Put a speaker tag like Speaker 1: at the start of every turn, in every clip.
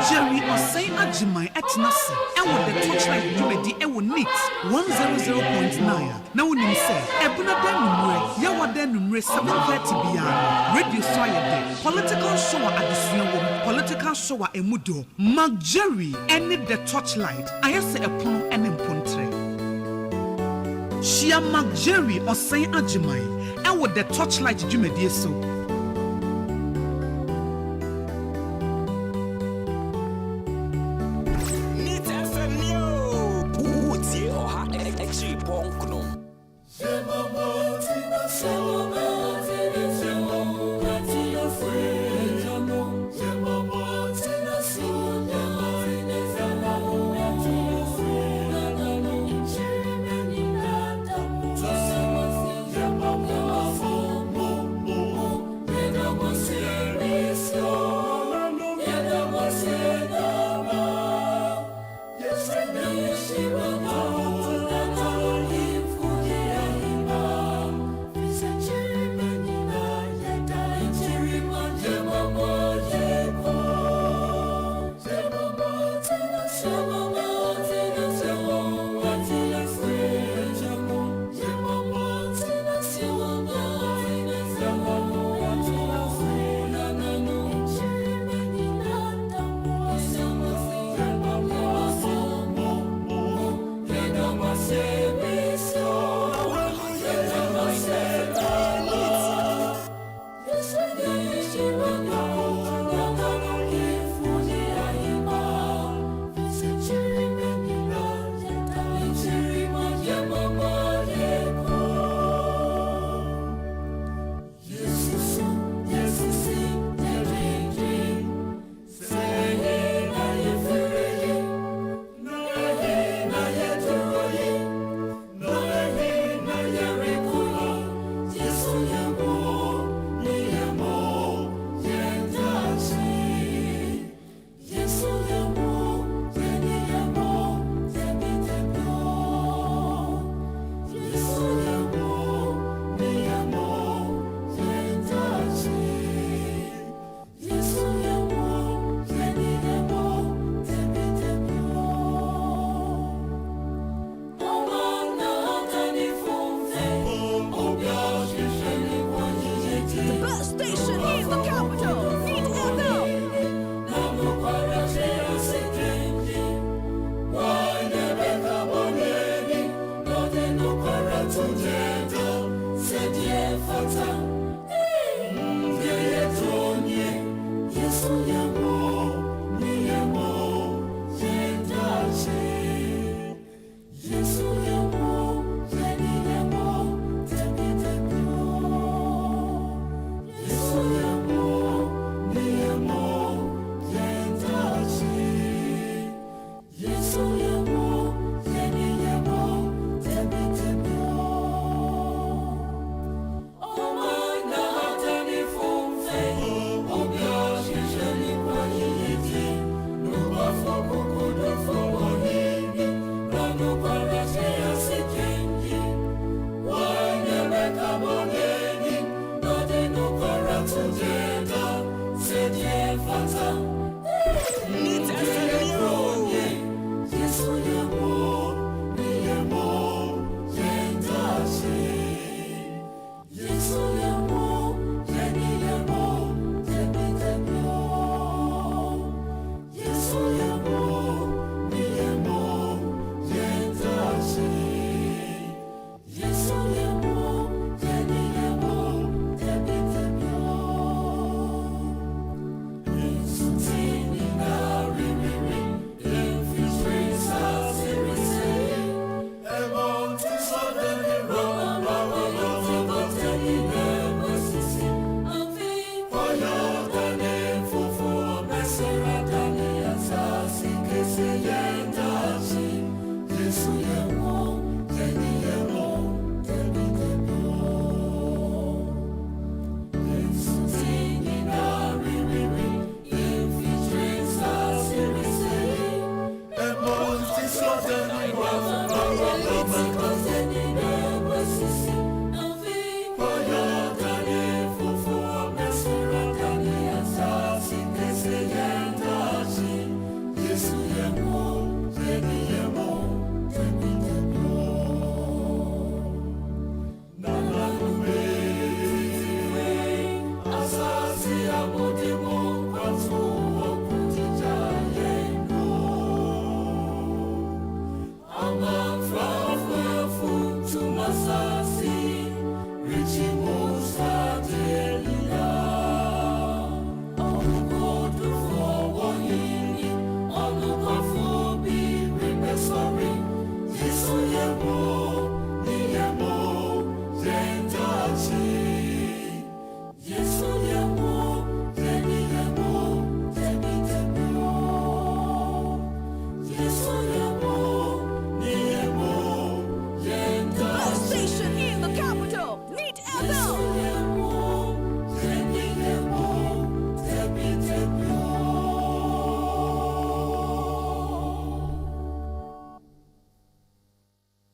Speaker 1: Jerry OSEI AGYEMAN etnasi with the Torchlight Comedy ewo NIT 100.9 na wonim say ebuna den numre yawa den numre 7:30 bia radio soyede political show adesua wo political show emudo Jerry ene the Torchlight ayese epono ene mpontre Shia Jerry OSEI AGYEMAN with the Torchlight Comedy so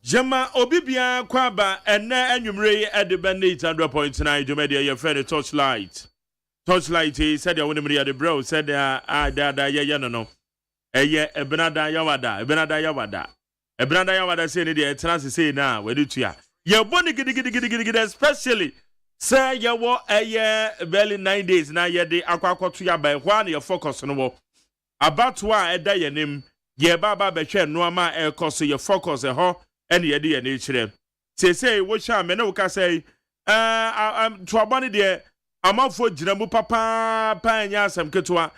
Speaker 2: Jama Obibia Kwaba and Anumre at the Bandit 100.9 to media your friend Torchlight. Torchlight said the woman the bro said no. Ebenada Yawada say the trans say now where do ya? Your body giddy especially say you were a year barely 9 days now ye de aqua to ya by one your focus on wo about why a day name ye baba be share no ma e cost your focus a ho and ye de nature. Say what shall me no can say I'm to abani there I'm out for Jinamu Papa Panya some ketua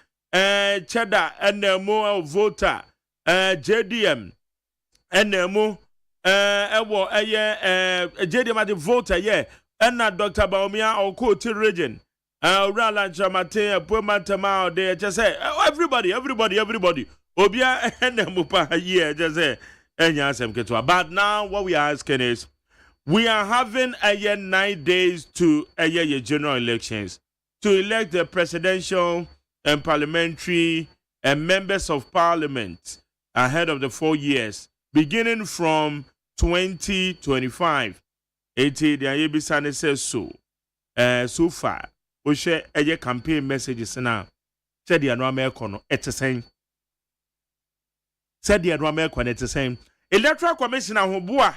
Speaker 2: cheddar and more voter JDM and mo ewo JDM at the voter yeah and not Dr. Baumia or Cote region Rala Jamate Pumatama there just say everybody Obia and Mupa yeah just say but now what we are asking is we are having a year 9 days to a year general elections to elect the presidential and parliamentary and members of parliament ahead of the 4 years beginning from 2025. 80 the Ayebisane says so far we share a campaign messages now said the American at the same said the American at the same Electoral Commission ahoboa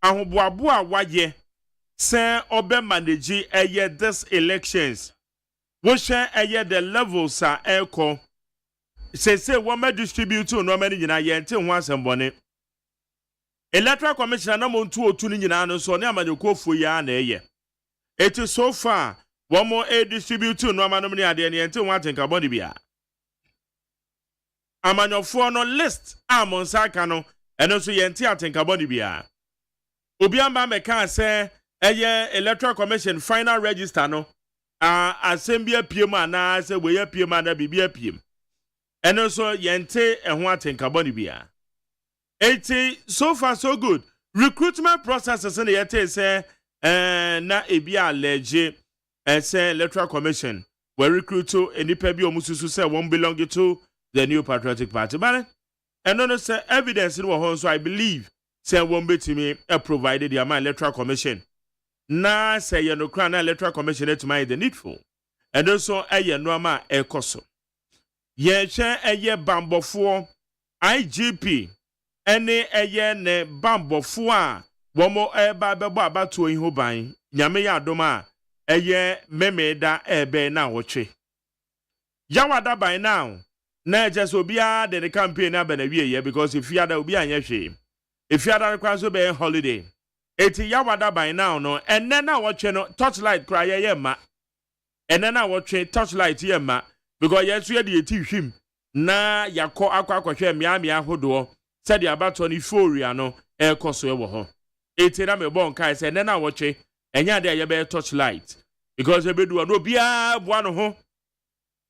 Speaker 2: waye say obe manage this elections we share the levels are echo say one distribute to no many nyina ye nte ho asembone Electoral Commission na mo ntu otu ni nyina no so ne amadekofo ya na eye it is so far one more distribute to no manom ni ade ne nte ho atenka body bia amanyofo no list amonsa ka no eno so ye nte atenka body bia Obiamba meka say Electoral Commission final register no assembly PM na say we PM na bibia PM eno so yente ehho atenka boni bia 80 so far so good recruitment processes in yete say na ebia allege say Electoral Commission we recruit to enipa bi omususu say one belong to the New Patriotic Party but eno say evidence in wo so I believe say one betimi provided the Electoral Commission na say ye no kra na Electoral Commission to my the needful and also no ma ekoso ye che bambofo IGP ene ne bambofo a womo ba bebo abato hin ban nyame ya adoma memeda ebe na woche yawada by now na just obia the campaign na be na wie because if you ada obi anya hwe if you ada require so be holiday eti yawada by now no and then na woche no Torchlight cry ye ma and then na woche Torchlight ye ma because yesu ye de eti hwim na yakọ akwahwe miamia hodo said the about 24 no ekoso ewo ho eti na me bon kai say na woche enya de ye be Torchlight because ebedu no bia boa no ho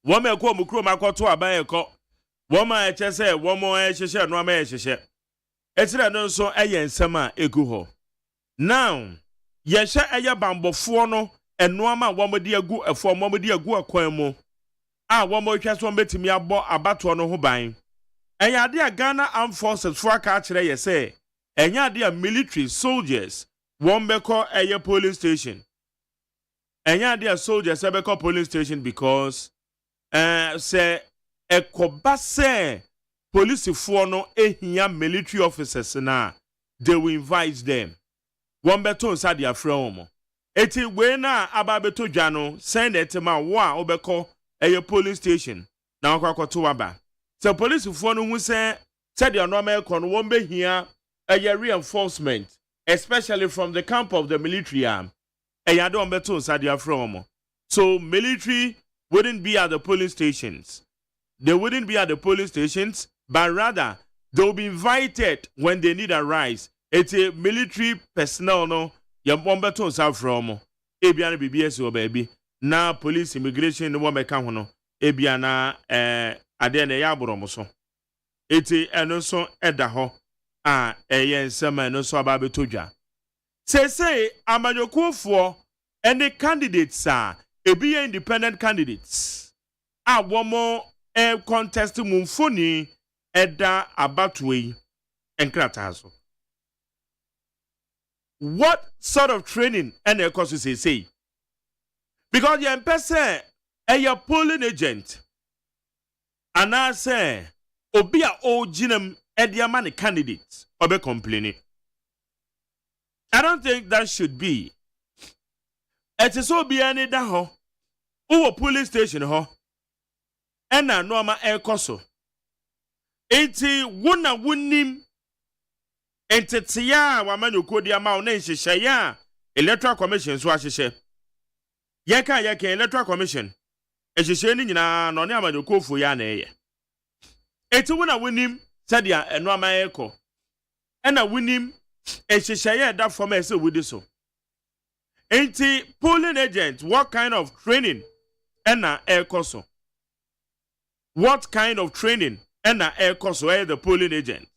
Speaker 2: wo ma ekọ mukro makoto aban ekọ wo ma eche say wo mo ehihye no ma ehihye etira no so ensem a egu ho now yehye bambofo no enoama wo mo de agu efo mo de agu akwan mu wo mo hwe so betimi abo abato no ho ban ade a Ghana Armed Forces for aka kire ye say ade a military soldiers won beko polling station ade a soldiers beko polling station because say ekoba say police for no ehia military officers na they will invite them one beto inside their from eti we na ababeto dwa no send it ma wo a obeko polling station na akwakoto waba so police for no hu say the normal kon won be hia reinforcement especially from the camp of the military arm ade on beto inside their from so military wouldn't be at the polling stations but rather they'll be invited when they need a rise. It's a military personnel no ya bomba to south from ebiana BBS o baby na police immigration no meka ho no ebiana ade na ya aboro so eti eno so eda ho ensema eno so aba betodwa say amanyokofo any candidates ebi independent candidates womo contest mumfoni eda abatwe enkrata so what sort of training and a course say? Because you person a polling agent, and I say, Obia o jinam ediamani candidates, obe complaining. I don't think that should be. It is so be any da ho, o police station ho, and na normal air course. Eti wuna wunim entitiya wamanu kodi ama ona nhyehyɛ ya electoral commission so ahyehyɛ yɛka electoral commission ehyehyɛ ni nyina na ɔne amanu kofo ya na ɛyɛ eti wuna wunim sadia eno ama ɛkɔ ɛna wunim ehyehyɛ ya da form ɛsɛ wudi so enti polling agent what kind of training ɛna ɛkɔ so what kind of training ɛna ɛkɔ so ɛyɛ the polling agent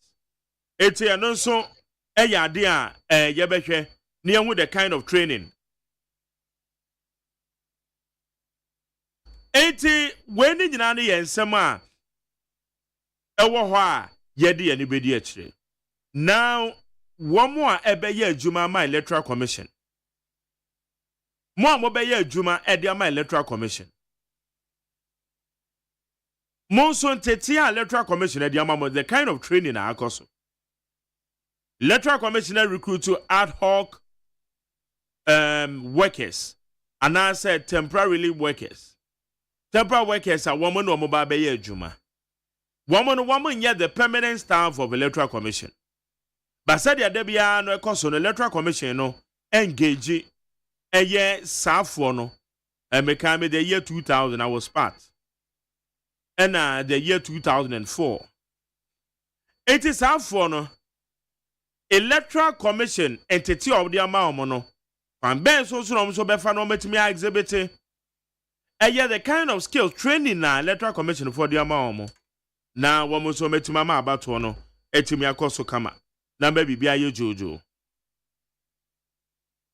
Speaker 2: eti ɛno nso ɛyɛ ade a yɛbɛhwɛ ne yɛhu the kind of training eti when ni nyina ne yɛ nsɛm a ɛwɔ hɔ a yɛde yɛne bɛdi akyire now wɔn mo a ɛbɛyɛ adwuma ma electoral commission mo a mobɛyɛ adwuma ɛde ama electoral commission Monson Tetia Electoral Commissioner Diamamo, the kind of training I cost. Electoral Commissioner recruit to ad hoc workers, and I said temporarily workers. Temporary workers are woman or mobile bay juma. Woman yet the permanent staff of Electoral Commission. But said ya debia no cost on Electoral Commission no engage a year safono and became the year 2000 I was part. And the year 2004. It is our for Electoral Commission entity of the amount and Ben so befano exhibit a year the kind of skills training na Electoral Commission for the amount. Now one must met mama about one etimia koso kama. Na baby be a jojo.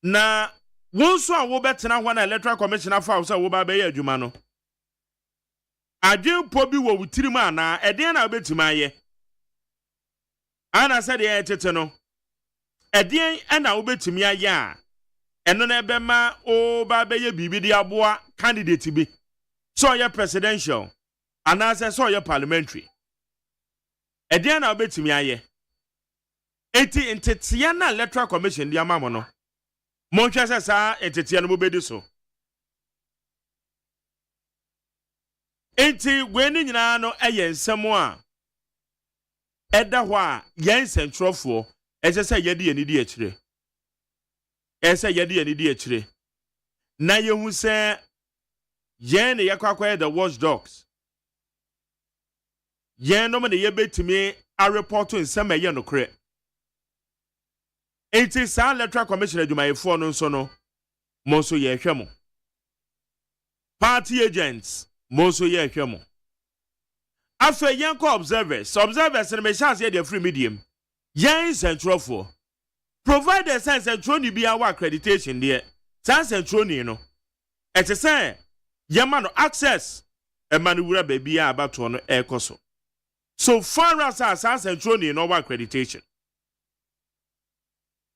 Speaker 2: Na once I will bet na one Electoral Commission of house I will be a jumano. Adwen pobi wo wutirima na eden na obetima ye ana said ye tete no eden na obetimi aye a eno na ebema o ba beye bibi di aboa candidate bi so ye presidential ana so ye parliamentary eden na obetimi aye enti entetia na electoral commission di amamo no monhwe sesa entetia no mobedi so enti weni nyina no eye nsemo a eda ho a yen sentrofo ese yede ye nidi akire ese yede ye nidi akire na yehu se yen yakwakwɛ the watchdogs yen no me ye betimi a report nsem eye no kre enti sa electoral commission adwumayefo no nso no mo so ye hwemo party agents Monso ye hwemo. Afa yen ko observers in me chance ye the free medium. Yen central for. Provide a sense central ni bi our accreditation there. Sense central ni no. Et say yema no access e manuwura baby about no ekoso. So far as sense central ni no accreditation.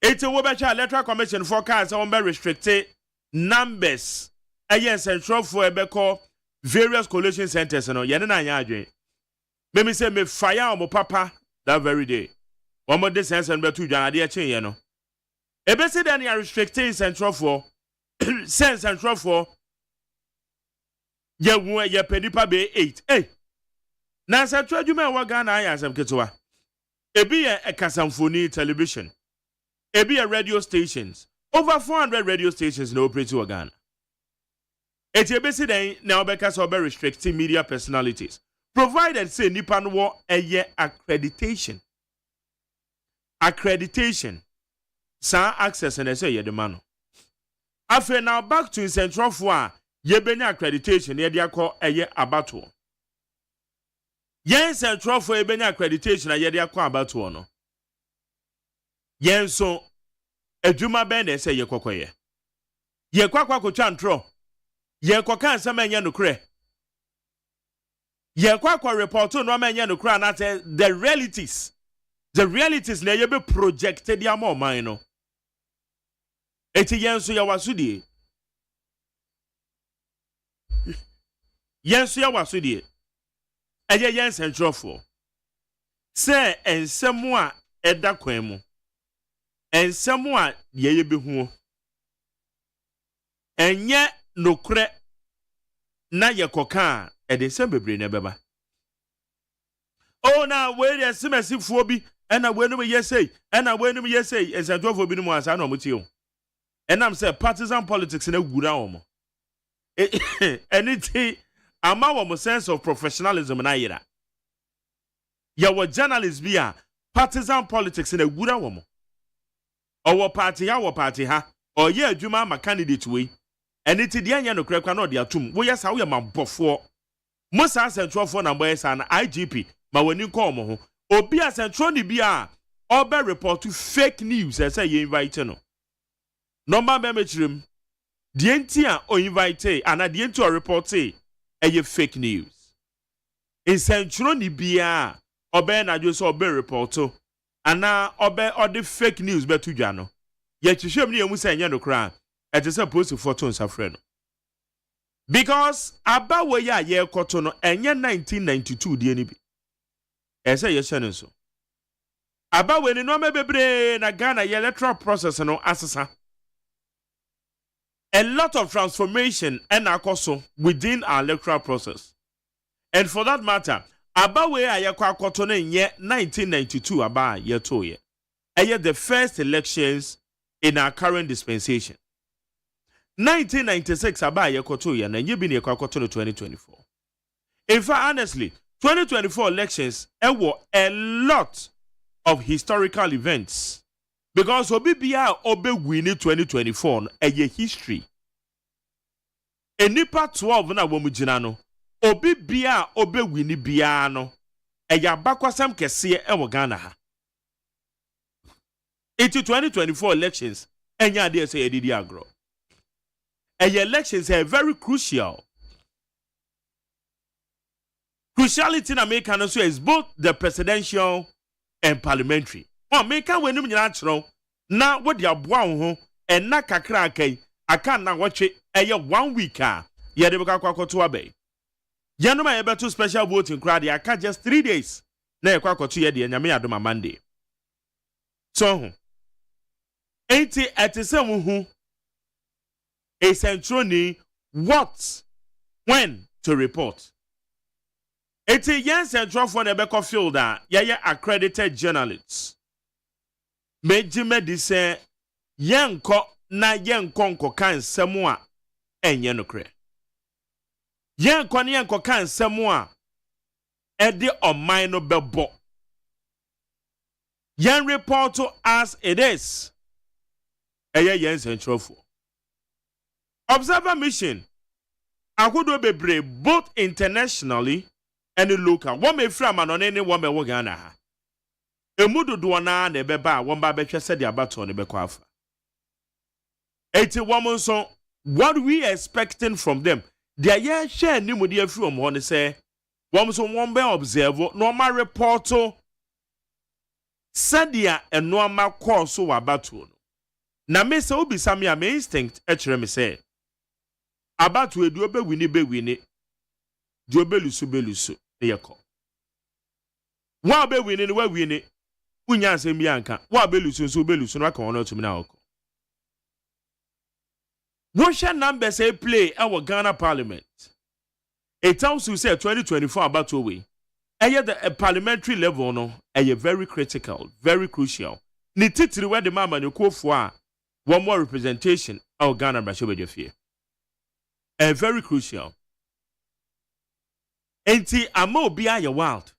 Speaker 2: It will be electoral commission forecast on be restricted numbers. Ayen central for e be call various collation centers no yene na anya adwen me say me fire on papa that very day one more this sense and be to dwan ade achen ye no e be say then you restricting central for sense central for ye wu ye pedipa be 8 na sa to adwuma wa Ghana aya asem ketewa e bi ye kasamfoni television e bi ye radio stations over 400 radio stations no operate in Ghana. Eti ebesi den na obeka so be restricting media personalities provided say nipa no wo eye accreditation sa access and say ye de ma no afa now back to central for a ye benya accreditation ye de akọ eye abato yen central for ye benya accreditation ye de akọ abato no yen so adwuma ben de say ye kokoye ye kwakwa ko twantro ye kwa kan sama nya no kre ye kwa report no ma nya no kre na say the realities na ye be projected ya man no Eti yenso ya wasudie. Yenso ya wasudie. Eye yen centralfo. Se ensemu a eda kwan mu. Ensemu a yeye behu. Enye nokre na yekoka edesem bebre na beba. Oh na we dey simesifuo bi ena we no yesei ena we no yesei ensentofo bi no mu asa na omutio. Enam say partisan politics na gura omo. Anything ama wo sense of professionalism na yira. Ya wo journalist bi a partisan politics na gura omo. Owo party ha oye adwuma ma candidate we. Eniti de anya no krekwa na ode atum. Wo yesa wo ye mabofo. Mo sa centralfo na boy sa na IGP ma wani ko omo ho. Obi a central ni bi a obe report to fake news say ye invite no. Number be mechirim. The entire o invite and the entire report a fake news. In central ni bia obe na jo so obe report ana obe or the fake news be to dwa no. Ye hwehwem ni emu say nya no kra. Et is a post photo on safreno. Because aba we ya ye koto no enye 1992 die ni bi. Ese ye hye so. Aba we ni no mebebre na Ghana ye electoral process no asesa. A lot of transformation and akoso within our electoral process. And for that matter, aba we ya kwakoto no nye 1992 aba ye to ye. Eye the first elections in our current dispensation. 1996 aba ye koto ye na nye bi ne kwakoto no 2024. In fact, honestly, 2024 elections were a lot of historical events. Because obi bia obe wini 2024 eye history. Enipa 12 na wo mugina no. Obi bia obe wini bia no. Eye abakwasam kese e wo Ghana ha. Into 2024 elections enya ade say edidi agro. Eye elections are very crucial. Cruciality na make no so is both the presidential and parliamentary. Well, make a wenum nyina chro na wo de aboa ho en na kakra akai aka na woche eye 1 week a ye de beka kwakoto abai. Ye no ma ye beto special voting crowd ya aka just 3 days na ye kwakoto ye de nyame adoma Monday. So enti etesem hu a centroni what when to report. Eti yen central for the beko field a ye accredited journalists. Mejime di se yenko na yenko nko kan nsemu a enye no kre. Yenko na yenko kan nsemu a ede oman no bebo. Yen report to as it is. Eye yen central for. Observer mission akodo bebre both internationally and local. One may from an any woman wo Ghana ha. Emudu duana na ebeba womba betwe se de abato ne bekwafa. 81 so what we expecting from them? They are share ni mudi afri om ho ne say wom so won be observe normal report sadia enoama course so abato no. Na me se obi sami a me instinct e kire me say abato edu be wini du belusu yeko. Wa be wini ni wa wini unya asem bi anka wa belusu no aka wono tumi na oko. No share numbers say play our Ghana Parliament. It tells you say 2024 about way. The parliamentary level no very critical, very crucial. Ni titiri where the mama no ko for one more representation of Ghana Brashobedefie. Very crucial. Enti ama obi aye wild.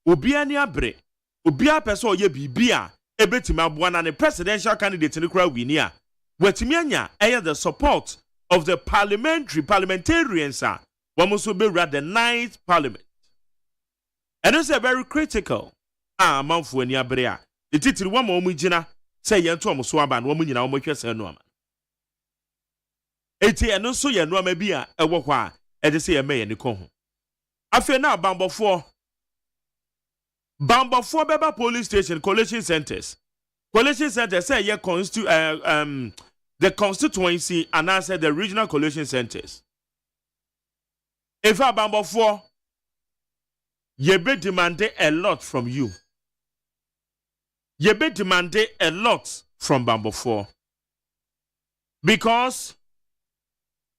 Speaker 2: Obi ani abre. Obi apeso ye bibia ebetimi aboa na ne presidential candidate ni kra wini a. Wetimi anya the support of the parliamentarians a wamuso be read the 9th parliament. And it's very critical. Amanfo ani abre a. The titiri wa ma omugina say yento omuso aba na omu nyina omotwe se no ama. Eti eno so ye no ama bi a ewo hɔ a ede se ye meye ne ko ho. Afi na bambofo beba police station collation centers say ye the the constituency and answer the regional coalition centers. If I bambo for, you be demanding a lot from you. You be demanding a lot from Bambo 4. Because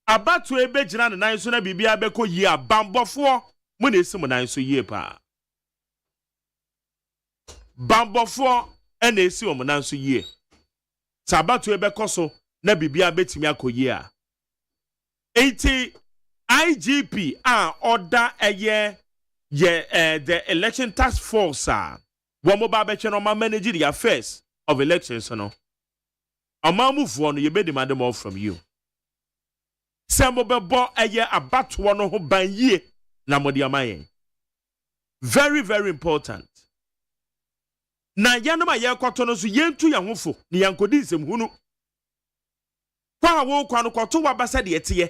Speaker 2: about to ebe jina na nine so na bibia beko ye Bambo 4 mo na esi mo nine so ye pa. Bambo 4 na esi mo nine so ye. Sa about to ebe koso na bibia betimi akoye a. Enti IGP order the election task force one mobile betchen on my manage the affairs of elections no. Oma move one you be demand more from you. Some mobile bo about one who ban ye na modi amaye. Very very important. Na yanoma ye kwato no so yentu ya hofo ni yankodi nsem hunu. Kwa wo kwa no kwato wa basa de etiye.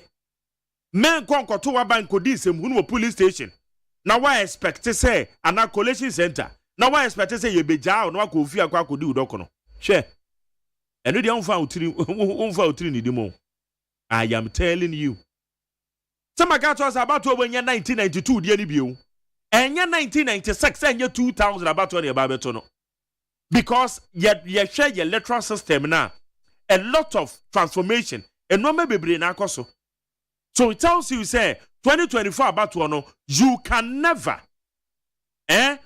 Speaker 2: Men kwato wa ban kodi nsem hunu wo police station. Na wa expect say ana collation center. Na wa expect say ye beja na wa ko fi akwa kodi udoko no. Hwe. Eno de onfa utiri ni dimo. I am telling you. Some got us about to when 1992 de ni bio. Enya 1996 enya 2000 about to the babeto no. Because ye share your electoral system now. A lot of transformation. And no me bebre na akoso. So it tells you say 2024 about to no, you can never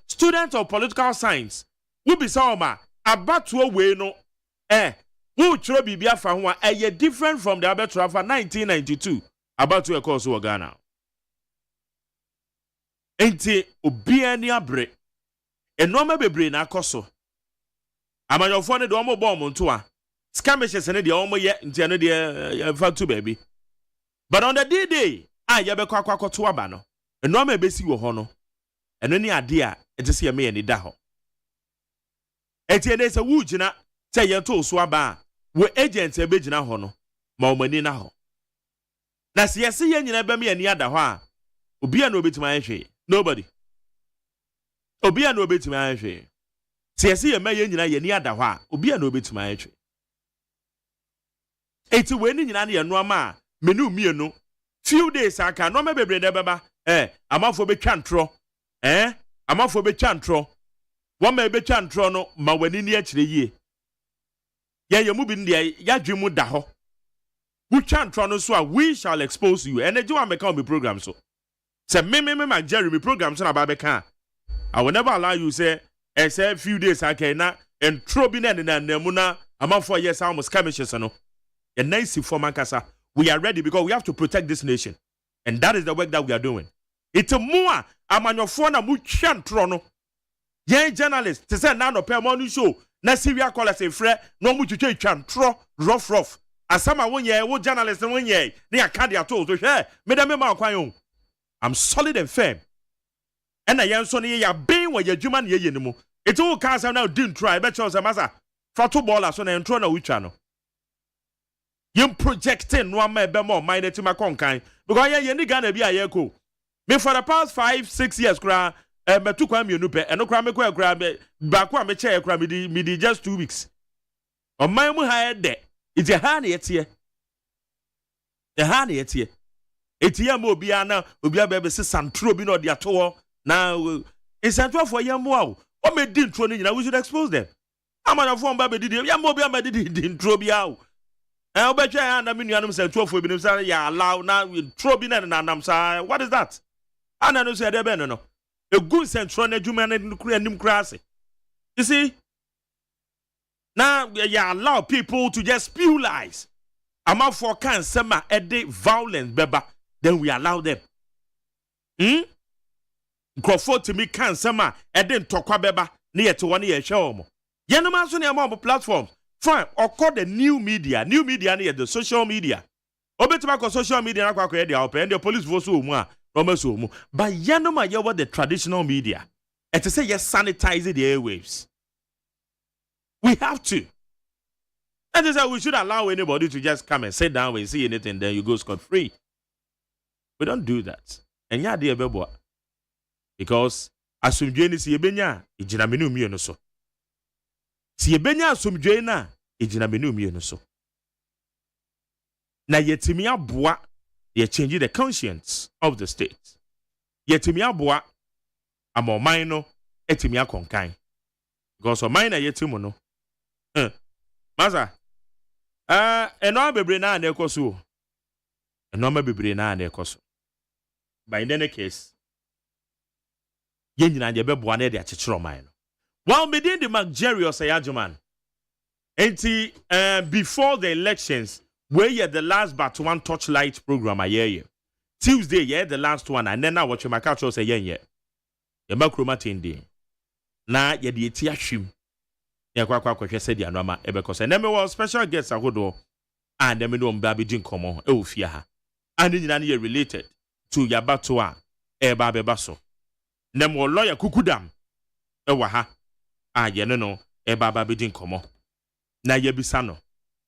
Speaker 2: student of political science will be sama about to we no who chro bibia fa ho a different from the Electoral for 1992 about to a course of Ghana. Enti obia ni abre enoma bebre na akoso amanyofo ne de omo bom nto a skamishes ne de omo ye nti ne de fa to baby. But on the D-Day ye be kwa to aba no enoma ebesi wo ho no eno ni ade a etese ye me ni da ho eti ene se wu gina se ye to so aba wo agent e be gina ho no ma o mani na ho na se ye se ye nyina be me ani ada ho a obi a no betima ahwe nobody obi a no betima ahwe se ye se ye ma ye nyina ye ni ada ho a obi a no betima ahwe eti we ni nyina na ye no ama menu mienu few days aka no me bebre de beba amafo be twantro amafo be twantro wo ma be twantro no ma wani ni akire yie ye mu bi ndi ya dwemu da ho wu twantro no so a we shall expose you energy wa meka on the program so say me ma Jerry me program so na ba be kan I will never allow you say few days aka na entro bi na mu na amafo yes almost skamishes no ye nice for mankasa. We are ready because we have to protect this nation. And that is the work that we are doing. It's a more amanyofo na mu twantro no. Yen journalists to say na no pay money show. Na Syria call us a friend no mu twantro rough. Asama wonye wo journalists wonye na aka dia to so hwe me da me ma kwan yo. I'm solid and firm. And yen so ne ya ben wa yadwuma na ye ni mu. It will cancel now didn't try be choose masa. Fatu baller so na entro na witwa no. Yim projecting no ma be more mind to my conkan because ye ni Ghana bi ayeko me for the past 5-6 years kra me to kwa mienu pe eno kra me kwa kra ba kwa me che kra me di just 2 weeks on my mu ha de it's a ha na yetie the ha na yetie etia ma obi ana obi abebe se santro bi no de ato na insantro for yamo o me di intro ni nyina we should expose them amana for mba be di yamo obi ama di intro bi awo obetwa na menuanum say 12 bi say ya allow na throw bi na nam say what is that ana no say dey be no a good central na dwuma na anim krase you see now ya allow people to just spew lies am for can sema ede violence beba then we allow them crofo to me can sema ede ntokwa beba na yete wona ye hwe omo yenoma so na am platforms. Fine, or call the new media. New media near the social media. Obetima social media na kwa dia open and the police vote so mu a so mu. But yanoma ye what the traditional media. And to say yes sanitize the airwaves. We have to. And they say we should allow anybody to just come and sit down and see anything then you go scot free. We don't do that. And ya dear bebo. Because asumdwe ni si ebenya ejina menu mi no so. Si ebenya asomdwe na ejina menu mi no so na yetimi aboa ye change the conscience of the state yetimi aboa amoman no etimi akonkan because oman na yetimu no maza eno bebre na ekoso eno ma bebre na ekoso by in any case yen nyina je beboa na de akyekyere oman no while within the McJerry OSEI AGYEMAN before the elections where the last but one torchlight program a Tuesday the last one and then now what you my catch say ye makroma na ye de eti ahwem ye kwakwa said ya normal because and me was special guests ahodo and them no mba be din komo e ofia ha and nyina na related to yabato a e ba beba so nem wo lawyer kukudam e wa ha ye no e ba be din komo na ye bisa no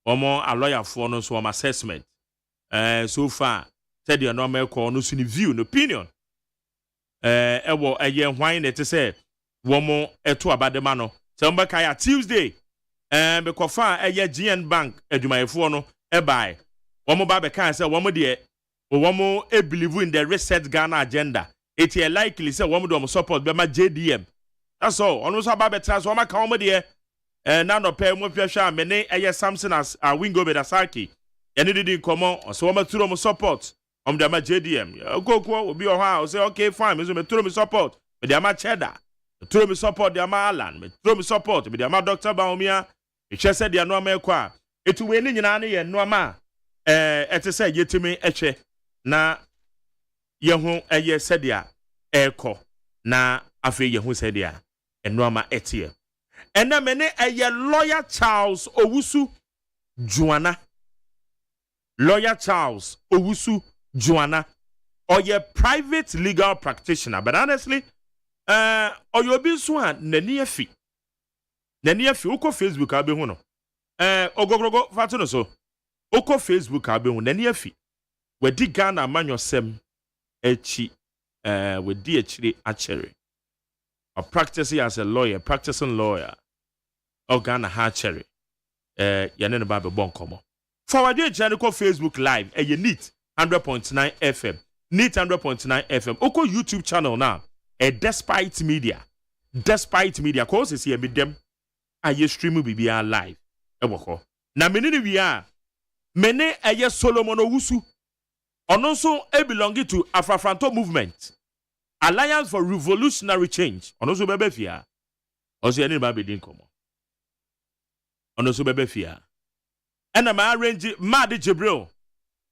Speaker 2: omo a lawyer for no so assessment so far said ya normal call no so ni view no opinion wo eye hwan ne te say womo eto abadema no se mbaka ya Tuesday be kofa eye GN Bank adumayefo no e bai womo ba be kan say womo de womo e believe in the reset Ghana agenda it is likely say womo do support be ma JDM that's all ono so ba be tra so womo ka womo de na no pe mo hwehwe me ne eye Samson as Wingo Bedasaki ene didi komo so womo turo mo support de ma JDM okoko obi o ha o say okay fine me so me turo me support me de ma cheddar throw me support the Alan, me throw me support with the Dr. Baumia. It just said the normal qua. It will win in an no ma. Say yet to me eche na yehu ye said ya eko na afe yehu said ya and norma etie. And na mene a lawyer Charles Owusu Juana. Lawyer Charles Owusu Juana or your private legal practitioner, but honestly. Oyobi so a nani afi uko Facebook abe hu no ogogogo fatu no so uko Facebook abe hu nani afi wedi Ghana amanyosem echi wedi echire achere a practicing as a lawyer practicing lawyer o Ghana ha achere yane ne ba be bon komo forward you ko Facebook live ye neat 100.9 FM neat 100.9 FM uko YouTube channel now despite media cause is here with them I stream be live na meni we are mene aye Solomon Owusu ono so belonging to Afrafranto movement Alliance for Revolutionary Change ono so bebe fia oso ene ba be din komo ono so bebe fia ena ma arrange Mad Jibril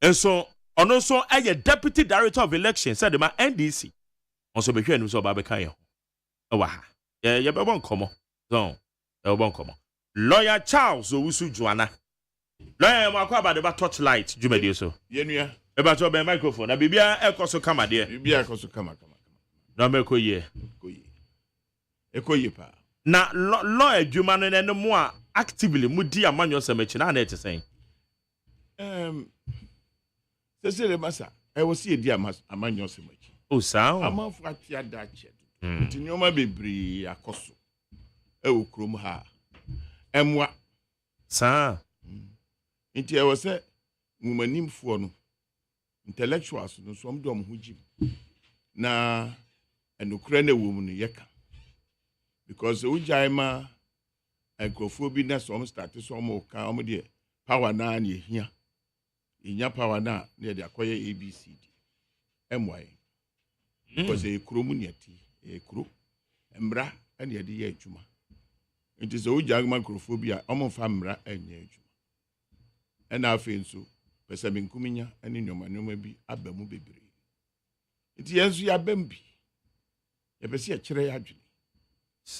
Speaker 2: enso ono so aye deputy director of elections said ma NDC also be hwenu so ba be kan ye wa ha ye be bon komo so ye bon komo lawyer Charles Owusu Juana lawyer ma kwa ba de ba torchlight jumedi so
Speaker 3: ye nua
Speaker 2: e ba to be microphone na bibia ekoso kama de
Speaker 3: bibia ekoso kama
Speaker 2: na me ko ye
Speaker 3: pa
Speaker 2: na lawyer adwuma no ne mo a actively mudi amanyo semachi na na etesen
Speaker 3: sesere masa e wo si edi amanyo semachi
Speaker 2: o sao
Speaker 3: amanfo atia da che ntinyoma bebre akoso e wo krom ha emwa
Speaker 2: sa
Speaker 3: nti e wo se ngumanimfo no intellectuals no so mdom ho jim na enokra na wo mu no yeka because ujaima enkrofo bi na so start so mo ka o de power na na ehia inya power na na de akoye ABCD emwa because e kromu ne ati e kro mbra na ye de ye adwuma nti so ujaima enkrofo bi a o mo fa mbra anya adwuma ena afi nso pese binkuminya ani nyoma bi abamu bebre nti yenso ya bambi ye pese ye kire ya adwene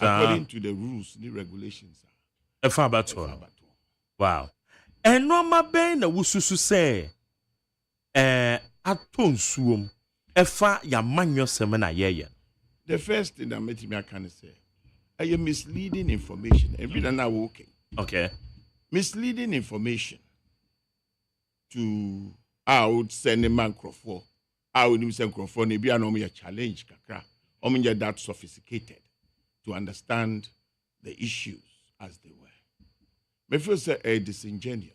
Speaker 3: according to the rules the regulations
Speaker 2: wow and no ma ben na wususu say atonsuom efa ya manyo semena yeye
Speaker 3: the first thing that made me can say are misleading information and we na
Speaker 2: okay
Speaker 3: misleading information to out send a man crofo out him send crofo ne bia no me challenge kakra o me that sophisticated to understand the issues as they were. Me feel say disingenuous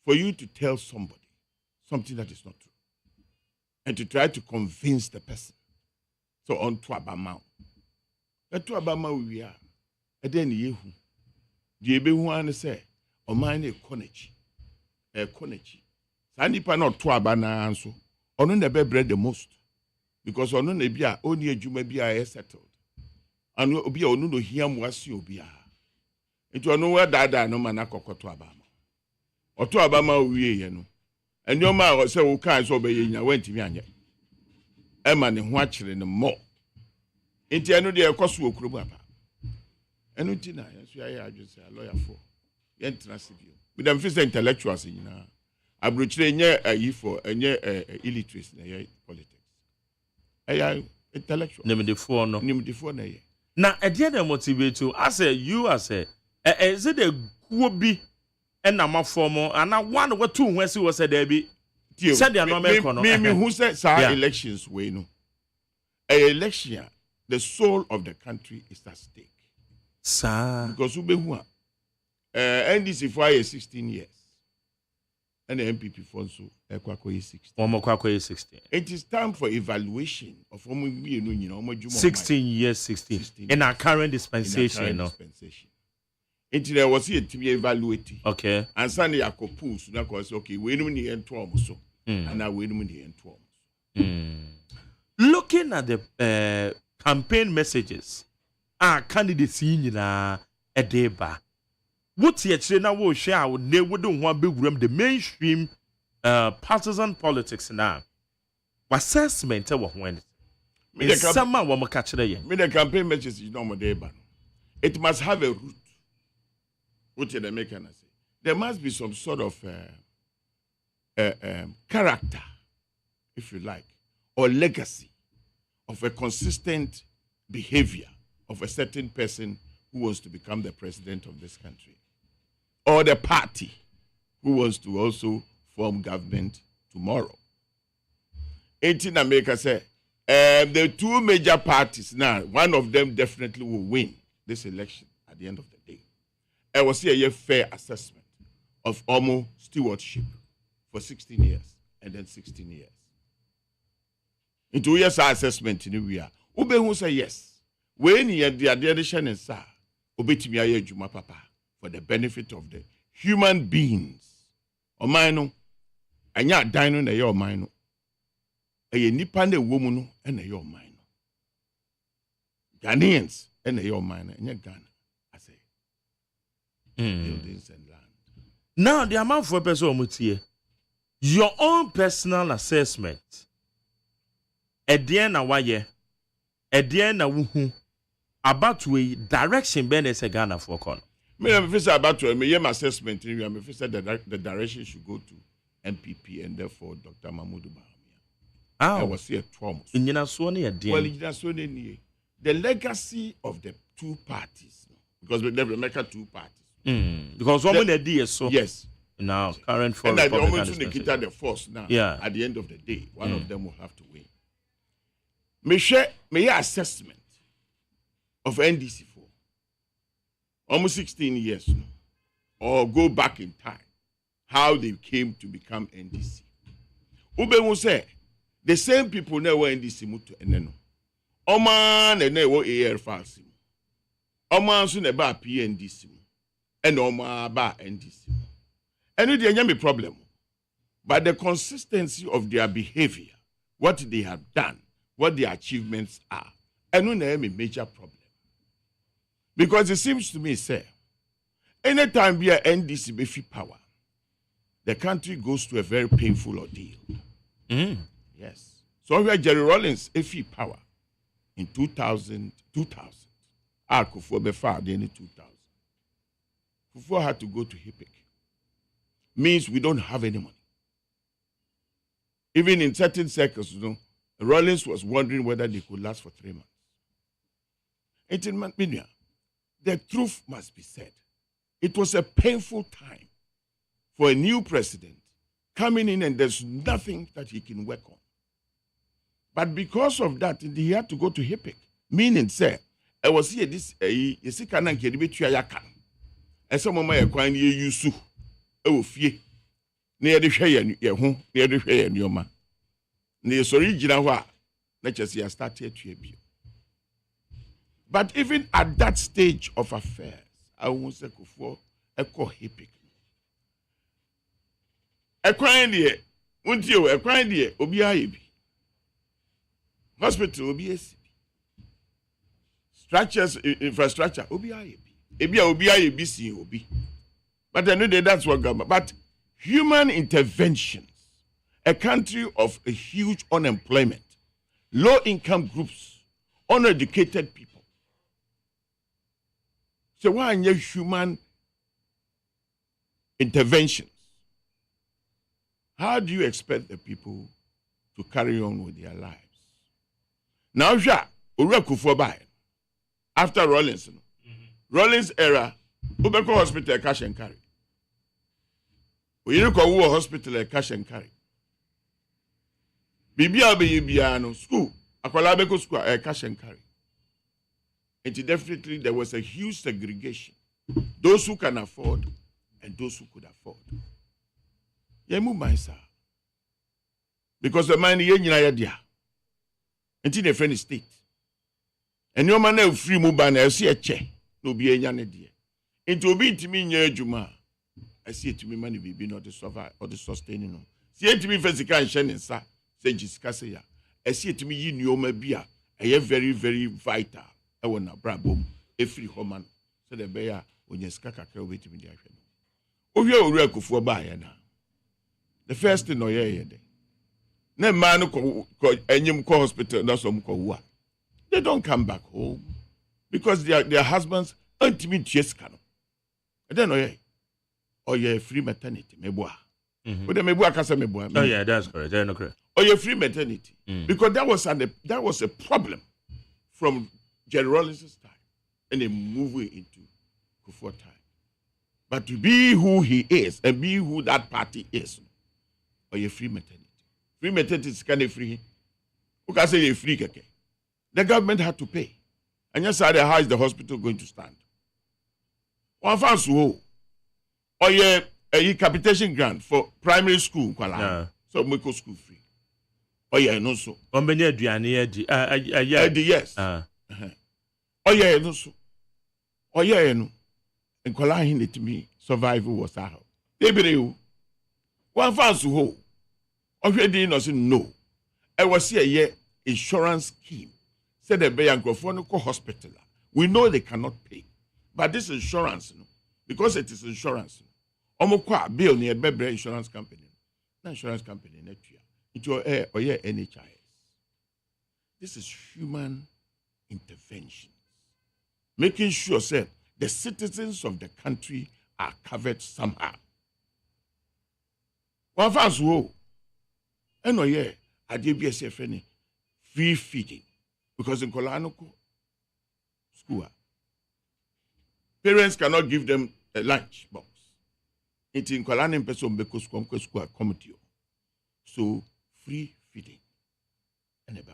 Speaker 3: for you to tell somebody something that is not true. And to try to convince the person. So on to Abama. To Abama we are. And then you ebe hu an say o man e konechi. Sandipa not to Abana anso. Ono na be bread the most. Because ono na bia oni adwuma bia settled. Anu obi a onu no hia mo ase obi a. Nti ono wa dada no mana kokoto Abama. Oto Abama wie ye no. Enyoma a say wo kan so be yenya wantimi anye. Ema ne ho akire ne mo. Nti eno de ekoso okurum apa. Eno ti na so ya adwese a lawyer for. Ye ntrase bio. With them face intellectuals nyina. Abrochire nye ayi for enye illiteracy na ye politics. Eya intellectual. Nimdefo na ye.
Speaker 2: Na ede dey motivate you as you as is it a kuo bi na ma form and one or two when see was there be said they are not make no.
Speaker 3: Me who said elections we no. A election, the soul of the country is at stake.
Speaker 2: Sir.
Speaker 3: Because we be NDC for 16 years. And the MPP for so ekwakoye 16. It is time for evaluation of
Speaker 2: 16 years 16 in our current dispensation.
Speaker 3: It was here to be evaluated.
Speaker 2: Okay.
Speaker 3: And Sunday I could push na cause okay, we no need to so. And now we no need to.
Speaker 2: Looking at the campaign messages, candidates in a deba. What yet na wo share they wouldn't want big room the mainstream partisan politics now. Assessment when someone will catch
Speaker 3: the campaign messages is not deba. It must have a root. What the American say? There must be some sort of character, if you like, or legacy of a consistent behavior of a certain person who wants to become the president of this country, or the party who wants to also form government tomorrow. In America, say the two major parties now, one of them definitely will win this election at the end of the day. I was here a fair assessment of almost stewardship for 16 years and then 16 years. In 2 years assessment in we are. Ube who say yes. When you the addition and sa obetimi aye juma papa for the benefit of the human beings. O mine anya dan na ye o mine no. Eye nipa na ewo mu no na ye o mine no. Ghanaians na ye o mine anya Ghana. Buildings and land.
Speaker 2: Now, the amount for a person, your own personal assessment. Ediana waye, Ediana wuhu, about we direction ben as a Ghana for con.
Speaker 3: Me, I'm about to make my assessment. I'm that the direction should go to MPP and therefore Dr. Mahmoud Bahamia. I was here trauma.
Speaker 2: In Yinaswani,
Speaker 3: well, Yinaswani, the legacy of the two parties, because we never make two parties.
Speaker 2: Because one idea so
Speaker 3: yes
Speaker 2: now current for
Speaker 3: and the moment the force now
Speaker 2: at
Speaker 3: the end of the day one of them will have to win. May assessment of NDC for almost 16 years now, or go back in time how they came to become NDC. Ube will say the same people now were NDC mutu eneno. Oman and they were AR Falsi. Oman soon about PNDC. And about NDC. And it is a problem. But the consistency of their behavior, what they have done, what their achievements are, and no a major problem. Because it seems to me, sir, anytime we are NDC be power, the country goes to a very painful ordeal. Yes. So we are Jerry Rawlings a power in 2000. I could for be far in 2000. Before I had to go to HIPIC. Means we don't have any money. Even in certain circles, Rawlings was wondering whether they could last for 3 months. 18 months, the truth must be said. It was a painful time for a new president coming in and there's nothing that he can work on. But because of that, he had to go to HIPIC. Meaning, sir, I was here this, and some of my equine use to fie. near the Shayan, Yahoo, near the Shayan, Yoma. Near Sorigina, let us see, started to be. But even at that stage of affairs, I won't say for a co-hipic. A crying dear, won't you? A crying dear, Obi hospital, Obi structures, infrastructure, Obi BC, Obi. But I know that's what government. But human interventions, a country of a huge unemployment, low-income groups, uneducated people. So why are human interventions? How do you expect the people to carry on with their lives? Now, after Rawlings, Rawlings era, Ubeko Hospital cash and carry. We look at hospital cash and carry. Bibiano school, Akwalabeko school cash and carry. And definitely there was a huge segregation. Those who can afford and those who could afford. Sir. Because the man is there. Until the friend state. And your man free mobile, I see a check. No be a yana dear. Into be to me near Juma. I see it to me money be not the survive or the sustaining. See it to me physical and shining, sir. Say Jessica. I see it to me in your mabia. I am very, very vital. I want a brabum, a free woman. So the bear when you skaka wait to me. Oh, you're a real for buyer now. The first thing, no, yeah, no man who call hospital, that's some call. They don't come back home because their husbands aren't me just canon. I don't know, or you're free maternity, meboa. But the meboa casa meboa.
Speaker 2: Oh, yeah, that's correct. I know correct.
Speaker 3: Or you're free maternity. Because that was a problem from Jerry Rawlings' time and then moving into Kufuor time. But to be who he is and be who that party is, or you're free maternity. Free maternity is kind of free. Who can say you're free? The government had to pay. And just said, how is the hospital going to stand? One fan's who? Or a capitation grant for primary school. So make school free. Oh yeah, no so. Yes. Oh yeah, no so. Oh yeah, no. And Kwala it to me survival was how. They be you. One fan's who? Already no. I was here a year insurance scheme. Said the Bay and Grofonico Hospital. We know they cannot pay. But this insurance, because it is insurance. Omokwa bill near Bebre Insurance Company. Not insurance company next year. It will air or NHIS. This is human interventions. Making sure say, the citizens of the country are covered somehow. One fans who and I did be a free feeding. Because in Kolanoko school, parents cannot give them a lunch box. It's in Kolan person because school committee. So free feeding. And buy.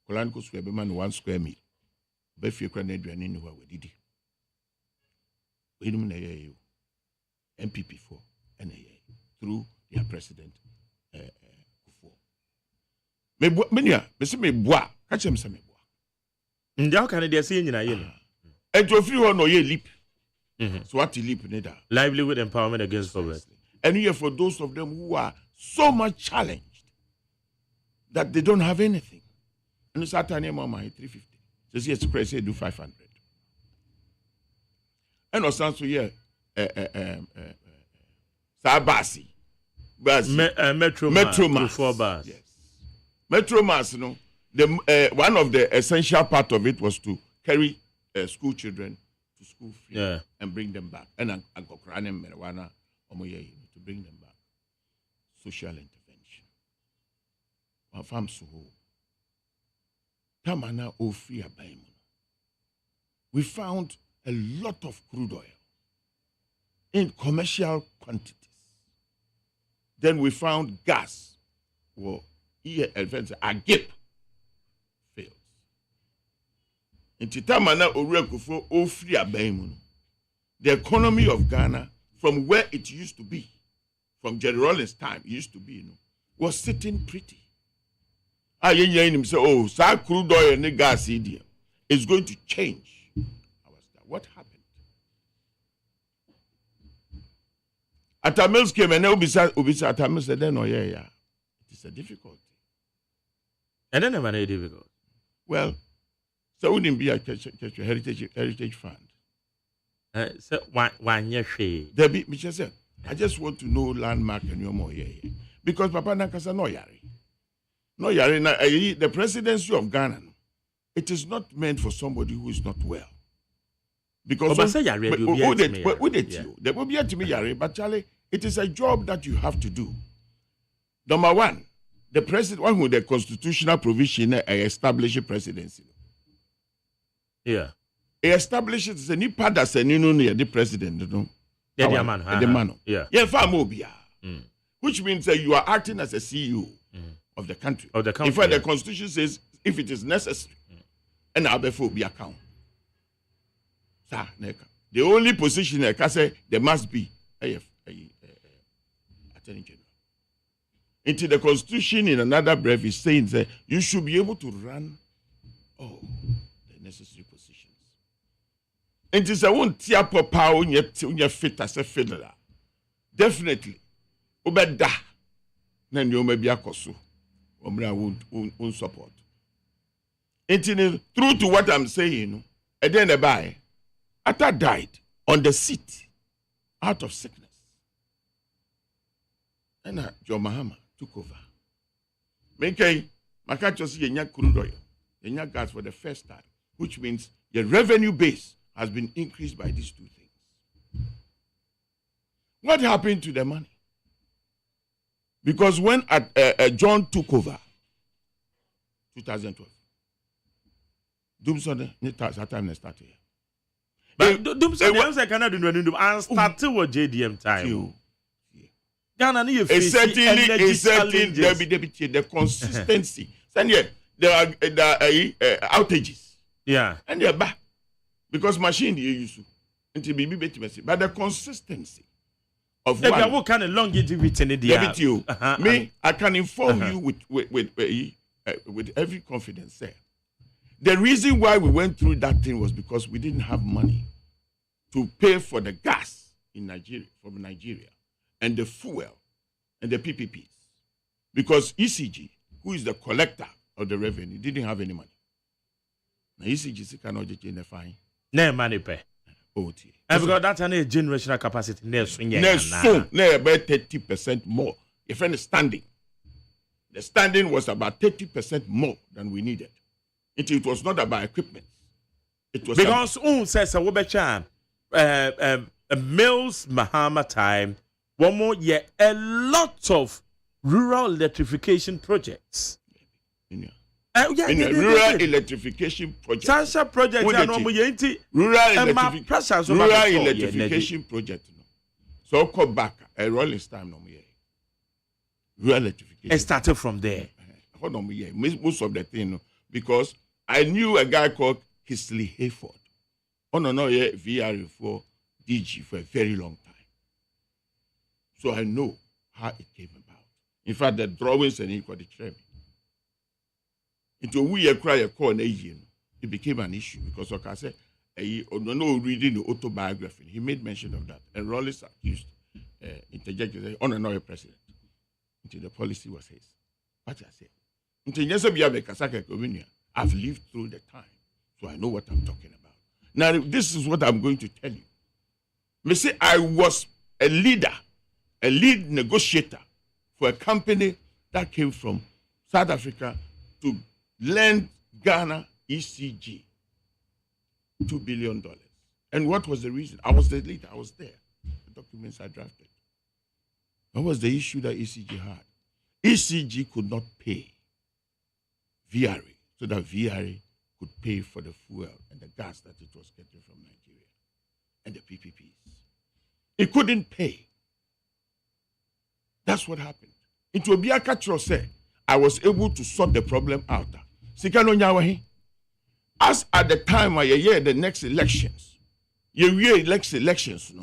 Speaker 3: Kolanoko school be man 1 square meal. Be few credit and anywhere we did. We don't know you. MPP4 and through their president. Menya, me say me boa, catch him say me boa.
Speaker 2: How can they say in a year?
Speaker 3: And to free one or ye leap. So what you leap in
Speaker 2: livelihood empowerment against poverty.
Speaker 3: And here for those of them who are so much challenged that they don't have anything. And it's at time mama 350. Just yes, crazy do 500. And also so here Sabasi.
Speaker 2: Metro
Speaker 3: Mass.
Speaker 2: 4 bars.
Speaker 3: Yes. Metro Mass, one of the essential part of it was to carry school children to school free and bring them back. And marijuana to bring them back. Social intervention. Tamana o free abaymo. We found a lot of crude oil in commercial quantities. Then we found gas. Well, a gap fails. In Titamana Orekufo o free abaymo. The economy of Ghana, from where it used to be from Jerry Rawlings' time, used to be, was sitting pretty. I hear him say, oh, sa crude oil and gas is going to change. What happened? Atamils came and Obisa Atamils said, then, oh, yeah. It is a difficulty.
Speaker 2: And then very difficult.
Speaker 3: Well, so wouldn't be a heritage fund.
Speaker 2: So one year she.
Speaker 3: Debbie, Michelle said, I just want to know landmark and your more because Papa Nakasa no yari. No yari na the presidency of Ghana. It is not meant for somebody who is not well. Because there will be a to me yari, but Charlie, it is a job that you have to do. Number one, the president, one with the constitutional provision establish presidency.
Speaker 2: Yeah.
Speaker 3: He establishes a new part that's a new the president,
Speaker 2: The man.
Speaker 3: Yeah. Which means that you are acting as a CEO of the country. In fact, the constitution says if it is necessary, and I'll be account. The only position I can say there must be Attorney General. Into the constitution in another breath is saying that you should be able to run the necessary positions. And it is a one tier power on your fit as a fiddler. Definitely. Obeda. Then you may be a kosu. Omra won't support. And true to what I'm saying, and then the buy. Atta died on the seat out of sickness. And John Mahama took over. Menkei, Makacho see yenya crude oil, yenya gas for the first time, which means the revenue base has been increased by these two things. What happened to the money? Because when John took over, 2012, Doomson, that time started here.
Speaker 2: But Doomson, cannot do anything and start with JDM time. Ghana need the consistency. There are outages. Yeah.
Speaker 3: And they're back. Because machine you use to be better. But the consistency of
Speaker 2: what kind of longevity
Speaker 3: me, I can inform you with every confidence there. The reason why we went through that thing was because we didn't have money to pay for the gas in Nigeria, from Nigeria, and the fuel and the PPPs. Because ECG, who is the collector of the revenue, didn't have any money. Now ECG cannot just in the fine.
Speaker 2: No money pay.
Speaker 3: Oh,
Speaker 2: because that's an generational capacity.
Speaker 3: About 30% more. Your friend is standing. The standing was about 30% more than we needed. It was not about equipment. It was
Speaker 2: because says a Mills Mahama time. One more year, a lot of rural electrification projects.
Speaker 3: Rural electrification project.
Speaker 2: Sasha project.
Speaker 3: Rural electrification project. So come back a rolling time no more. Rural electrification.
Speaker 2: It started from there.
Speaker 3: Hold on, most of the thing because I knew a guy called Kisley Hayford. VR for DG for a very long time. So I know how it came about. In fact, the drawings and he got the trade. Into we cry a call it became an issue because like I said, no reading the autobiography. He made mention of that. And Rawlings accused interjected another president. Until the policy was his. What I said. I've lived through the time, so I know what I'm talking about. Now, this is what I'm going to tell you. Me say I was a leader, a lead negotiator for a company that came from South Africa to lend Ghana ECG $2 billion. And what was the reason? I was the leader. I was there. The documents I drafted. What was the issue that ECG had? ECG could not pay VRA so that VRA could pay for the fuel and the gas that it was getting from Nigeria and the PPPs. It couldn't pay. That's what happened. It will be a catch say I was able to sort the problem out. As at the time I hear the next elections, elections,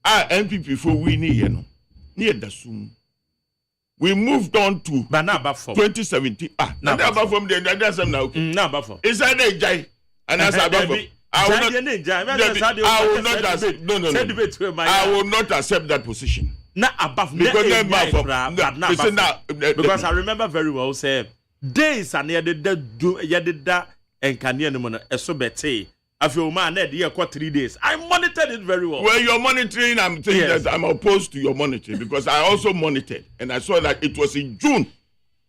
Speaker 3: NPP for winning, you know, near the soon. We moved on to 2017. Now about from the other now.
Speaker 2: Now about for.
Speaker 3: Is that a jai? And as I will not accept that position.
Speaker 2: Because I remember very well say days and yadida and Kanye so bete. I feel man, here 3 days. I monitored it very well.
Speaker 3: Well, you're monitoring. I'm saying that I'm opposed to your monitoring because I also monitored and I saw that it was in June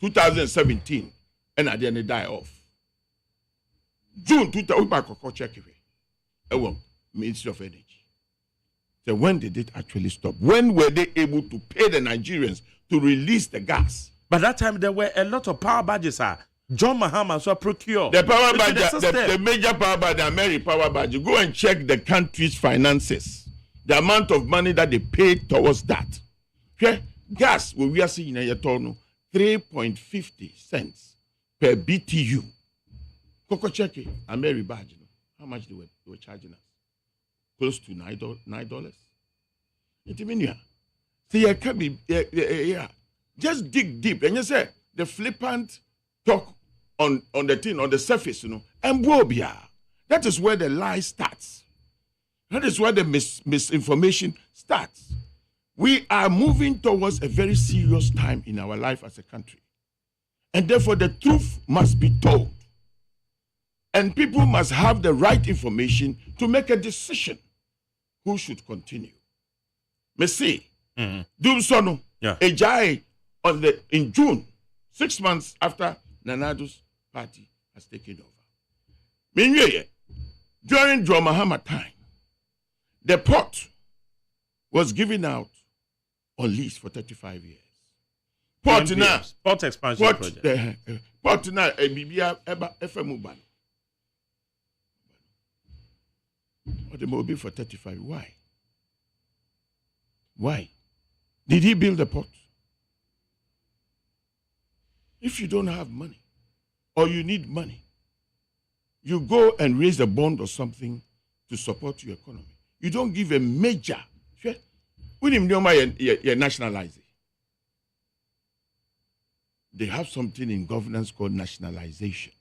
Speaker 3: 2017 and I didn't die off. June 2000, check it. Well, Ministry of Energy. So when did it actually stop? When were they able to pay the Nigerians to release the gas?
Speaker 2: By that time, there were a lot of power badges. John Mahama so procure
Speaker 3: the power badge, the major power badge, the American power badge. Go and check the country's finances. The amount of money that they paid towards that. Okay? Gas, we are seeing in a 3.50 cents per BTU. Coco check it, American badge. How much they were charging us? Close to $9. It means see, I can be just dig deep and you say the flippant talk on the thing on the surface, you know, and bobia. That is where the lie starts. That is where the misinformation starts. We are moving towards a very serious time in our life as a country, and therefore the truth must be told. And people must have the right information to make a decision who should continue. Me see, do sono a jai in June, 6 months after Nanado's party has taken over. Meanwhile, during John Mahama time, the port was given out on lease for 35 years. Port
Speaker 2: expansion project.
Speaker 3: Port now, Bibia FM ban. Or the mobile for 35. Why? Why? Did he build a port? If you don't have money or you need money, you go and raise a bond or something to support your economy. You don't give a major. When you nationalize it. They have something in governance called nationalization.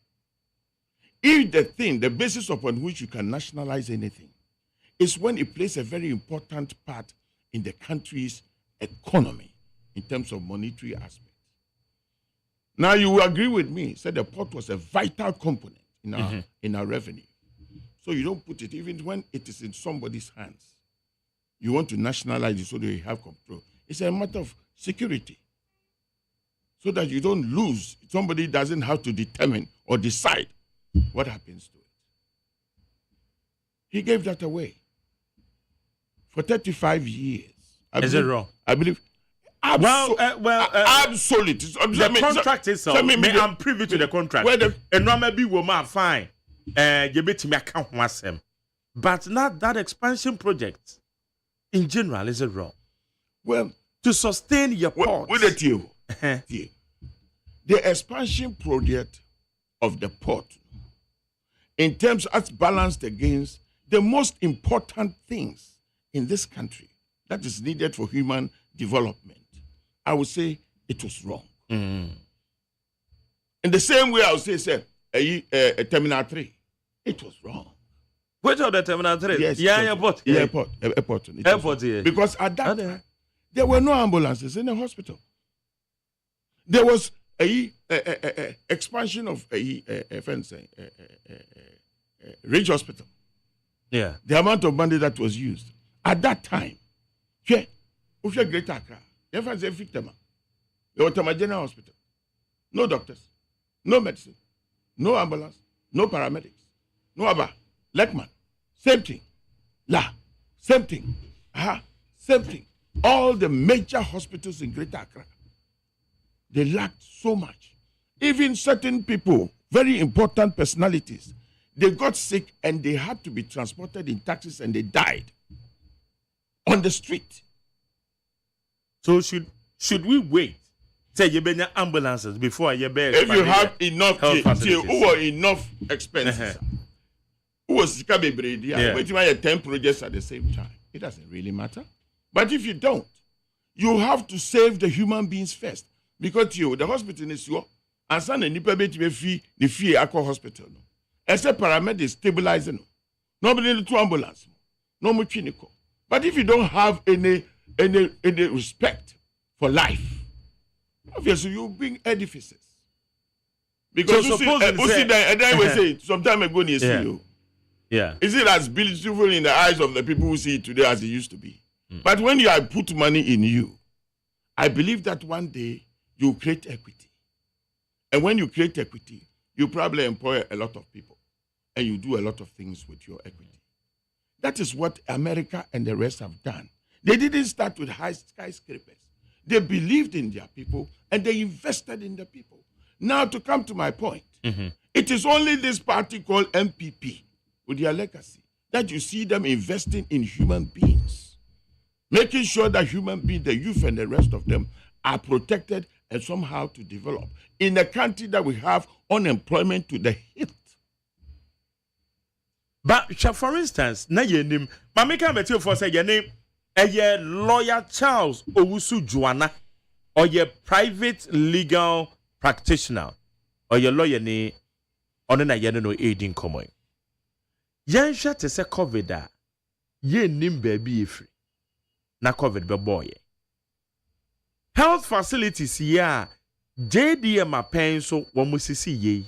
Speaker 3: If the basis upon which you can nationalize anything is when it plays a very important part in the country's economy in terms of monetary aspect. Now you will agree with me, said the port was a vital component in our revenue. So you don't put it, even when it is in somebody's hands. You want to nationalize it so that you have control. It's a matter of security. So that you don't lose. Somebody doesn't have to determine or decide what happens to it. He gave that away for 35 years.
Speaker 2: Is it wrong?
Speaker 3: I believe. Absolutely.
Speaker 2: The contract is so. I'm privy to the contract. And normally we are fine. You bet me account myself. But not that expansion project. In general, is it wrong?
Speaker 3: Well,
Speaker 2: to sustain your port.
Speaker 3: With it, you. The expansion project of the port, in terms as balanced against the most important things in this country that is needed for human development, I would say it was wrong. In the same way, I would say Terminal 3, it was wrong.
Speaker 2: Which of the Terminal 3?
Speaker 3: Yes,
Speaker 2: airport.
Speaker 3: Airport.
Speaker 2: Yeah.
Speaker 3: Because at that time, there were no ambulances in the hospital. There was expansion of Ridge Hospital.
Speaker 2: Yeah.
Speaker 3: The amount of money that was used at that time. Greater Accra. There was a General Hospital. No doctors, no medicine, no ambulance, no paramedics, no Abba, Lekman. Same thing. Same thing. Same thing. All the major hospitals in Greater Accra, they lacked so much. Even certain people, very important personalities, they got sick and they had to be transported in taxis and they died on the street.
Speaker 2: So should we wait? Say you bring ambulances before you bear.
Speaker 3: If you have enough expenses, who was 10 projects at the same time? It doesn't really matter. But if you don't, you have to save the human beings first. Because the hospital is your and son and nipa be fee the fee aqua hospital. No. Except paramedics stabilizing. Nobody need to ambulance. No more clinical. But if you don't have any respect for life, obviously you bring edifices. Because
Speaker 2: so
Speaker 3: you see that, and then we say some time ago you see you.
Speaker 2: Yeah.
Speaker 3: Is it as beautiful in the eyes of the people who see it today as it used to be? But when you have put money in you, I believe that one day you create equity. And when you create equity, you probably employ a lot of people. And you do a lot of things with your equity. That is what America and the rest have done. They didn't start with high skyscrapers. They believed in their people and they invested in the people. Now to come to my point, it is only this party called MPP with their legacy that you see them investing in human beings, making sure that human beings, the youth and the rest of them are protected and somehow to develop. In a country that we have unemployment to the hilt.
Speaker 2: But for instance, na yenim, mamika beti for say your name, a lawyer Charles Owusu Juana, or your private legal practitioner, or your lawyer ni on na no aiding common. Yan shot is a COVID ye nim baby free. Na COVID be boy. Health facilities ya JDM a pen so wamusisi ye.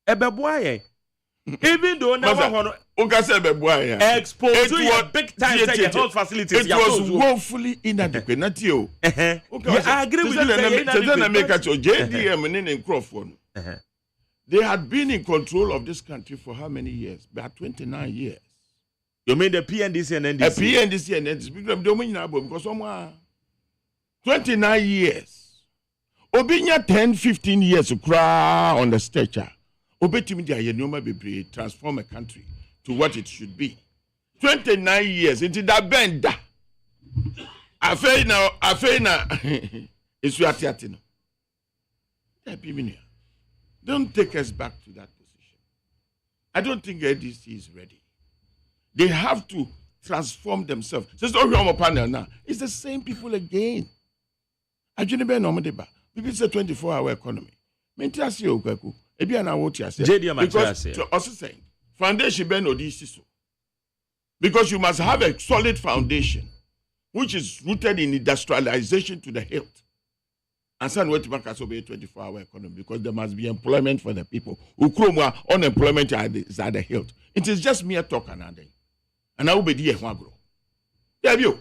Speaker 2: Ebe boy. Even though now exposed to your big time health facilities.
Speaker 3: It was woefully inadequate. Not you.
Speaker 2: I agree with you.
Speaker 3: JDM in Crawford. They had been in control of this country for how many years? About 29 years.
Speaker 2: You mean the PNDC and NDC?
Speaker 3: PNDC and NDC. Because someone 29 years. Obinya 10, 15 years to cry on the stretcher. Transform a country to what it should be. 29 years into that bend. I feel now. It's your theater. Don't take us back to that position. I don't think ADC is ready. They have to transform themselves. It's the same people again. People say 24-hour economy. Because also saying foundation ben odisiso. Because you must have a solid foundation which is rooted in industrialization to the hilt. And some way to make us obey 24-hour economy because there must be employment for the people. Unemployment is at the hilt. It is just mere talk and nothing. And I will be there one grow. Yeah, you.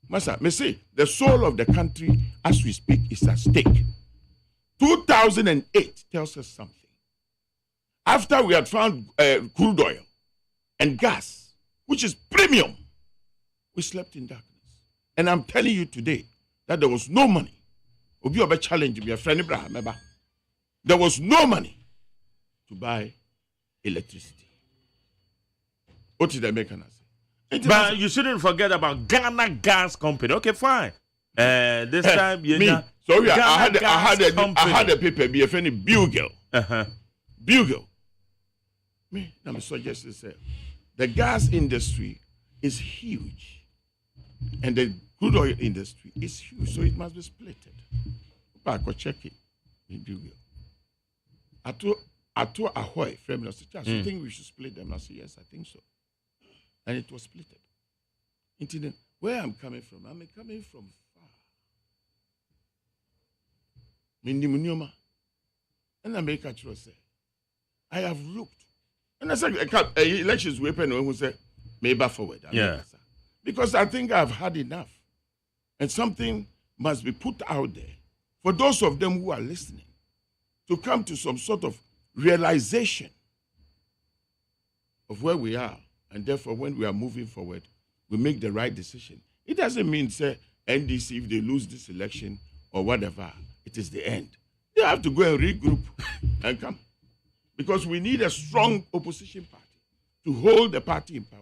Speaker 3: Master, me say the soul of the country as we speak is at stake. 2008 tells us something. After we had found crude oil and gas, which is premium, we slept in darkness. And I'm telling you today that there was no money. Obi Obe challenge me, a friend Abraham. There was no money to buy electricity. What did I make an answer?
Speaker 2: But you shouldn't forget about Ghana Gas Company. Okay, fine. This time,
Speaker 3: sorry, I had a paper, be a friendly Bugle. Bugle. Me, I'm suggesting the gas industry is huge. And the crude oil industry is huge, so it must be splitted. I could check it in Bugle. I told Ahoy, friend, I said, you think we should split them? I said, yes, I think so. And it was splitted. Into where I'm coming from far. And America say, I have looked. And I said, elections weapon who said, maybe forward. Because I think I've had enough. And something must be put out there for those of them who are listening to come to some sort of realization of where we are. And therefore, when we are moving forward, we make the right decision. It doesn't mean, say, NDC, if they lose this election or whatever, it is the end. They have to go and regroup and come. Because we need a strong opposition party to hold the party in power.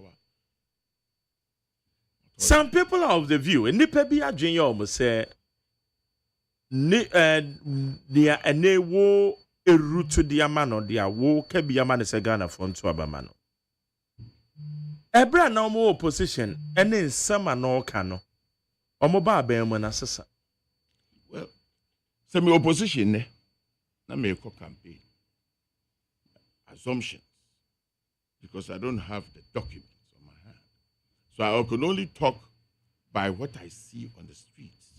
Speaker 2: Some people are of the view, and Nipa bi adwen almost say, ne wo erutu diamano dia wo kabiyama ne se Ghana front to abamano. Ebra na mo opposition ene nsama no ka no Omoba ben mo na sesa.
Speaker 3: Well, semi opposition ne na me ko campaign. Assumptions. Because I don't have the documents on my hand. So I can only talk by what I see on the streets.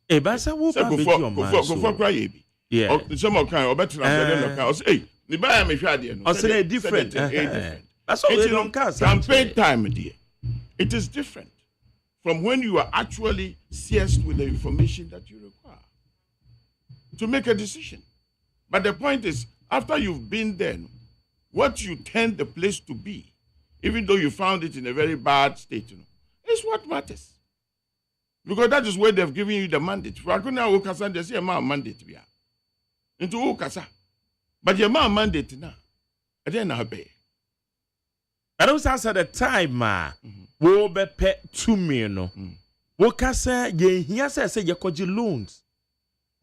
Speaker 2: E ba sa wo pa be your man.
Speaker 3: Go for cry ebi.
Speaker 2: Yeah.
Speaker 3: Some of kind obetra no kan. Hey, ni ba ya me hwa de no.
Speaker 2: Say different. That's all
Speaker 3: It's
Speaker 2: they don't cast.
Speaker 3: Campaign time, dear. It is different from when you are actually seized with the information that you require to make a decision. But the point is, after you've been there, what you tend the place to be, even though you found it in a very bad state, is what matters. Because that is where they've given you the mandate. For Akuna Okasa, they say a man mandate. Into Okasa. But your man mandate now. I didn't obey.
Speaker 2: I don't answer the time, ma. Wo be pe 2 million. Wo kasa ye hia say ye koji loans.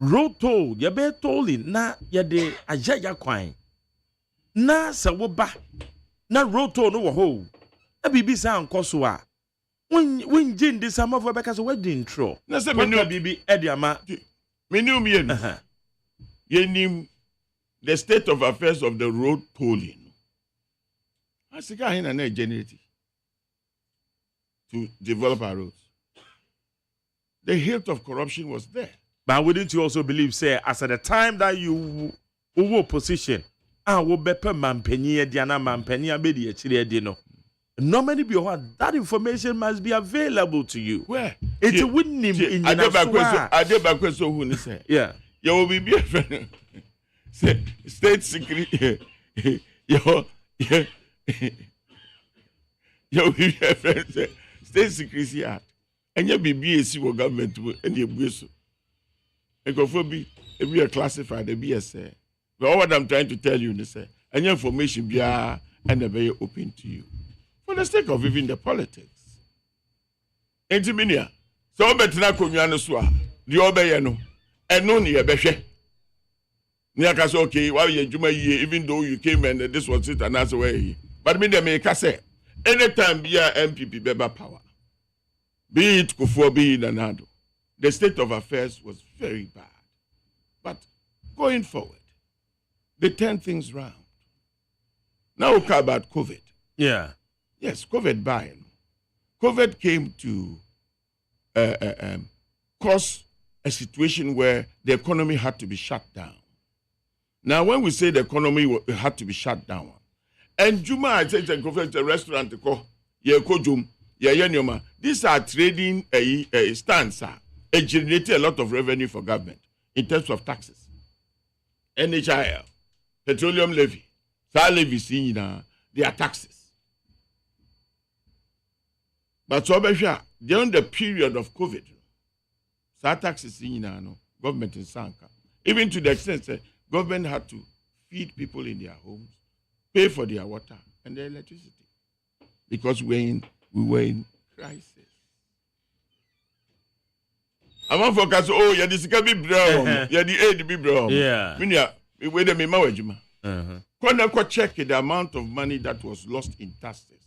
Speaker 2: Road toll, ye be tolling na ye de aja kwan. Na se wo ba. Na road toll no wo ho. Na bibi sa anko so a. When jin this sama for because wedding intro.
Speaker 3: Na se me no
Speaker 2: bibi e de ama.
Speaker 3: Me no me no. Ye nim the state of affairs of the road tolling. Asika hin na generate to develop our roads. The hilt of corruption was there.
Speaker 2: But wouldn't you also believe, say, as at the time that you were position, will be per mampeni, Diana mampeni, abedi, chile, normally be that information must be available to you.
Speaker 3: Where?
Speaker 2: It's a winning in
Speaker 3: I did back question who say. Yeah. You will be a friend. State secret. Your friend say state secrecy act. And your BBAC will government and your business. And go for be a classified the BSA. But what I'm trying to tell you is and your information be and very open to you. For the sake of even the politics. Intiminia. So better not come on swa. The obey no. And no near beshe. Niakas okay, while you even though you came and this was it another way. But me they make say anytime be a MPP beba power. Be it Kufuor, be it Nanado. The state of affairs was very bad. But going forward, they turn things round. Now we talk about COVID.
Speaker 2: Yeah.
Speaker 3: Yes, COVID buying. COVID came to cause a situation where the economy had to be shut down. Now, when we say the economy had to be shut down, and Juma, I say it's a restaurant, these are trading a stance, it generated a lot of revenue for government in terms of taxes. NHIL, petroleum levy, SAR levies, they are taxes. But so during the period of COVID, SAR taxes, government in Sanka, even to the extent that government had to feed people in their homes, pay for their water and their electricity. Because we were in crisis. I'm not focused, oh, yeah, this can be brown. Yeah, the aid be brown.
Speaker 2: Yeah.
Speaker 3: We wait a minute. Could check the amount of money that was lost in taxes,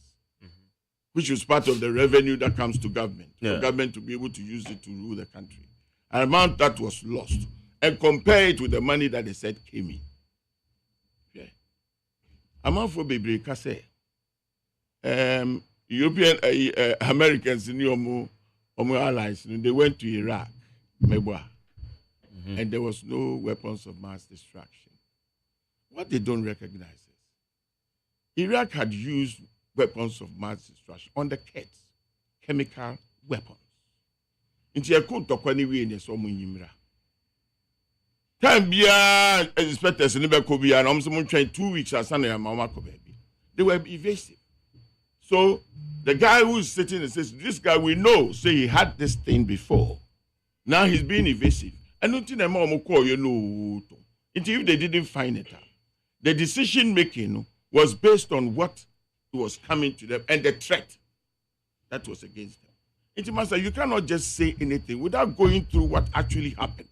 Speaker 3: which was part of the revenue that comes to government, for government to be able to use it to rule the country. An amount that was lost. And compare it with the money that they said came in. Yeah. Amount for baby kase. European Americans in your allies, they went to Iraq, and there was no weapons of mass destruction. What they don't recognize is Iraq had used weapons of mass destruction on the kids, chemical weapons. Into a court of anyway in the Somun. Time bia inspectors in Nebekobia and someone trained 2 weeks as Sunday and Mama baby. They were evasive. So the guy who's sitting and says, this guy we know, say he had this thing before. Now he's being evasive. I don't think I'm call you know. If they didn't find it out. The decision making was based on what was coming to them and the threat that was against them. Master, you cannot just say anything without going through what actually happened.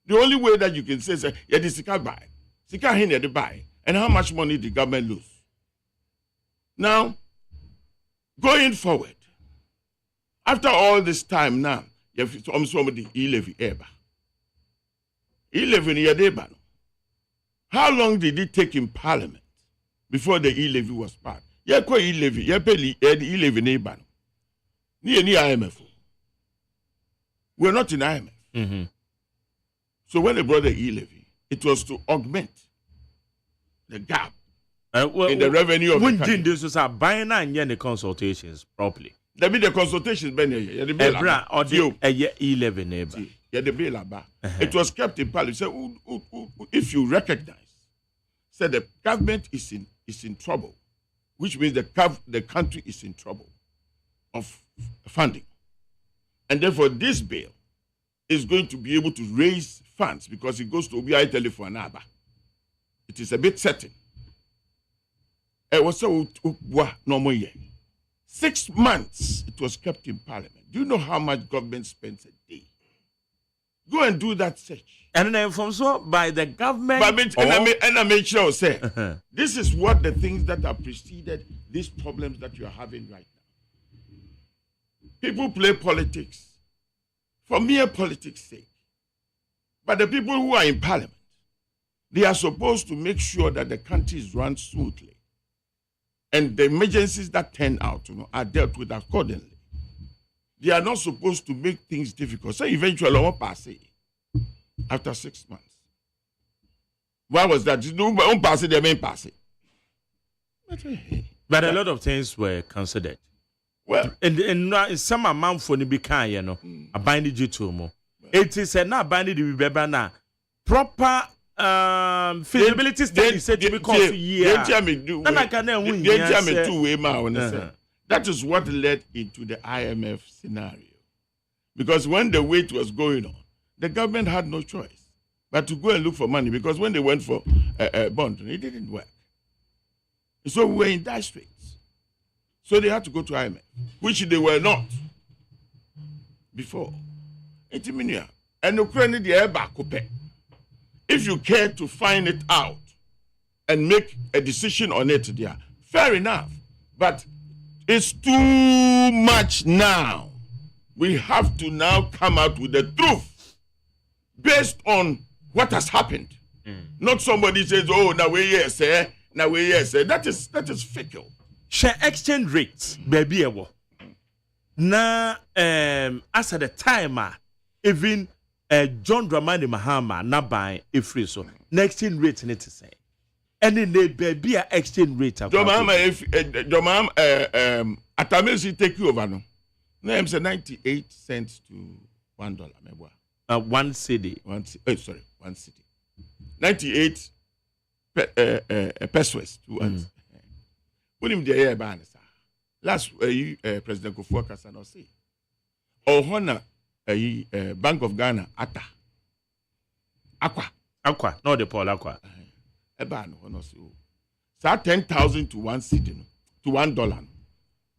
Speaker 3: The only way that you can say is, yeah, this Sika buy. Sika here the buy. And how much money the government lose. Now, going forward, after all this time now, If somebody e-levy eba. E-levy ni yadeba. How long did it take in Parliament before the e-levy was passed? Ye ko e-levy, ye pay e-levy neighbor. Ni IMF. We're not in IMF.
Speaker 2: Mm-hmm.
Speaker 3: So when they brought the e-levy, it was to augment the gap in the revenue of the country.
Speaker 2: When this was a buying and the consultations properly.
Speaker 3: There be the consultations, Ben. The bill
Speaker 2: or the e-levy neighbor.
Speaker 3: Yeah, the bill about. It was kept in Parliament. So if you recognize, said the government is in trouble, which means the country is in trouble of funding, and therefore this bill is going to be able to raise funds because it goes to OBI telephone number. It is a bit certain. It was so normal year. 6 months it was kept in Parliament. Do you know how much government spends a day? Go and do that search.
Speaker 2: And then from so by the government.
Speaker 3: And I make sure say this is what the things that have preceded these problems that you are having right now. People play politics for mere politics' sake. But the people who are in Parliament, they are supposed to make sure that the country is run smoothly. And the emergencies that turn out, are dealt with accordingly. They are not supposed to make things difficult. So eventually, I won't pass it after 6 months. Why was that? You don't pass it, they may pass it.
Speaker 2: But a lot of things were considered.
Speaker 3: Well,
Speaker 2: in some amount for the became, a binding to it is a not binding to be better proper feasibility study said to be called year.
Speaker 3: That is what led into the IMF scenario. Because when the wait was going on, the government had no choice but to go and look for money, because when they went for a bond, it didn't work. So we were in dire straits. So they had to go to IMF, which they were not before. And Ukraine, the back. If you care to find it out and make a decision on it there, fair enough. But it's too much now. We have to now come out with the truth based on what has happened. Not somebody says, oh, now we yes, now we yes. That is fickle.
Speaker 2: Share exchange rates, baby. Now, as at the time, even John Dramani Mahama na buy a free so next exchange rate need to say. And in the baby exchange rate.
Speaker 3: John Mahama, if John Mahama, Atamil take you over no. Name say 98 cents to $1.
Speaker 2: One city.
Speaker 3: One city. 98 pesos to one. When him there ban last President Kufuor Kasa no say. Oh honor Bank of Ghana Ata Aqua
Speaker 2: no the Paul Aqua
Speaker 3: ban no say so 10,000 to one city no, to $1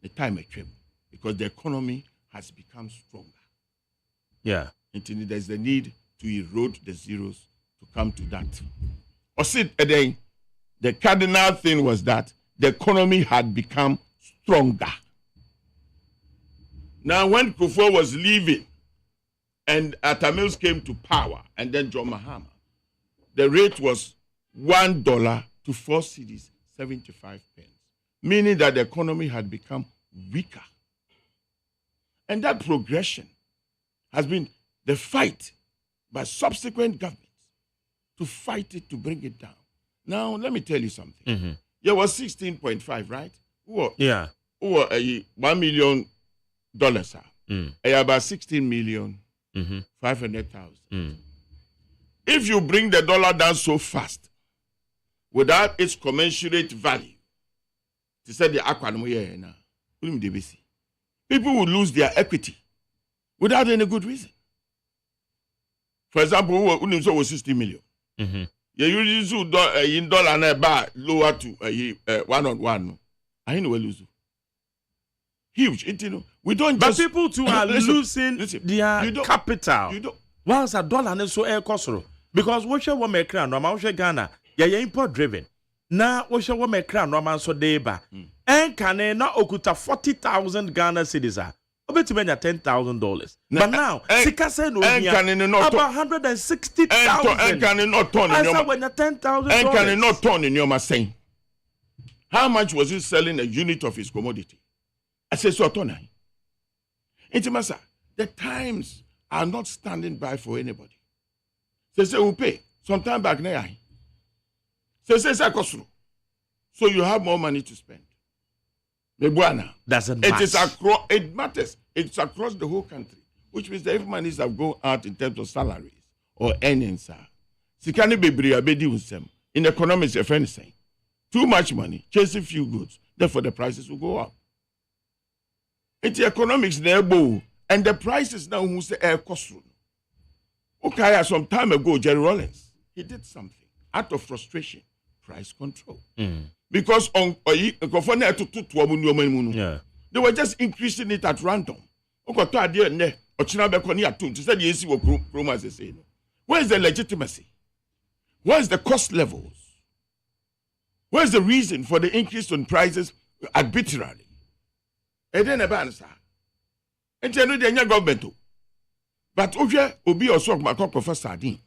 Speaker 3: the time a trip because the economy has become stronger.
Speaker 2: Yeah,
Speaker 3: there's the need to erode the zeros to come to that. Or sit again, the cardinal thing was that the economy had become stronger. Now when Kufuor was leaving and Atamils came to power, and then John Mahama, the rate was $1 to 4 cedis, 75 pence, meaning that the economy had become weaker. And that progression has been the fight by subsequent governments to fight it, to bring it down. Now, let me tell you something. There was 16.5, right?
Speaker 2: Yeah.
Speaker 3: $1 million. About 16 million. 500,000. If you bring the dollar down so fast without its commensurate value, to say the people will lose their equity without any good reason. For example, who was 60 million. You use in dollar and bar lower to 1-on-1. I know we lose. Huge. We don't
Speaker 2: but
Speaker 3: just,
Speaker 2: people too are losing their capital.
Speaker 3: You don't.
Speaker 2: Once a dollar and so air cost. Because what you want me crown, no Ghana, import driven. Now what you want me crown, no man so deba. And can not okuta 40,000 Ghana cedis. obetime $10,000.
Speaker 3: Na-
Speaker 2: But now, sika say no
Speaker 3: and can it not
Speaker 2: about $160,000.
Speaker 3: and can it not turn in
Speaker 2: I
Speaker 3: your
Speaker 2: said when $10,000.
Speaker 3: and can it not turn in your saying? How much was he selling a unit of his commodity? I said, so turn. Intimasa, the times are not standing by for anybody. Say we pay. Sometime back now. Say cost. So you have more money to spend.
Speaker 2: Doesn't match.
Speaker 3: It is across. It matters. It's across the whole country, which means that if money have go out in terms of salaries or earnings, sikani bebre abedi unsem. In economics, your friend is saying, too much money chasing few goods, therefore the prices will go up. It's economics nebo, and the prices now who say air cost. Okay, some time ago, Jerry Rollins, he did something out of frustration, price control. Because on they were just increasing it at random. Where's the legitimacy? Where's the cost levels? Where's the reason for the increase in prices arbitrarily? And then a answer. And then the government. But Obi also makoko for sardine.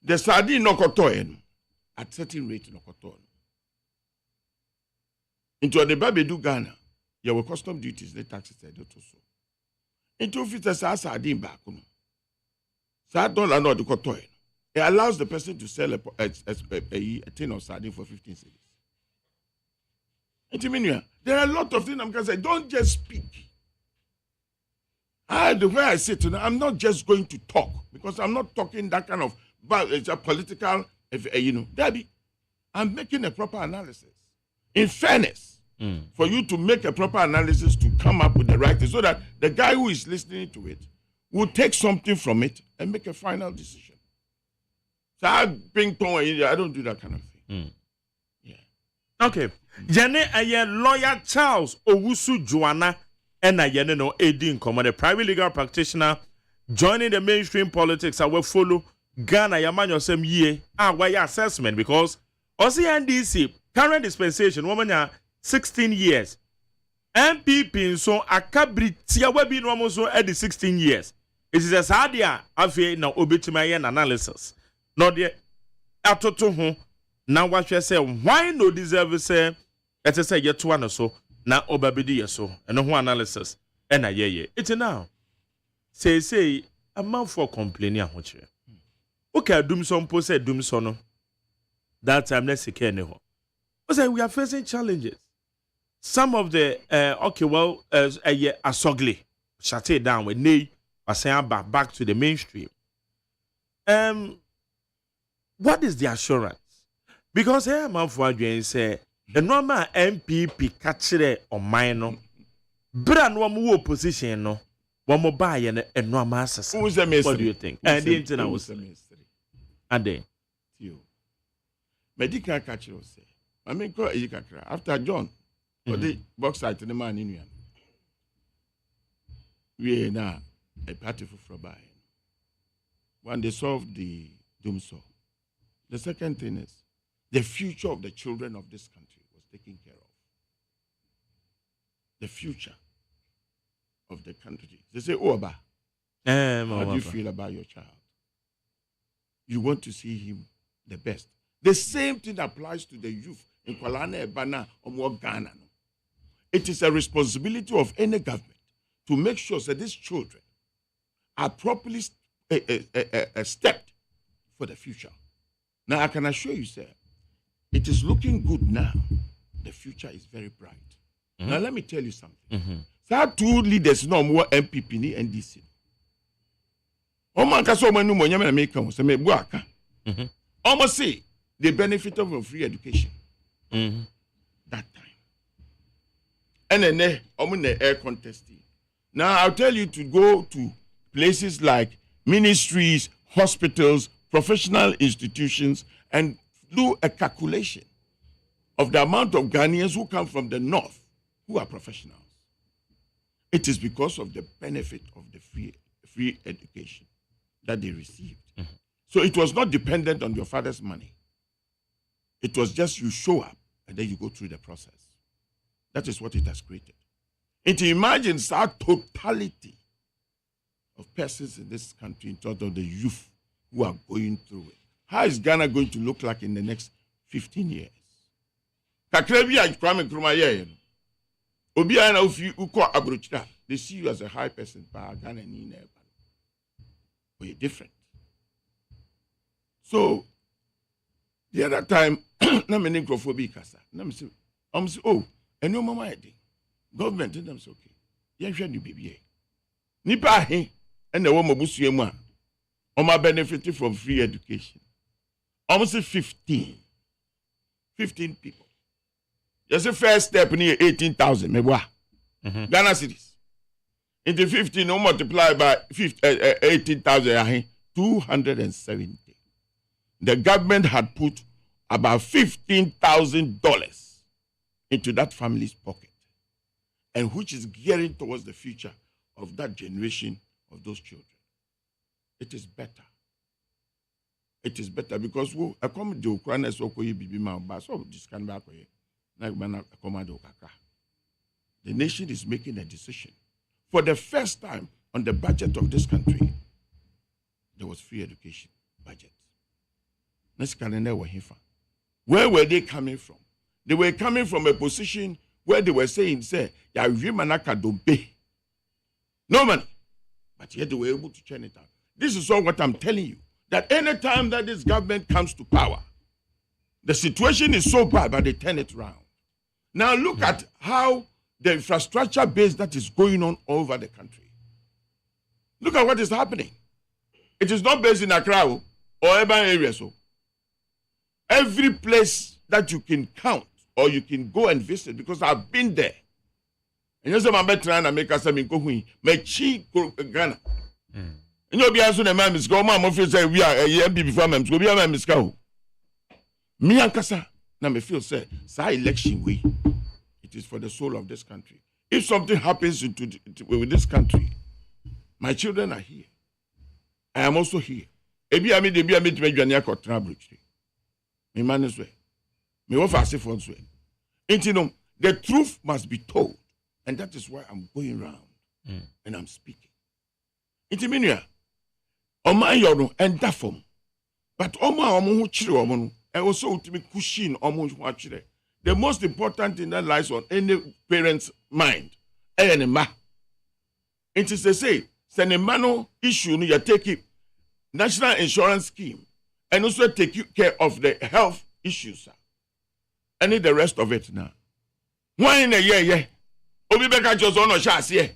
Speaker 3: The sardine no kotoen at certain rate no kotoen. Into the baby do Ghana, your custom duties, the taxes, they do so. Into if it's a sardine back, $1 no the kotoen. It allows the person to sell a tin of sardine for 15 cedis. There are a lot of things I'm going to say. Don't just speak. The way I say it, I'm not just going to talk because I'm not talking that kind of political, Debbie, I'm making a proper analysis. In fairness, for you to make a proper analysis to come up with the right thing so that the guy who is listening to it will take something from it and make a final decision. So I don't do that kind of thing. Yeah.
Speaker 2: Okay. Jene aye lawyer Charles Owusu Joanna and ayene no Edin Common, a private legal practitioner joining the mainstream politics. I will follow Ghana Yaman yourself ye why assessment because OSEI NDC current dispensation woman 16 years. MPP so akabritia webi no mo so at 16 years. It is a sadia afi na obetima analysis. No de atoto ho na wahwe say why no deserve say et say yet one so na obabedi so eno ho analysis e na yeye it now say a man for complaining ahoche okay dum so mpo say dum so no that time let's say we are facing challenges. Some of the asogly shut it down with nay saying back to the mainstream. What is the assurance? Because here man for again say the normal MPP catchere on minor brand one opposition no one more buy and normal assess.
Speaker 3: Who's the minister?
Speaker 2: What do you think? And the internet was and then
Speaker 3: you medical catcher say I mean after John or the box site in the man in we now a party for buy when they solved the doom saw. The second thing is the future of the children of this country was taken care of. The future of the country. They say, oh, Abba, how do you feel about your child? You want to see him the best. The same thing applies to the youth in Kuala Ebana or Ghana. It is a responsibility of any government to make sure that these children are properly stepped for the future. Now, I can assure you, sir, it is looking good now. The future is very bright. Now, let me tell you something. So, two leaders no more MPP ni NDC. Almost say they benefit from free education. That time. And then air contesting. Now, I'll tell you to go to places like ministries, hospitals, professional institutions, and do a calculation of the amount of Ghanaians who come from the north who are professionals. It is because of the benefit of the free education that they received. So it was not dependent on your father's money. It was just you show up and then you go through the process. That is what it has created. It imagines our totality of persons in this country in terms of the youth who are going through it. How is Ghana going to look like in the next 15 years? Kakrebi a Kwame Nkrumah ye no. Obi ana ofi ukọ abrochira. They see you as a high person, but Ghana ni na eba. We're different. So the other time, na me necrophobic kasa. Na me say, oh, eno mama ede. Government them say okay. Ye hwe ni bibie. Nipa ahe na wo mabusua mu a oma benefit from free education. Almost 15 people. Just the first step near 18,000 meboa. Ghana cities. In the 15 no multiply by 18,000 270. The government had put about $15,000 into that family's pocket, and which is gearing towards the future of that generation of those children. It is better. It is better because I come to Ukraine so ko bibi ma ba so this can back here. The nation is making a decision. For the first time on the budget of this country, there was free education budget. Where were they coming from? They were coming from a position where they were saying, say, no money. But yet they were able to turn it out. This is all what I'm telling you. That any time that this government comes to power, the situation is so bad, but they turn it around. Now look at how the infrastructure base that is going on all over the country. Look at what is happening. It is not based in Accra or urban areas. So every place that you can count or you can go and visit, because I've been there. And you say, I'm trying to make us a minko Ghana. And you'll be answering the man, Miss Goma, say, we are a year before them, so we are Miss Cow. Me and Kasa, now me feel say, election way. It is for the soul of this country. If something happens with this country, my children are here. I am also here. Ebi ami de bi ami to medwane akotra brochi. Me manage way. Me wo fa se for so. Intino, the truth must be told, and that is why I'm going around and I'm speaking. Intimia, Oma yono and dafom. But Oma omo hu chire omo no, e also ultimate cushion omo hu chire. The most important thing that lies on any parent's mind, ma. It is to say, no issue, you take it, national insurance scheme, and also take care of the health issues. And the rest of it now. Why in a year, Obi Beka just on a chassis.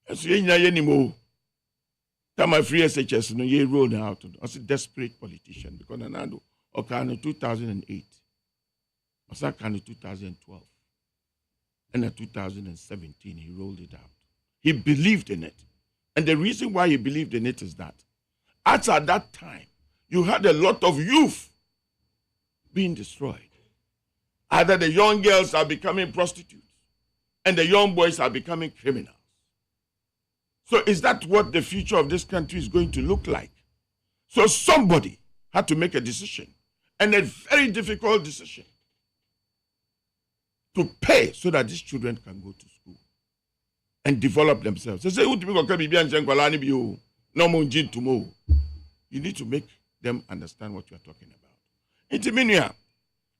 Speaker 3: As you ain't anymore. That my free SHS, no, ye rolled out. I was a desperate politician because I know. Okay, in 2008, Osaka in 2012, and in 2017, he rolled it out. He believed in it. And the reason why he believed in it is that at that time, you had a lot of youth being destroyed. Either the young girls are becoming prostitutes, and the young boys are becoming criminals. So is that what the future of this country is going to look like? So somebody had to make a decision. And a very difficult decision to pay so that these children can go to school and develop themselves. They say, you need to make them understand what you are talking about. Intiminia.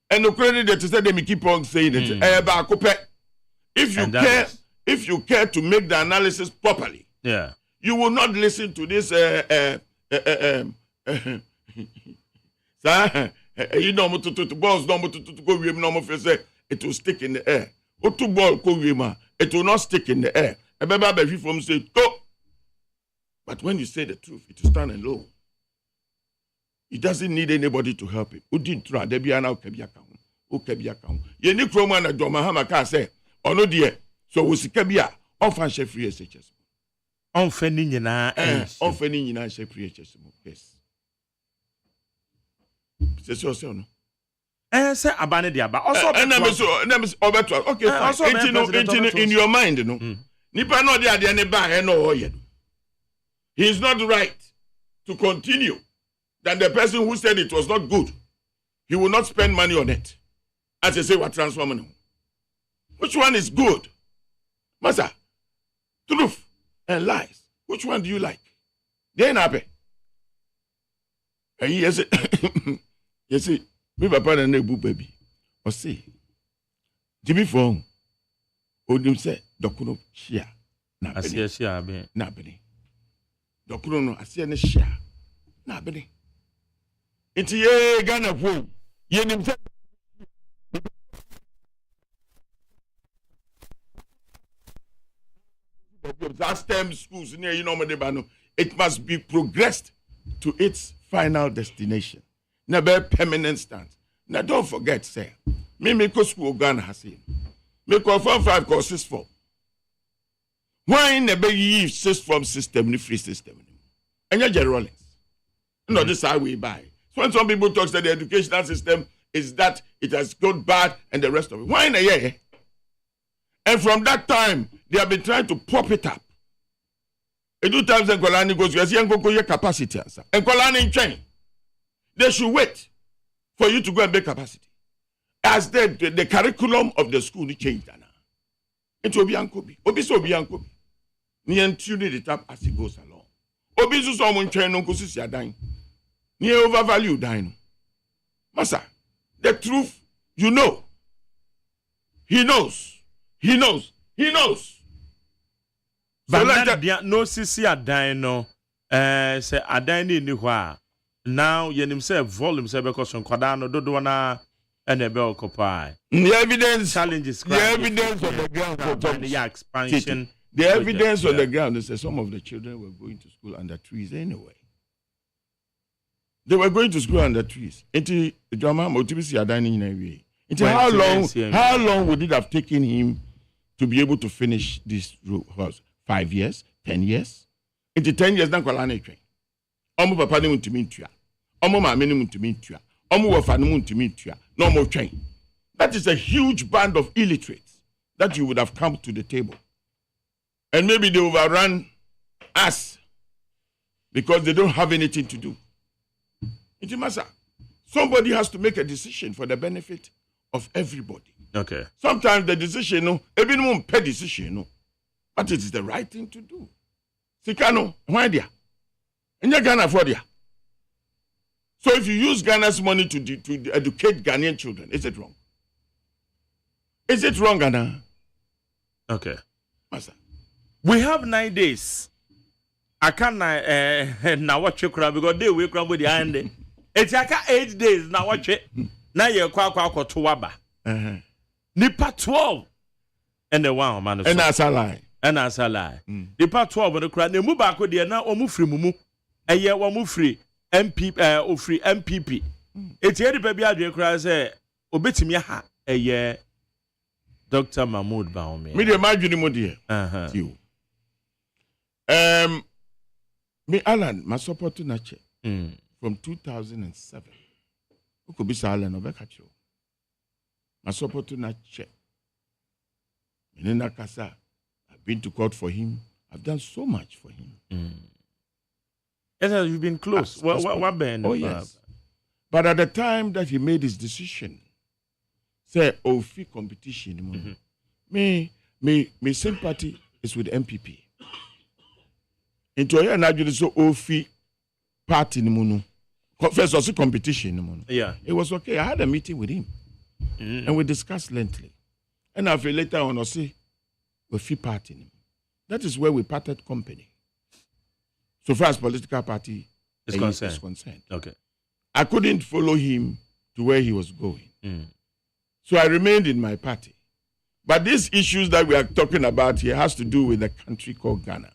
Speaker 3: And the credit that you said, they keep on saying it. If you care to make the analysis properly, you will not listen to this you know, balls no to go with no say it will stick in the air. Or two ball it will not stick in the air. A baby from say go. But when you say the truth, it will stand alone. He doesn't need anybody to help him. Who didn't try? There be an Kebia count. Who Kebia count? You need from one of Mahama can say, oh no dear. So we see Kebia often share free SHS.
Speaker 2: Offending in our
Speaker 3: share free SHS. Yes. C'est sûr, no.
Speaker 2: Say abane dia ba. Also,
Speaker 3: okay, fine. In your mind, no. Nipa no dia de ne ba no oye. He is not right to continue. That the person who said it was not good, he will not spend money on it. As I say, what transform no. Which one is good? Master, truth and lies. Which one do you like? They ain't happy. And he said, you see, me papa na nebu baby. Or say, Jimmy Fong, Odim say, Dokuno share. Na
Speaker 2: Asia share be.
Speaker 3: Na bene. Dokuno no asia ne share. Na bene. Inti ye Ghana po. Ye nim say STEM schools near it must be progressed to its final destination. Never permanent stance. Now don't forget, say, me go school Ghana has seen. Me call 5 courses for. Why never use system system, the free system? And you're Jerry Rollins. No, this is how we buy. So when some people talk that the educational system is that it has gone bad and the rest of it. Why in a year? And from that time, they have been trying to pop it up. A 2 times and Kolani goes, you see, and go your capacity. And Kolani in train. They should wait for you to go and make capacity. As the curriculum of the school changed. It will be Ankobi. Obi so be Ankobi. Ni tune it up as it goes along. Obi so someone train on Kosis Yadine. Ni overvalue dine. Massa, the truth, you know. He knows. He knows. He knows.
Speaker 2: But so no sisi adan no say adan ni hwa. Now you himself volume say because on kwada no dodo na ene be occupy.
Speaker 3: The evidence
Speaker 2: challenges
Speaker 3: the evidence on the ground for
Speaker 2: the expansion.
Speaker 3: The evidence on the ground is that some of the children were going to school under trees anyway. They were going to school under trees. Into drama motivisi adan ni na wi. Into how long would it have taken him to be able to finish this house? 5 years, 10 years. Into 10 years, then Kolani train. Omo papa ni muntimi ntua. Omo maame ni muntimi ntua. Omo wofa ni muntimi ntua. No more train. That is a huge band of illiterates that you would have come to the table. And maybe they overrun us because they don't have anything to do. Into massa. Somebody has to make a decision for the benefit of everybody.
Speaker 2: Okay.
Speaker 3: Sometimes the decision, no, even one pay decision, no, but it is the right thing to do. Sikano, why there? And you're Ghana for there. So if you use Ghana's money to educate Ghanaian children, is it wrong? Is it wrong, Ghana?
Speaker 2: Okay.
Speaker 3: Master.
Speaker 2: We have 9 days. I can't now watch you cry because they will cry with the hand. It's like 8 days now watch it. Now you're quite to Waba. Nipa 12 and the one man.
Speaker 3: And that's a lie.
Speaker 2: And that's a lie. Nipa 12 and the crowd. They move back with the now or move free mumu. A year one move free MP or free MPP. It's here the baby out there cry say obetimi ha a year Dr. Mahmoud Baomi.
Speaker 3: Me the imagine mo dear. You. Me Alan, my support to Nache from 2007. Who could be silent over catch you? My support to Nache. Menena Kasa, I've been to court for him. I've done so much for him.
Speaker 2: Yes, you've been close. What been?
Speaker 3: Oh, yes. But at the time that he made his decision, say, oh, free competition, me sympathy is with MPP. Into a na so ofi party ni munu. First also competition ni munu.
Speaker 2: Yeah.
Speaker 3: It was okay. I had a meeting with him. And we discussed lengthily. And I feel later on I say ofi party ni. That is where we parted company. So far as political party is concerned.
Speaker 2: Okay.
Speaker 3: I couldn't follow him to where he was going. So I remained in my party. But these issues that we are talking about here has to do with a country called Ghana.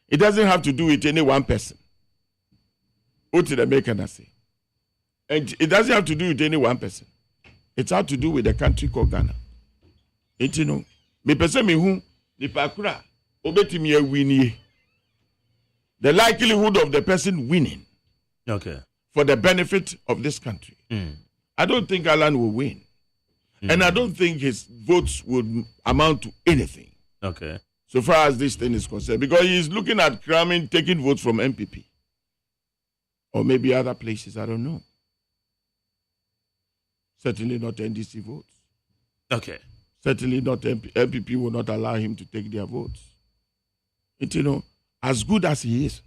Speaker 3: It doesn't have to do with any one person. What did American say? And it doesn't have to do with any one person. It's how to do with a country called Ghana. And you know, me person me who the pakura obetimi winnie. The likelihood of the person winning,
Speaker 2: okay,
Speaker 3: for the benefit of this country. I don't think Alan will win, and I don't think his votes would amount to anything.
Speaker 2: Okay.
Speaker 3: So far as this thing is concerned, because he is looking at cramming, taking votes from MPP. Or maybe other places, I don't know. Certainly not NDC votes.
Speaker 2: Okay.
Speaker 3: Certainly not MPP will not allow him to take their votes. As good as he is.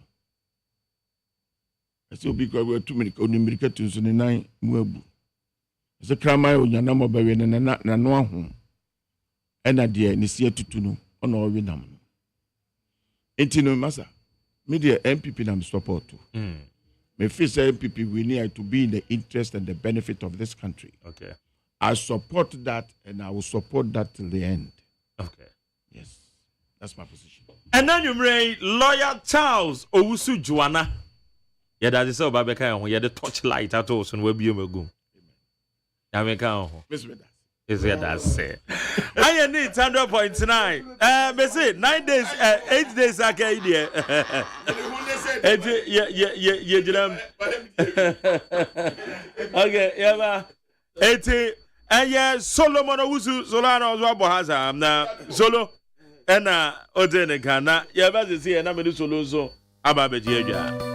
Speaker 3: I say because we are too many communicators in the nine muebu. As a crime, you know, more by na no home. And at the end, it's here to know on all we know. Massa, media MPP nam support too. Me feel say MPP we need to be in the interest and the benefit of this country.
Speaker 2: Okay.
Speaker 3: I support that and I will support that till the end.
Speaker 2: Okay.
Speaker 3: Yes. That's my position.
Speaker 2: And then you may lawyer Charles Owusu Joanna. Yeah, that is so Babeka when you the torchlight at all so we be go. Yameka is it that say? I need 100.9. Me say 9 days, 8 days okay there. Okay, yeah, 80. And yeah, Solomon Owusu Solana was Haza na Solo and Odene Kana. Yeah, but it's here and I'm solo so Ababeja.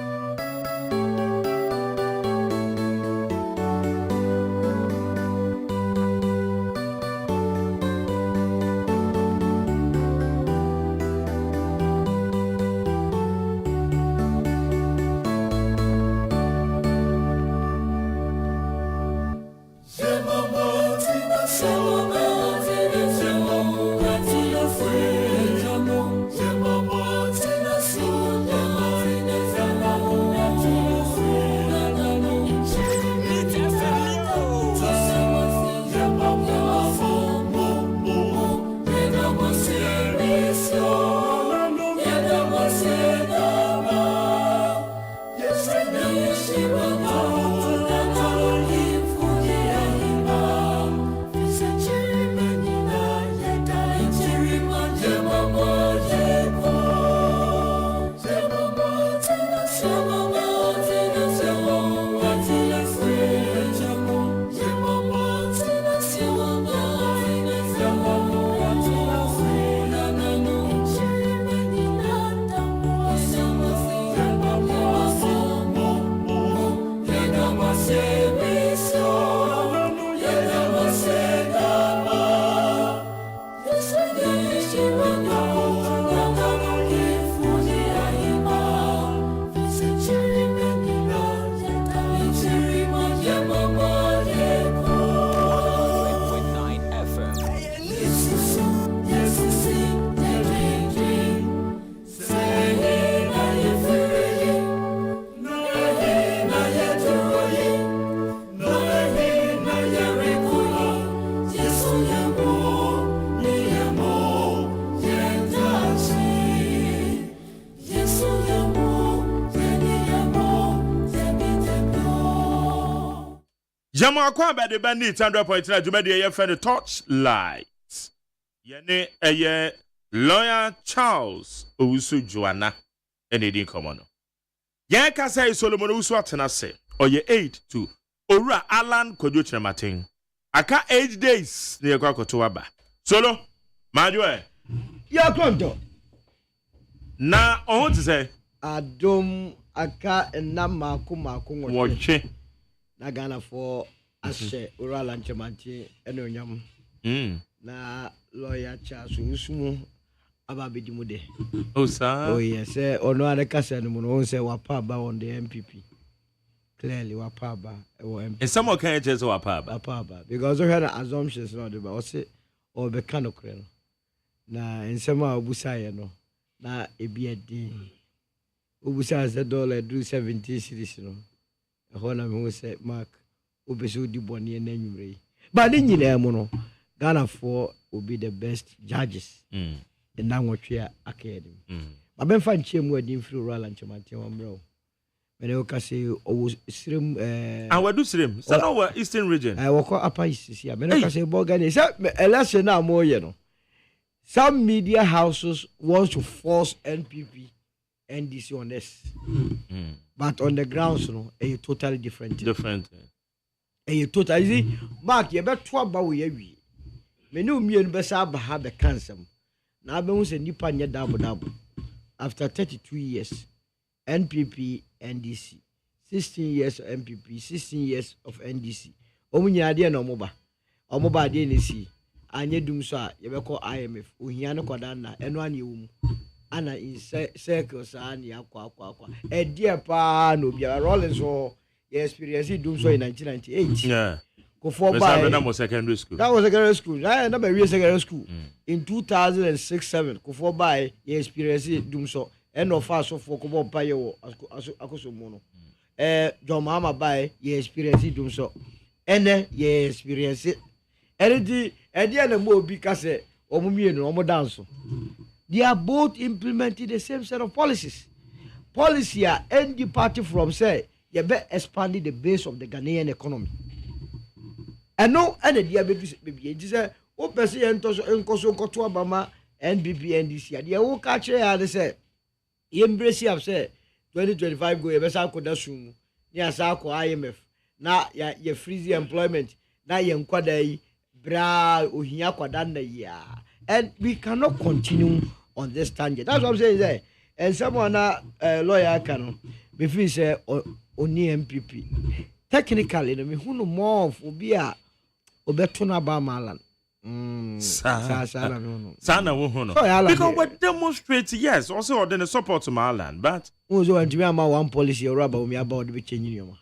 Speaker 2: Jama kwa ba de bandit 100.9 juma de ye friend Torchlight. Yene eye lawyer Charles Owusu Joanna ene din komo no. Yen ka say Solomon Owusu atena se oye 8 to Owura Alan Kodwo Chirematen. Aka 8 days ne kwa koto aba. Solo majo
Speaker 4: ya konto
Speaker 2: na ohun ti say
Speaker 4: adom aka enam mako
Speaker 2: woche
Speaker 4: na Ghana for ashe oral anchamanti ene onyam na lawyer Charles Owusu ababedi mu de
Speaker 2: oh sir
Speaker 4: yes ono adekasa no no say wapa ba on the MPP clearly wapa ba e wo MPP
Speaker 2: and someone can just wapa
Speaker 4: ba because we had assumptions no dey ba o say o be kanokre no na ensema obusa ye no na ebi edi obusa $1 do 70 series no e ho na me say mark obeso di boni na nwure ba de nyina mu no Ghana for will be the best judges in Nangwatria Academy. But Ben Fanchim were in through Roland Chamanti Wambro. When you can say, oh, Srim,
Speaker 2: and what do Srim? So, our Eastern region. I
Speaker 4: walk up ice here. When you can say, Bogan is a lesson now more, you know. Some media houses want to force NPP and NDC on this. But on the grounds, you know, a totally different. A totally, Mark, you better talk about we. Menu me and Bessa have the cancer. Now, I was a nipa near double. After 32 years, NPP, NDC, 16 years of NPP, 16 years of NDC. Omunya idea no moba. Or mobile DNC. anye dum so a yebekọ IMF ohia ne kwada na eno ane ewu ana in circles and akwa die pa no bia Rollins so ye experience dum so in 1998
Speaker 2: yeah
Speaker 4: for by
Speaker 2: that was secondary school
Speaker 4: na be secondary school in 2006-7 for by ye experience dum so end of fast for ko pa ye wo akoso mu no John Mahama by ye experience dum so ene ye experience edi na mo obi ka se omumie no omo dance. They are both implementing the same set of policies. Policy are any party from say you be expanding the base of the Ghanaian economy. And no, and the dia be say o person enkoso nkoto abama NPP NDC. They will catch here they say embrace am say 2025 go e be sa koda sum. Ni asa ko IMF. Na ya freeze employment. Na ye nkwada yi bra ohia kwada na ya. And we cannot continue on this tangent. That's what I'm saying there. And someone lawyer can be free say only MPP. Technically, me who know more of Obia Obetuna Bamalan.
Speaker 2: Sana who because we demonstrate yes, also then the support to Malan, but
Speaker 4: also when you one policy or rubber me about the changing.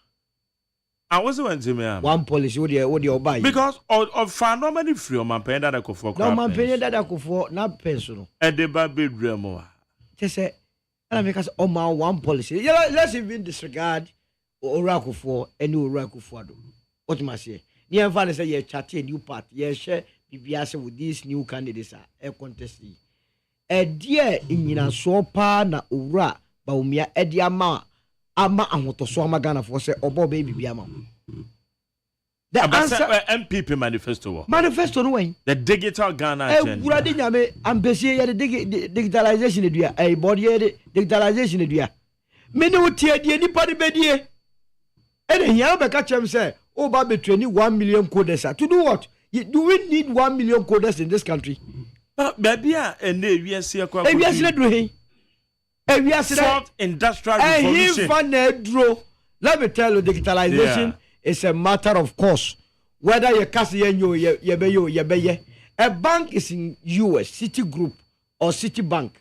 Speaker 2: I was when to me
Speaker 4: one policy what you buy
Speaker 2: because of far no many free man paying that I could for
Speaker 4: no man paying that I could for not personal
Speaker 2: and the baby dream
Speaker 4: just say and because on my one policy let's even disregard oracle for any oracle for what must say near fan say you chat a new part yes share BBS with these new candidates a contest a dear in so pa na ura ba umia ediama ama ahotoso amagana for say obo baby biama the answer
Speaker 2: MPP manifesto
Speaker 4: no way
Speaker 2: the digital Ghana agenda
Speaker 4: urade nyame ambesi ye digitalization edua body ye digitalization edua me ne wotie die nipa de bedie ene hia be ka chem say o ba be 21 million coders to do what do we need 1 million coders in this country
Speaker 2: baby ene wiase akwa
Speaker 4: wiase do he
Speaker 2: fourth industrial revolution.
Speaker 4: Let me tell you, digitalization is a matter of course. Whether you cast a bank is in US, Citigroup or Citibank.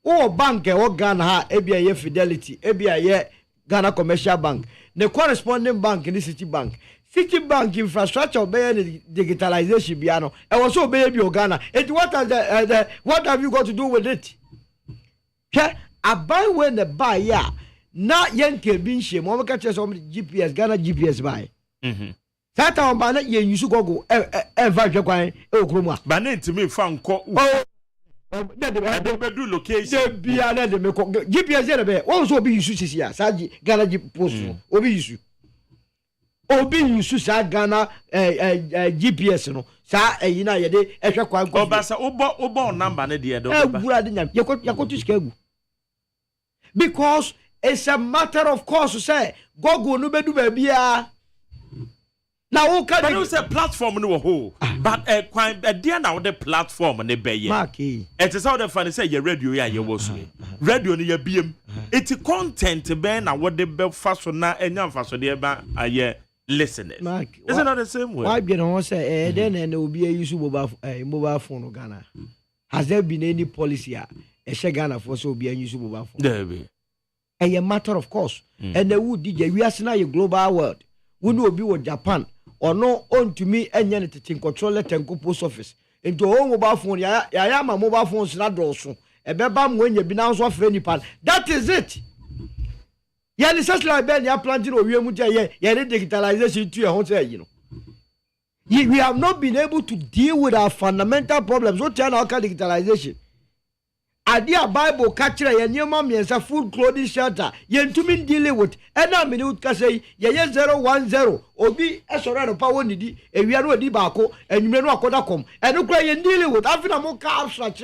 Speaker 4: Or bank or Ghana, ABA Fidelity, ABA Ghana Commercial Bank. The corresponding bank in the Citibank. Citibank infrastructure be digitalization biano. And also baby Ghana. What have you got to do with it? I buy when the buy ya na yanke bin she mo ka che so GPS Ghana GPS buy sata on ba na ye yusu gogo va hwe kwan e okromu a
Speaker 2: ba na ntimi fa nko na de be do location
Speaker 4: de bia na de me ko GPS ye be won so obi yusu sisi a sa Ghana post obi yusu sa Ghana GPS no sa eyi na ye de hwe kwan ko
Speaker 2: ba sa obo number na de do
Speaker 4: ba gura de nyam yakotu skegu because it's a matter of course to say Google no be do bia now who can
Speaker 2: you say platform no ho but kwan dia na the platform ne be ye
Speaker 4: marky
Speaker 2: it is how the fan say your radio ya ye was radio no ya biem it content be na what the be fa so na enya fa so de ba aye listeners is it not the same way
Speaker 4: why be no say then and obi use mobile phone Ghana has there been any policy Ghana for so be use mobile phone.
Speaker 2: There be.
Speaker 4: A matter of course. And the wood DJ we are seeing a global world. We know be with Japan or no on to me and anything control let and go post office. Into home mobile phone, ya my mobile phones not also. A bebam when you be now so for any part. That is it. Yeah, the such like Ben, you are planting or you digitalization to your hotel, you know. We have not been able to deal with our fundamental problems. What turn our digitalization? Adia Bible catcher ya nyoma miensa food clothing shelter yentumi dealing with ena mini utka say ye 010 obi esoro no power nidi ewia no odi baako enwumre no akoda kom eno kra ye dealing with afina mo ka abstract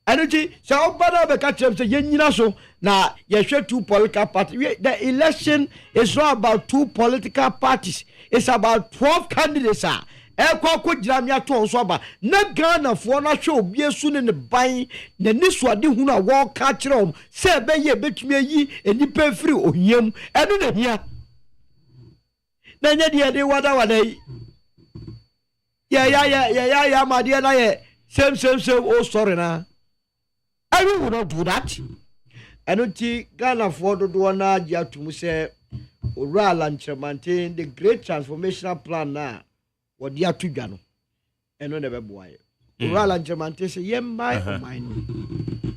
Speaker 4: energy so obada be catcher say yenyina so na ye hwe two political parties. The election is not about two political parties, it's about 12 candidates ekwa jiramia to onso aba na Ghana fo na hwe obi esu ne ne ban na nisuade hu na wo ka kire se be ye betumi yi enipa firi ohiam eno na hia na nya de wada yi yeah, my dear, same, oh, sorry, now. I will not do that. I don't think Ghana for the one you to say, Oral and maintain the great transformational plan now. What you have to do, and never boy. Oral and maintain say, yeah, mine.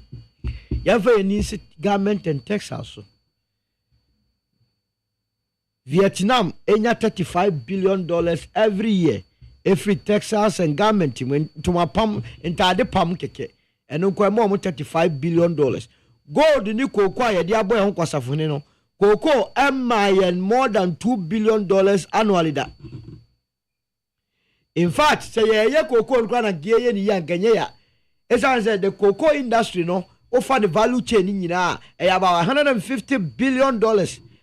Speaker 4: You have a nice government and Texas. Vietnam, $35 billion every year. Every Texas and government when to my palm entire the palm keke. And no more $35 billion. Gold in the cocoa, dear boy, Uncle Safonino. Cocoa, and more than $2 billion annually. That. In fact, say, yeah, cocoa and grana gay and young Ganya. As I said, the cocoa industry, no, offer the value chain in about $150 billion.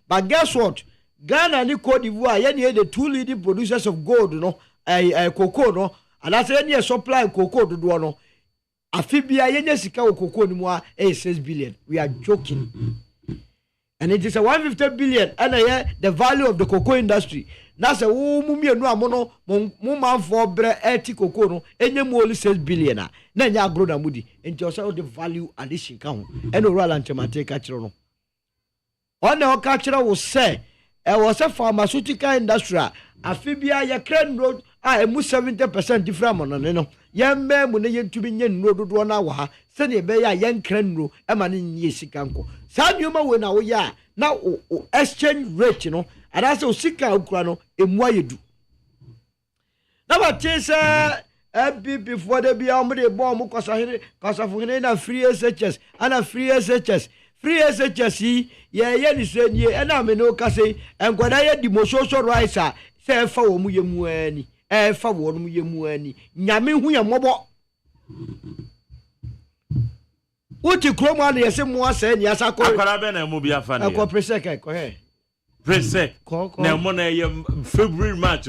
Speaker 4: But guess what? Ghana and Cote d'Ivoire, the two leading producers of gold, no, cocoa, no, and that's any supply of cocoa to do, no. Afibia yenye sika okoko ni mwa 6 billion. We are joking. And it is a 150 billion and the value of the cocoa industry. Na se wo mumie no amono mo manfo bre eti cocoa no enye mu only 6 billion na nya agro na mudi. Enti o the value addition ka ho. And oral antemate ka kire no. Ona o ka kire wo se e was a pharmaceutical industry. Afibia ye crane road emu 70% different mono no. Yemme mu ne yentumi nye nro dodo na wa ha se ne be ya yenkra nro e ma ne nye sika nko sa nyoma we na wo ya na exchange rate no ada se o sika okura no emu ayedu na ba tese before the be am de bomb kosafo na free SHS ana free SHS ye ni se nie e na me no ka se enkwada ye di mo social rights a se fa wo mu ye mu ani fa wo no ye mu ani nyame hu ye mobo uti kromo na yese mu asa ni asa ko
Speaker 2: akwara be na mu bia fa ne
Speaker 4: ko presek ko he
Speaker 2: presek na mo na ye February March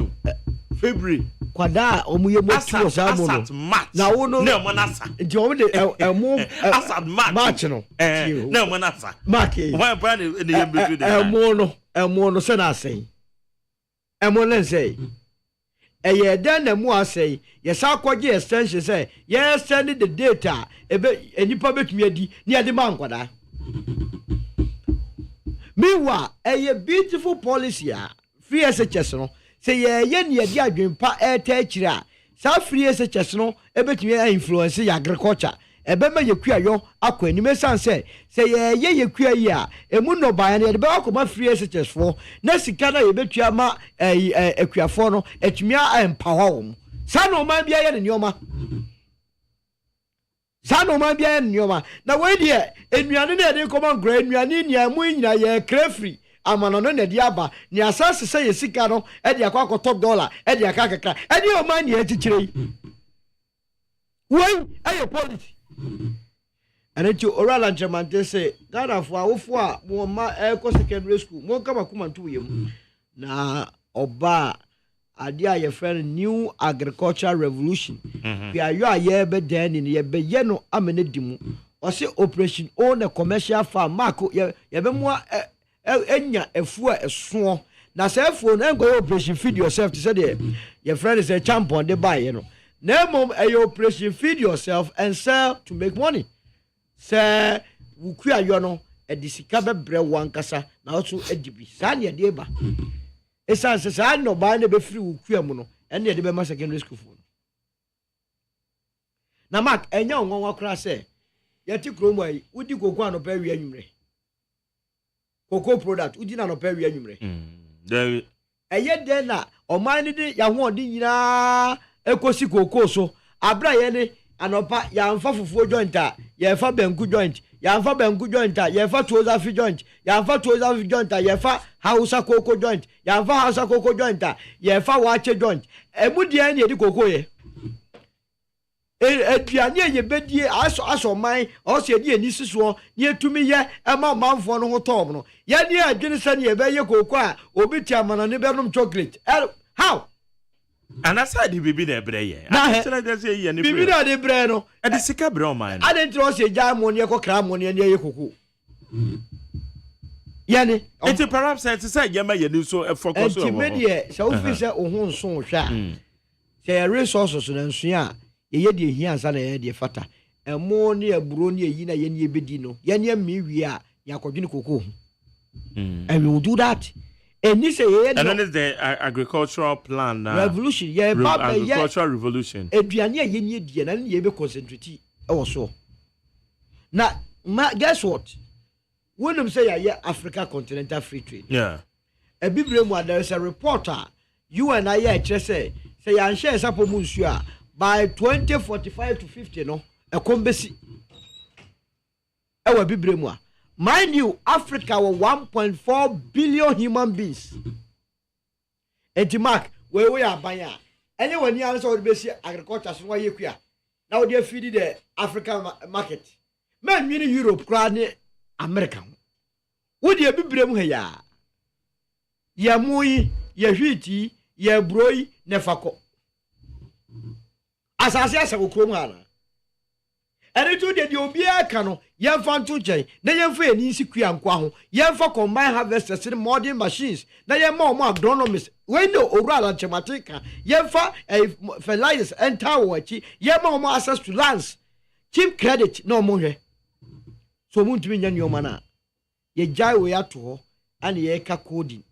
Speaker 2: February
Speaker 4: kwada omu ye mo tu osa mo no na wo no
Speaker 2: na mo na sa
Speaker 4: nti o de emu
Speaker 2: asad March
Speaker 4: no
Speaker 2: na mo na sa
Speaker 4: mark
Speaker 2: why brand ne ye betu de
Speaker 4: emu no se na asai emu no say eye den na mu asai ye sa kwaje extension say ye send the data ebe enipa betumi adi ni ade man kwada mewa eye beautiful policy a free SHS no say ye ni ade adwempa eta kira sa free SHS no ebetumi influence ya agriculture ebe ma yekuayo akọ anime sanse say ye yekuayi a emu no ban na ebe akoma free SHS for na sika na yebetua ma ekuafo no etumi a empower wo sa no man bia ye ne nyoma na we die enuane na ede koma ngra enuane nia mu nyina ye crafree amano no na di aba ni asase say ye sika no e di akwa top dollar e di akakaka e di o man ni atichire we ayo policy and it oral and chamante say Ghana for awofo a mo ma eko secondary school mo kama kumantu yem na oba ade a ye friend new agricultural revolution we are you aye be den ni ye be ye no amene dimu o say operation own a commercial farm marko ye be mo enya efu a eso na say efu no engo operation feed yourself to say the your friend is a champion dey buy you know na mom operation feed yourself and sell to make money say wuku ayo no edisika bebre wankasa na also edibi sa ne de ba esa sa no ba na be free wuku amu no ene de be ma secondary school fo na mark enya onwonwa kra say yeti kromo ayi udi kokwa no pa wi anwumre cocoa product udi na no pa wi anwumre
Speaker 2: there
Speaker 4: eye de na oman ni de ya ho odi nyina ekosi cocoa so abra ye ne anopa ya mfa fufuo joint a ya fa banku joint ya mfa banku joint a ya fa toza fi joint ya fa toza fi joint a ya fa hausa cocoa joint ya fa hausa cocoa joint a ya fa wache joint emudie ne di cocoa ye eduane ye bedie aso man o se die ni sisuo ni etumi ye ema manfo no ho tom no ye ni adwene se ne ye be ye cocoa a obi ti amana ne be nom chocolate how
Speaker 2: and aside the baby na bre ye
Speaker 4: na
Speaker 2: just say ye ni
Speaker 4: bibi na de bre no
Speaker 2: e de sika bre o man
Speaker 4: ade ntro se ja mo ne ko kra mo ne ye cocoa yani
Speaker 2: it perhaps it say ye ma ye ni so focus
Speaker 4: on media so office o ho nso hwa say resources na nsuya ye de hia ansa na ye de fata emo ne aburo ne yi na ye ne bedi no ye ne miwi a yakodwene koko and we will do that. And this and
Speaker 2: then is the agricultural plan
Speaker 4: revolution.
Speaker 2: Agricultural revolution.
Speaker 4: Aduane ye nie die na ye be concentrate so. Now, guess what? When them say yeah, Africa continental free trade.
Speaker 2: Yeah.
Speaker 4: A bibremu there is a reporter you and I just say ya share sapo munsua by 2045 to 50 no e kombesi. E wa bibremu. Mind you, Africa was 1.4 billion human beings. And Mark, where we are buying. Anyone here answer would be agriculture, so why you queer? Now they feed the African market. Man, meaning Europe, crowd American. Would you be brem here? Ya mui, ya hwiti, ya broi, nefako. As I say, I will come. And it would the Obia cano, young fan to jay, then young for an easy queer quaho, young for combined harvesters and modern machines, then young more agronomists, when no oral chematica, young for a fertilizers and tower, young more access to lands, cheap credit, no more. So, won't be your manner. Ye jai way at all, and ye ka coding.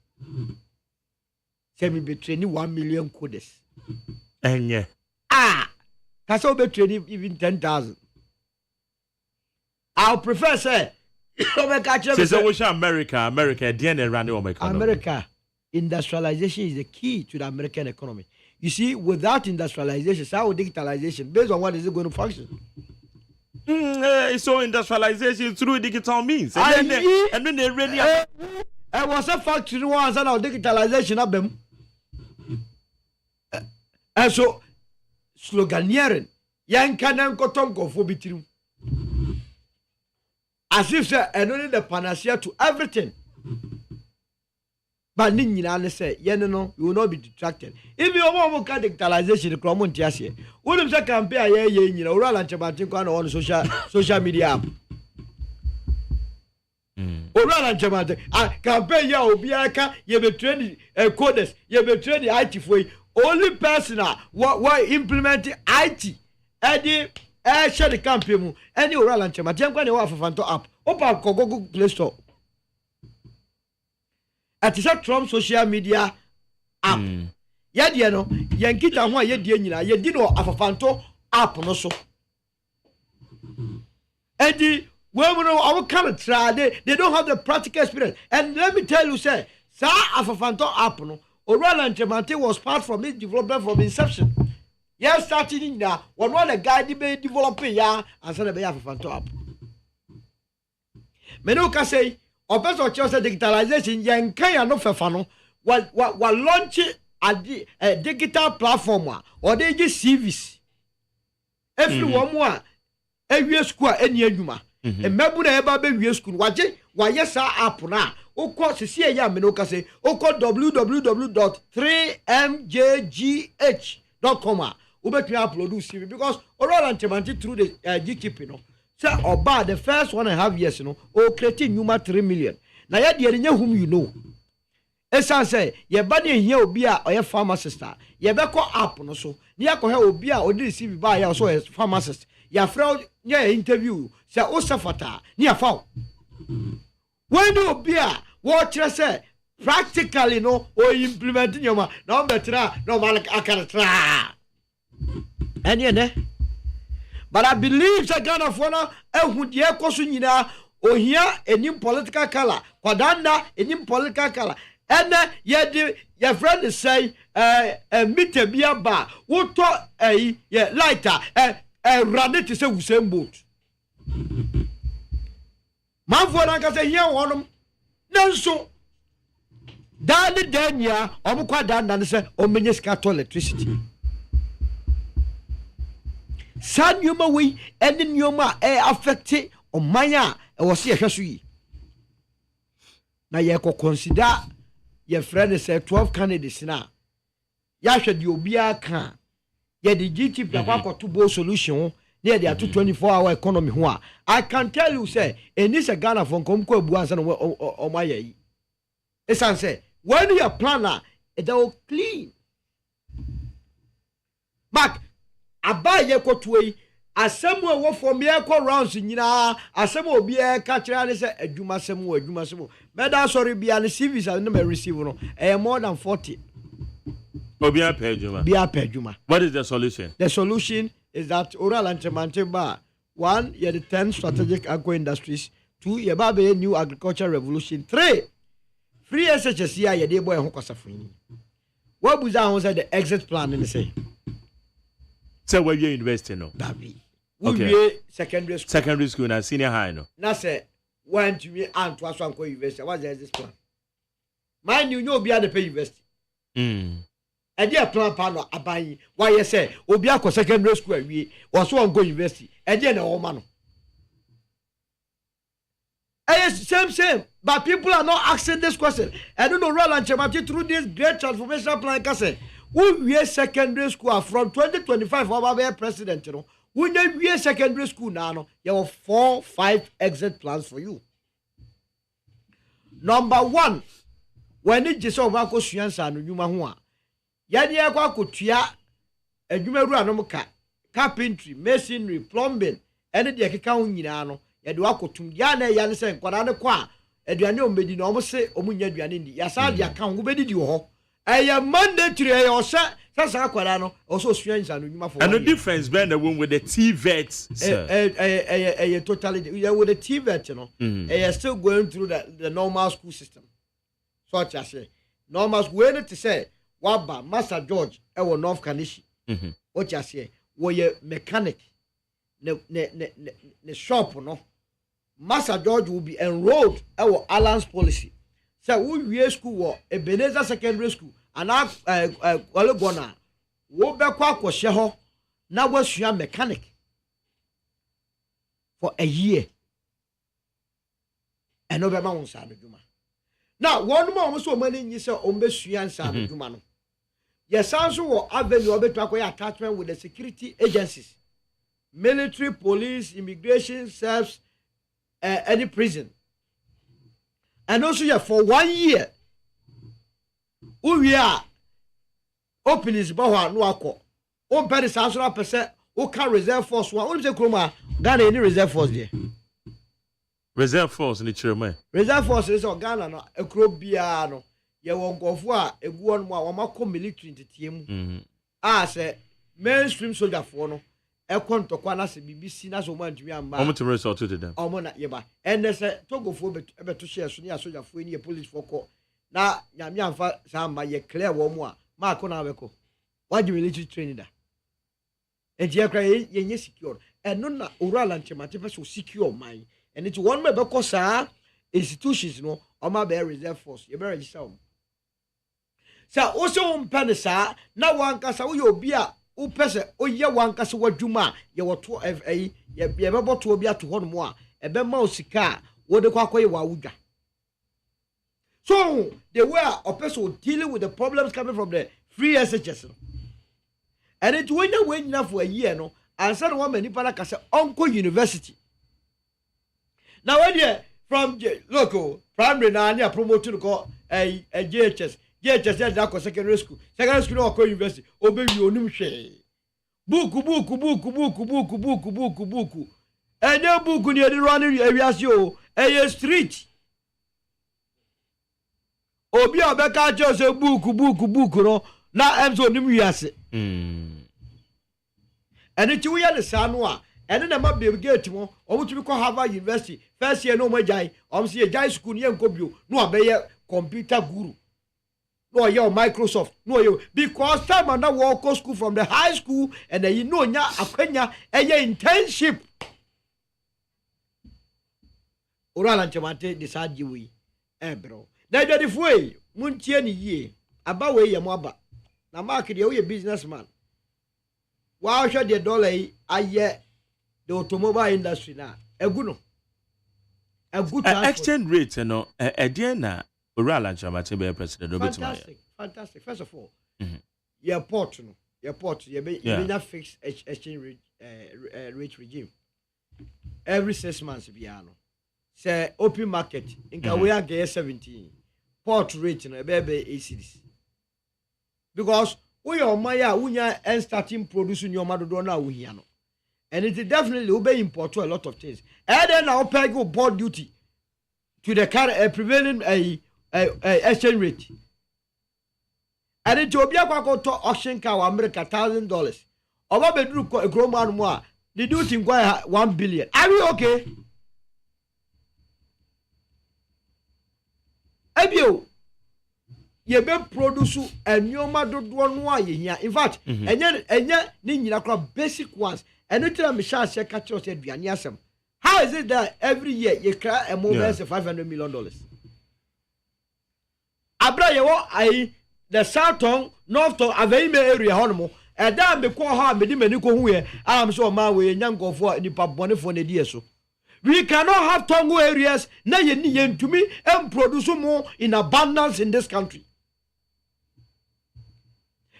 Speaker 4: Semi between 1 million codes.
Speaker 2: And yeah.
Speaker 4: That's all between even 10,000. I'll prefer say
Speaker 2: America the end around the
Speaker 4: America industrialization is the key to the American economy. You see, without industrialization, how digitalization, based on what is it going to function?
Speaker 2: So industrialization through digital means. And then they really
Speaker 4: I was a factory once and our digitalization of them. And so sloganeering, young canon kotonko for between. As if say and only the panacea to everything. But Nina say, no, you will not be detracted. If you want more digitalization, the Cromon Tiasia, wouldn't say compare ye, Oral on social media app. Oral and Chamate, I compare ya Obiaka, ye be training coders, ye be training IT for only personal what implementing IT. Eddie. Share the campaign. Any oral and chama. I'm going to offer Fanto app. Open Google Play Store. At the Trump social media app. Yadi no. Yankita ho yedi nyina. Yedi no offer Fanto app no so. Eddie, well, we know our kind of try. They don't have the practical experience. And let me tell you, say, sir, offer Fanto app no. Oral and Chamate was part from its development from inception. Yes, starting now. One a guy be developing ya and send a bear for top. Menoka say, or best of choice digitalization, yan kaya no fefano, what launch a digital platform or they just service. Everyone more a school any yuma. And maybe the baby school watching why yes app now. O call see ya menoka say, o call www.3mjgh.com. Ubet me upload CV because oral and Temanti through the GKP no. Say Oba the first 1.5 years o creating Numa 3 million. Na ya de whom you know. Esan say ye body here obi a oye pharmacist a ye be call app no so. Ni akọ he obi a o dey CV ba ya so pharmacist. Ya fra ye interview say o safata ni afa. When obi a what say practically no o implementing your ma na betra no mal akara. But I believe that kind of one would ye kosunyina or here any political color, Quadanda any political color. And ye friend is say meet a beer bar, what a lighter run it to say same boat. Manford say here one them no so Danny Dania or Quadanda say or Miniscato electricity. San yuma we and the yuma affected on Maya was here. Now you consider your friend is 12 candidates now. Yasha the Obia can. Yet the GT Papa to both solution near the 24-hour economy. I can tell you, say, and this a Ghana from Comco Buas and Maya. It's say, when you planner, it's all clean. Mark, aba ye kotwe asɛm a wɔ fam yɛ kɔ rounds nyinaa asɛm a obi ɛka kyerɛ ne sɛ adwumasɛm mɛda sɔre bia ne CVs a ne ma receive no more than 40
Speaker 2: obi apɛ adwuma
Speaker 4: bia pɛ adwuma.
Speaker 2: What is the solution?
Speaker 4: The solution is that oral and ba one, you the 10 strategic agro industries. 2, you have a new agriculture revolution. 3, free SHS here, you did boy who cost of what was that the exit plan in the say?
Speaker 2: So where you investing no?
Speaker 4: Baby.
Speaker 2: Okay.
Speaker 4: Secondary school
Speaker 2: and senior high no.
Speaker 4: Now say when to me and to us one university. What's the exit plan? Mind you know be at the pay university. And you plan panel abayi. Why you say Obia ko secondary school we was one go university. And then no man. Same. But people are not asking this question. I don't know Roland Chemati through this great transformation plan. I say, we secondary school from 2025 our president, you know. We secondary school now, you have 4-5 exit plans for you. Number 1, when it just over Koshiansa and Yumahua. Yadia Kwakutia, a Jumeru carpentry, masonry, plumbing, and the account Yinano. Yadwako tumdiana yanse nkwadane kwa aduane ombedi na omse omunya aduane ndi yasa dia kan wo bedi di ho eye mandatory eye osa sasa akwada no oso sua nsa no nyuma for
Speaker 2: and the difference between the one with the TVET sir
Speaker 4: totally with the TVET no still going through the normal school system so what I say normal school when to say waba Master George e wo North Kanishi what I say wo ye mechanic ne shop no Master George will be enrolled our Alliance policy. So we school war Ebenezer Secondary School and Olegona wo be kwa kwhye ho na wasua mechanic for a year. And no be ma won sa adwuma. Now one more so many nyi se ombesua nsa adwuma no. Yes also wo avenue obetu akoya attachment with the security agencies. Military, police, immigration, serves, any prison. And also, for 1 year, we are opening his bow no alcohol. Oh, Penny Sansura percent, who can reserve force one. What is the Kroma? Ghana, any reserve force there?
Speaker 2: Reserve force in the chairman.
Speaker 4: Reserve force is on Ghana, no, a crobiano. You won't go for a one more military into team. Say mainstream soldier for no. Ekonto kwa na se BBC na so man tumi amba
Speaker 2: omo to resort to them
Speaker 4: omo na yeba ene se togo fo beto share so ne asoja fo ni police fo ko na nyame amfa samba ye clear wo mu a ma ko na beko waji military training da enti akra ye nye secure eno na oral antimate person secure man and it one me beko sa institutions no oma be reserve force ye be register o sa o so mpane sa na wanka sa wo ye obi a upese oye wankase wadwuma ye woto ye beboto obi ato ho no a ebe ma osika wo de kwakoye wa wudwa. So the way a person dealing with the problems coming from the free SHS and it when you wait enough for a year no answer no one many para kase onko university now when you from local primary na anya promote to go a JHS said that secondary school no ko university obewi onum hwe buku enya buku ni edi run awiase o eye street obi obeka cho se buku no na emso onum wiase ene ti wo ya ne sa no a ene na ma be gate mo omutumi ko Harvard University first year no mo jai omse ye jai school ni enko bio no abeye computer guru. No, your Microsoft. No, you because time and that walk school from the high school and then you know nya akwenya internship. Oral and chamate decide you bro. Now the way muntie ni ye aba we ye mo aba. Na market ye we businessman. Wow share the dollar aye the automobile industry na. Eguno. A good
Speaker 2: exchange rate no na Oral and Chamate be president.
Speaker 4: Fantastic. First of all, your port, you be fixed exchange rate regime. Every 6 months, piano. Say open market in Kawea get 17. Port rate no be cities. Because we are maya unya and starting producing your mother do na we no. And it definitely will be import to a lot of things. And then now pay go board duty to the current prevailing exchange rate. And it will be a to auction car America $1,000. Oba bedru ko groman mo a the duty go 1 billion. Are we okay? Ebio ye be produce enyoma dodo no a ye hia. In fact, enye ni nyina kra basic ones. And you tell me, Shah said, catch your said, how is it that every year you cry a more than $500 million? Abra, you want the Southern, Northern, Avame area, Honomo, and then the core harm, Medico, where I'm so my way, young go for the Papone for the dear so. We cannot have Tongo areas, now you need to me, and produce more in abundance in this country.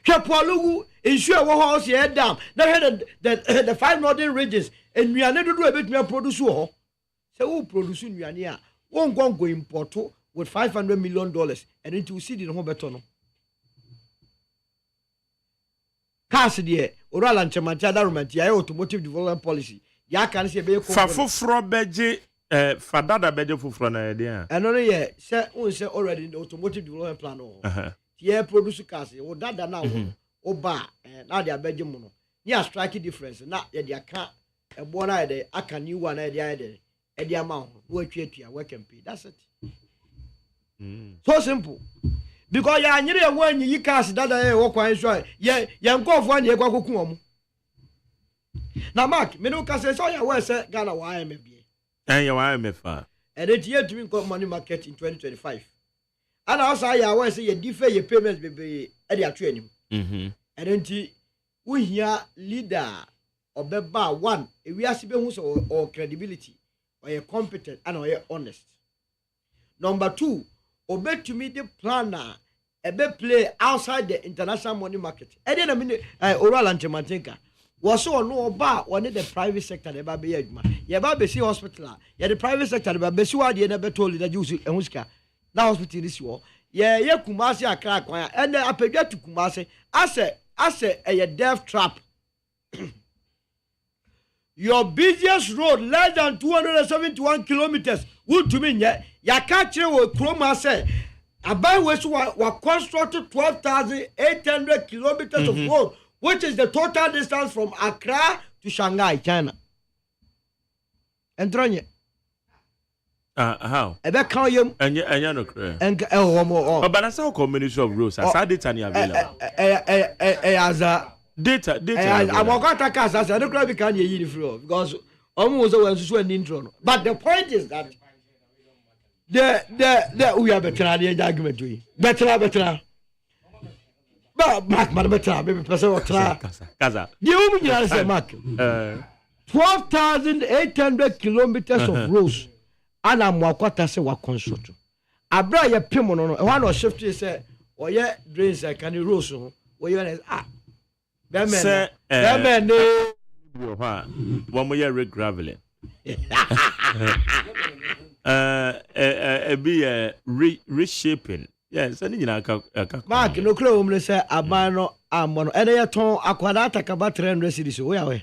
Speaker 4: Chapalugu ensure what house you head down. Now had the 5 northern regions, and we are not do a bit more produce. So who produce in Yania won't go import with $500 million and into city in Hoberton. Cassidy, Oral and Chamanta, automotive development policy. Ya can say,
Speaker 2: Fafo Frobeji, Fadada Bejo for Frona,
Speaker 4: and only yet, say already in the automotive development plan. Yeah, produce cars, or that now, or bar, and now they are Benjamin. Yeah, striking difference, not yet they can't. A one idea, I can new one idea, and the amount, work and pay. That's it. So simple. Because ya nyere when you cast that I walk on show. Yeah, young go for you go come. Now, Mark, me no cast so ya was Ghana why maybe.
Speaker 2: And you are me far.
Speaker 4: And it yet to got money market in 2025. And also, I want to say you defer your payments be at your training. And then we hear leader or beba one, if we are who's or credibility, or you're competent and or you're honest. Number 2, obey to me the planner, a bit play outside the international money market. And then a minute, oral and Chematenka was so no bar one in the private sector, the baby Agyeman. Your baby see hospital, yeah, the private sector, the baby, so I never told you that you see a Muska. Now hospital this war. Yeah, Kumasi a crack and then I pay to Kumasi. I say a death trap. Your busiest road less than 271 kilometers would to mean ya catch you with Chroma say. About which were constructed 12,800 kilometers of road, which is the total distance from Accra to Shanghai, China. And Tronya.
Speaker 2: How?
Speaker 4: Ebe kan yem.
Speaker 2: Enya no kre.
Speaker 4: Enka homo.
Speaker 2: But that's how community of rules. As data ni available.
Speaker 4: Aza
Speaker 2: data.
Speaker 4: I'm going to cast as I don't know if can you free because almost was an intro. But the point is that the we have a better argument to you. Better. But Mark, better, maybe person or
Speaker 2: Kaza.
Speaker 4: You mean say Mark? 12,800 kilometers of roads. And I'm wakwata se wa construct. Abra ye pimo no one or shift say or ye drains can you rose so we you that man
Speaker 2: no one more year graveling be reshaping. Yes, any
Speaker 4: Mark no clear say abano amono and ye ton akwada takaba 300 cedis we are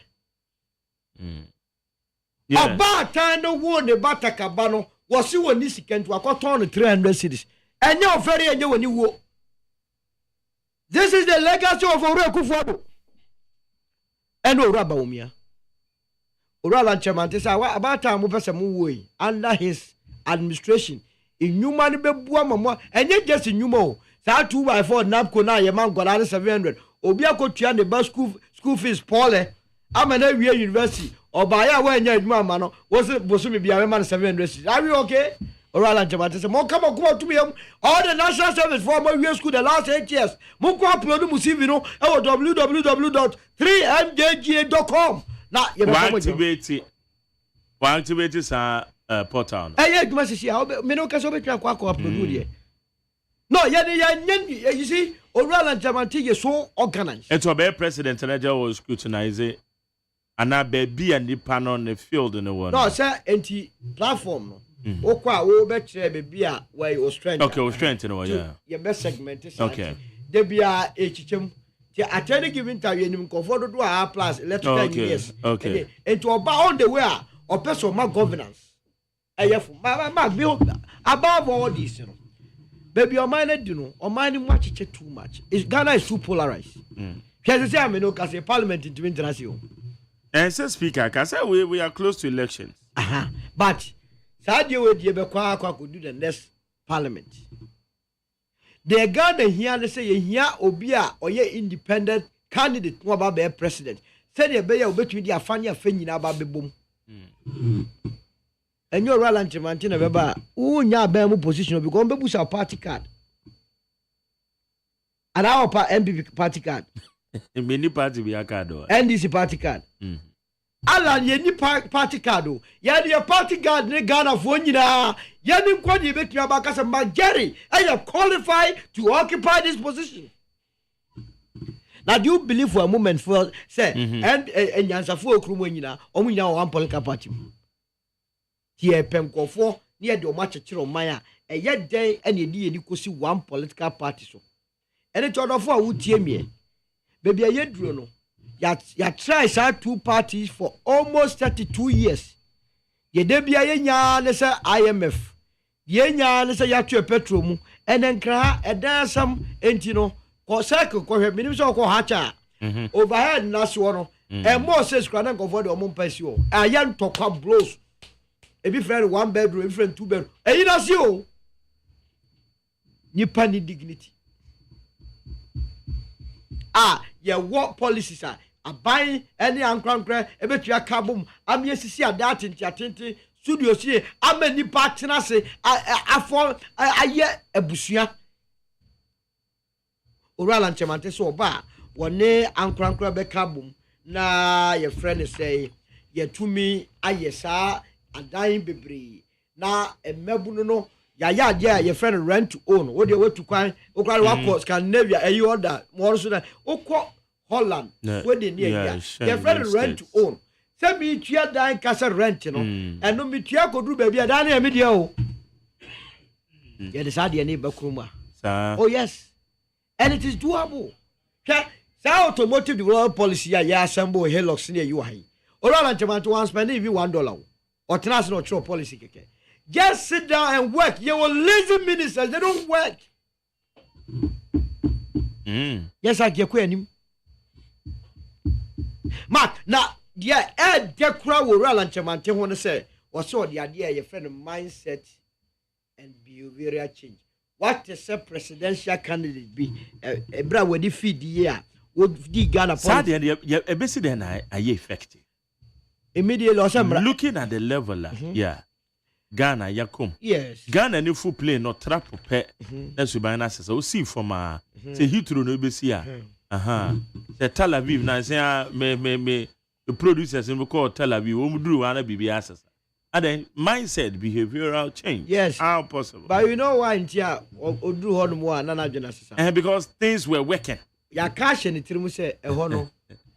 Speaker 4: about time no one the batakabano was you on this weekend to a cotton 300 cedis. And you're very and you when you walk. This is the legacy of Orekufodo. And Orabomia. Oral and Chamantis about time we pass a way under his administration. In new money be mama and yet just in new mo. Sa 2x4 napco na your man got 700. Obiako Tian the bus school fees Paul. I'm an area university. Or by a way, man, was it Bosumi be a man 700? Are you okay? Oral and Jamatis, more come on to me. All the national service for my year school the last 8 years. Moko upload Musivino or www.3mjga.com. Now, you
Speaker 2: activate is a portal.
Speaker 4: I had message here. Minoka upload. No, you see, Oral and Jamati is so organized.
Speaker 2: It's a president and I was scrutinizing. And now baby and the pan on the field in the world.
Speaker 4: No, sir, anti platform. Okwa, we better baby where you strength.
Speaker 2: Okay, we strength in the world.
Speaker 4: Your best segment is
Speaker 2: okay.
Speaker 4: There be a HM At any given time, you can afford to our plus electrical engineers.
Speaker 2: Okay.
Speaker 4: And to about all the way, or person my governance. Above all this, baby, your mind, or mind much too much. Ghana is too polarized. Can I say, I mean, because a parliament into international.
Speaker 2: And say, Speaker, can say we are close to elections.
Speaker 4: But, Sadio would you could do the next parliament. The Ghana here, they say, here, Obia, or ye independent candidate, no about their president. Said a bear between the Afania Fenin about the boom. And you're Roland Chemantina Baba, who nya Bemu position because Bebu's our party card. And our MPP party card.
Speaker 2: Many party be a card.
Speaker 4: NDC party card. Alan, ye party card. Your party card, ne Ghana for you now. Yanim Kwadi bet your back as a Magari. I am qualified to occupy this position. Now, do you believe for a moment for say, and Yansa for Krumina, only now one political party? Here, Pemco 4 near the Macha Maya, a yet day and you could see one political party. So, and it's all of what would tear me. Baby, I yet drew no. Ya try side two parties for almost 32 years. Ye debia nya ne say IMF. Ye nya ne say ya twa petrol and then kra e dan sam entino ko cycle ko hwe minim so ko hacha. Overhead na so no. And more says kra na go for the omon pesi o. Ayan tokwa blows. E be friend one bedroom, e friend two bedroom. E you na see o. Nipa ni dignity. Ye what policies are aban any ankrankra ebetua kabum amye sisi adat ntiatente studio sie amani partner se afọ aye ebusua orala nchemante so oba wone ankrankra be kabum na ye friend say ye tumi aye sa adan bebre na emebunu no ya ye friend rent to own wo de wetu kwan okwa wa Scandinavia ayi order more so that okọ Holland where they near your friend rent to own say me tua dan kasa rent no and no me tua kodru baby dan na me dia o ye decide ye neighbor kruma oh yes and it is doable say automotive development policy ya assemble Hilux near you high or all and to one spend even $1 or transnational true policy keke. Just sit down and work. You will lazy ministers, they don't work. Yes, I get him. Mark, now, yeah, Ed Decra will run and Chamante want to say, or so the idea your friend of mindset and behavioral change. What is a presidential candidate be? A bra would defeat the year, would the Ghana
Speaker 2: policy. A basic then I effective.
Speaker 4: Immediately,
Speaker 2: looking at the level, yeah. Ghana yakum.
Speaker 4: Yes.
Speaker 2: Ghana ni full play no trap pe. That's why na say o see from say Heathrow no be see say Tel Aviv na say me the producers we call Tel Aviv o muduru wana bibi asasa. And then mindset behavioral change.
Speaker 4: Yes.
Speaker 2: How possible?
Speaker 4: But you know why ntia oduru ho no mo anana dwena asasa.
Speaker 2: And because things were working.
Speaker 4: Ya cash ni tirimu say e ho no.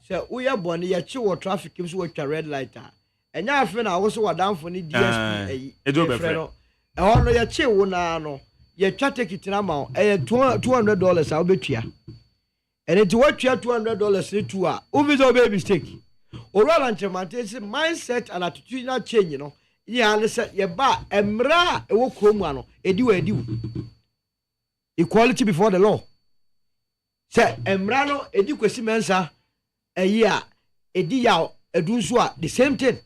Speaker 4: Say uya boni ya chi wo traffic im so wo twa red light and ya friend I was what down for the DSP. No, ya che wona no. Ya twa take it na ma $200 I'll bet ya. And it what you $200 ni to a. Who is baby mistake? Oral and mindset and attitudinal change, you know. Ya listen ya ba emra e wo krom ano. Ediwu. Equality before the law. Say emra no edi kwesi mensa ya edi ya edunso a the same thing.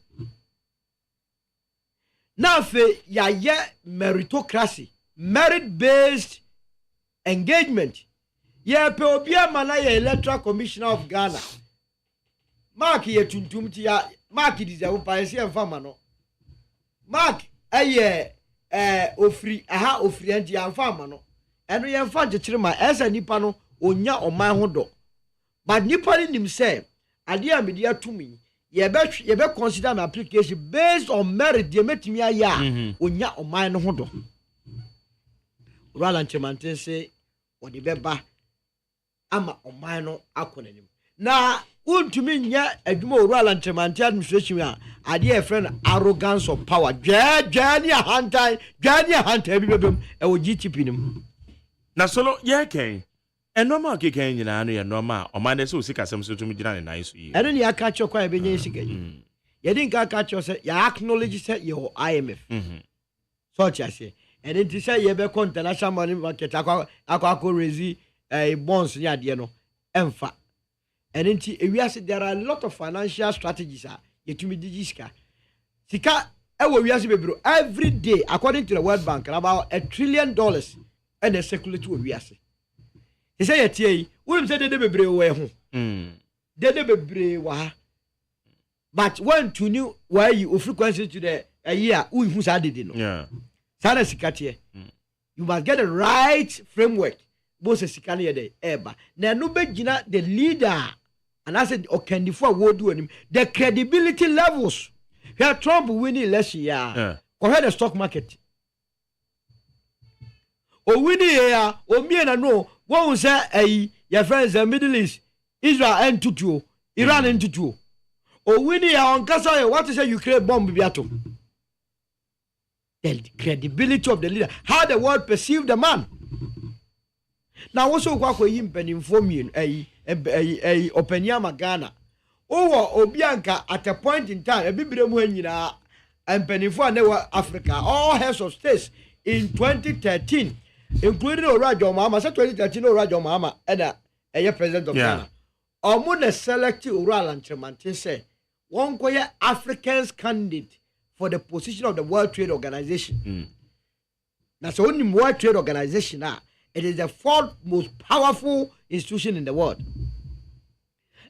Speaker 4: Now, ya meritocracy, merit-based engagement. Ya pe obia mana ya Electoral Commissioner of Ghana. Mark ye tuntum ti ya Mark deserve pa ese emfama no. Mark ofri anti emfama no. Eno ye emfa chechire ma esa nipa no onya oman ho do. But nipa ni nim say ade a media tumi you be consider my application based on merit. They met me ya onya oman no ho do. Roland Chemante say o de beba ama oman no akonanim. Na untumi nya adwuma Roland Chemante administration a ade a friend arrogance of power. Jani a hantai bi bebem e wo GTP nim.
Speaker 2: Na solo ye ken And normal kicking in an area, normal, or minus so sick as some sort of nice.
Speaker 4: And then you catch your quiet being again. You didn't catch yourself, you acknowledge your IMF. Such as say. And then to say you be international money market, I raise a bonds near the no, emfa. And then we say there are a lot of financial strategies. You to me, Digiska. Sika, every day, according to the World Bank, about $1 trillion and a circulate we are say. He say, "Yet, we say they be brave way home. They be brave but when to know why you frequency to the a year, who's added in.
Speaker 2: Yeah.
Speaker 4: Sana Sikati, you must get the right framework. Both a Sikani de Eba. Now, no begina the leader, and I said, okay, before we do him, the credibility levels. Here, Trump winning last year.
Speaker 2: Yeah.
Speaker 4: Compare the stock market. O winning here, o me and no, what was say, your friends, the Middle East, Israel and Tutu, Iran and Tutu. O winning here on Kasa, what is a Ukraine bomb biato? The credibility of the leader, how the world perceive the man. Now, also, what we inform you, a Openyama Ghana. Oh, Obianka at a point in time, a Biblium and Penifua never Africa, all heads of states in 2013, including Orajo Mama, said 2013 Orajo Mama, and a president of Ghana. Omuna selected Ural and Tremante say, one quiet Africans candidate for the position of the World Trade Organization. That's the only World Trade Organization now. It is the fourth most powerful institution in the world.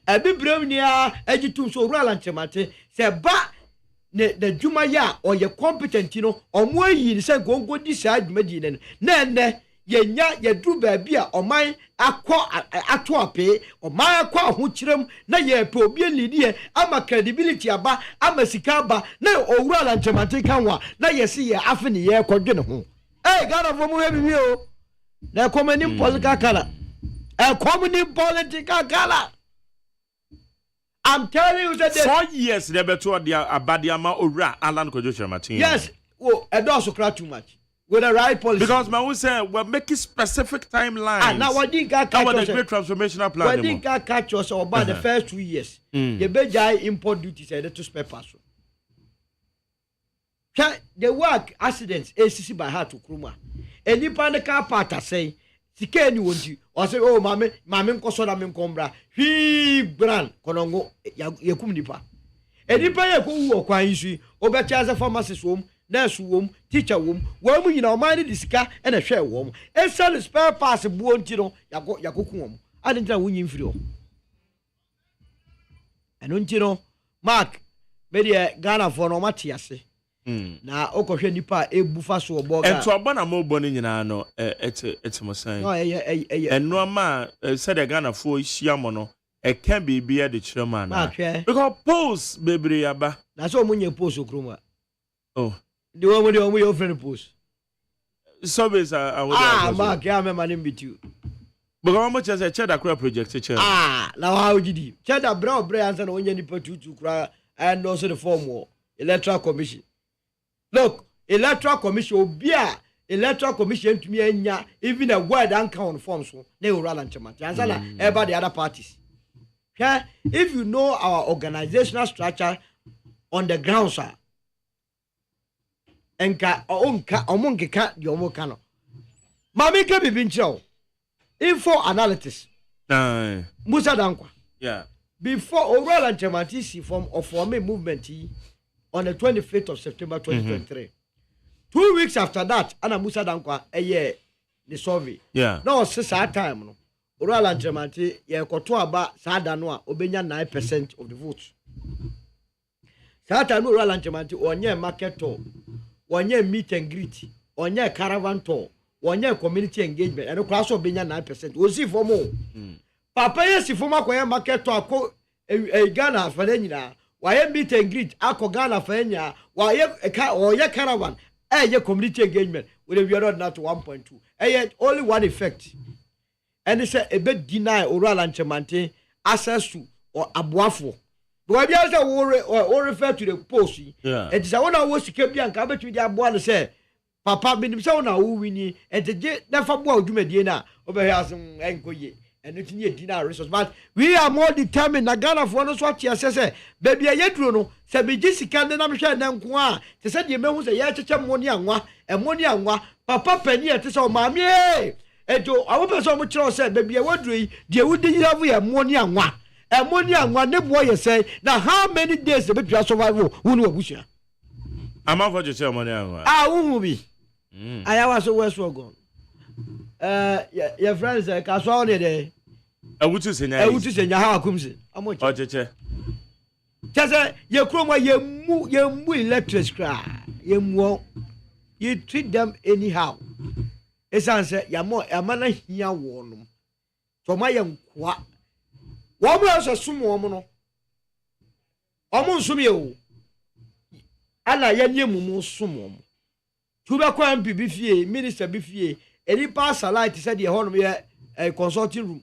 Speaker 4: A Bibromnia, Ejitum so Roland Chemate, say, but the Jumaya or your competent, or more ye say, go decide Medina. Nene, ye drew baby or my aqua pay or my aqua huchrum, na ye probian Lydia, I'm a credibility aba, I'm a sikaba, no, or Roland Chemate canwa, na ye see ye after ye cordino. Hey, God of Romu, now common in political color. A common in political color. I'm telling you that
Speaker 2: 4 years they be to dia abadiama ora Alan Kojo Martin.
Speaker 4: Yes, oh, I don't cry too much with the right policy.
Speaker 2: Because man we say we're making specific timelines.
Speaker 4: Now what did God catch us?
Speaker 2: The great transformational plan.
Speaker 4: What did God catch us about the first 2 years? The bejai import duties are to spare parts. The work accidents ACC by heart to Kruma. And you find the car part say. Sike ni wonti o say oh mame nkoso na me nkombra hwi brand konongo yakum nipa enipa ye ko wu okwan yisu obecha as a pharmacist wom nurse wom teacher wom wo mu nyina o man di sika e na hwe wom e sell spare parts buo nti no yakoku wom ade ntina wonyi mfiri o eno nti no mark me de Ghana for no mate ase na okohwe nipa ebufa so oboga
Speaker 2: ento abana mo boni nyina no mo san
Speaker 4: no
Speaker 2: eno ama said the Ghana for hia mo no e kan bibia de chirema na because post bebre aba
Speaker 4: na so munye post okroma
Speaker 2: oh
Speaker 4: the one with your friend post
Speaker 2: service
Speaker 4: mark ya me manim bitu
Speaker 2: because how much as a cheddar crop project chair
Speaker 4: now how did he cheddar bro answer no onye nipa tutu kra and also the form electoral commission. Look, Electoral Commission obia Electoral Commission to me enya even a word and count forms so they will run and chama. Answer everybody the other parties. Okay? If you know our organizational structure on the ground, sir, enka omonke ka di omo kano. Mami ke bibincho. Info analysis. Musa Dankwa.
Speaker 2: Yeah.
Speaker 4: Before Oral and Chamatisi form a movement on the 25th of September 2023. 2 weeks after that, Anna Musa Dankwa a year the survey.
Speaker 2: Yeah.
Speaker 4: No, since that time, no. Oral and Chamati, ye kotoa ba Sadanwa, obenya 9% of the votes. Satan Oral and Chamati, onye market tour, onye meet and greet, onye caravan tour, onye community engagement, and the class obenya 9%. We'll see for more. Papa, yes, if for market tour, a Ghana for then. Why meet and greet ako Ghana fanya why ye caravan ye community engagement with a not not 1.2 only one effect and it's a bit deny oral and chamante access to or abuafo but we also or refer to the post
Speaker 2: yeah
Speaker 4: it is a one was to keep young cabbage with your boy say papa minim se na wo wini enteje na fa bo adwumadie na obehe asem enkoye eno tini edina resource but we are more determined na Ghana for no so ati asese baby ayeduro no se beji sika ne na mhwe na nko a te se de mehu se ye cheche moni anwa papa pani ete se o maami ejo awo pe so mo kire o se baby awaduro yi de wudi yiavu ye moni anwa ne boy ye say na how many days be twa survive wonu abusua
Speaker 2: ama for cheche moni anwa
Speaker 4: wo bi ayawa so west gone your friends ka so on there
Speaker 2: awutu senya
Speaker 4: ha akumse amochi
Speaker 2: o cheche
Speaker 4: chese ye kroma ye mu electric cra ye mu you treat them anyhow esanse ya mo amana hia wonum to ma ye nkwa wo mo so sumo mo no omo nsum ye o ala ye nyemu mo sumo mo tuba kwa mp bi fie minister bi fie eni pass light said ye honum ye consulting room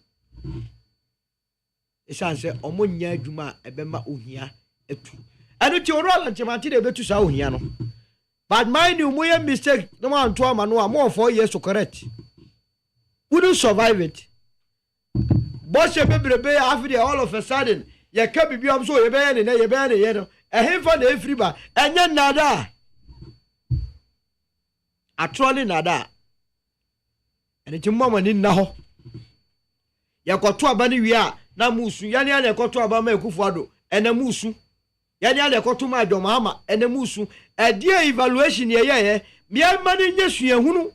Speaker 4: esanse omo nya adwuma ebema ohia etu eno ti oral nchemati de betu sa ohia no but mind you mo ye mistake no man to ama no am 4 years to correct wouldn't survive it boss ye bebrebe after all of a sudden ye ka bibi am so ye be ye no ehemfa na efriba enye nada atroli nada ene ti mama ni na ho yakoto aba ni wi a na musu yani ale yakoto aba ma ekufu ado ene musu yani ale yakoto ma adwo mama ene musu edie evaluation ye miama ni nyesu ehunu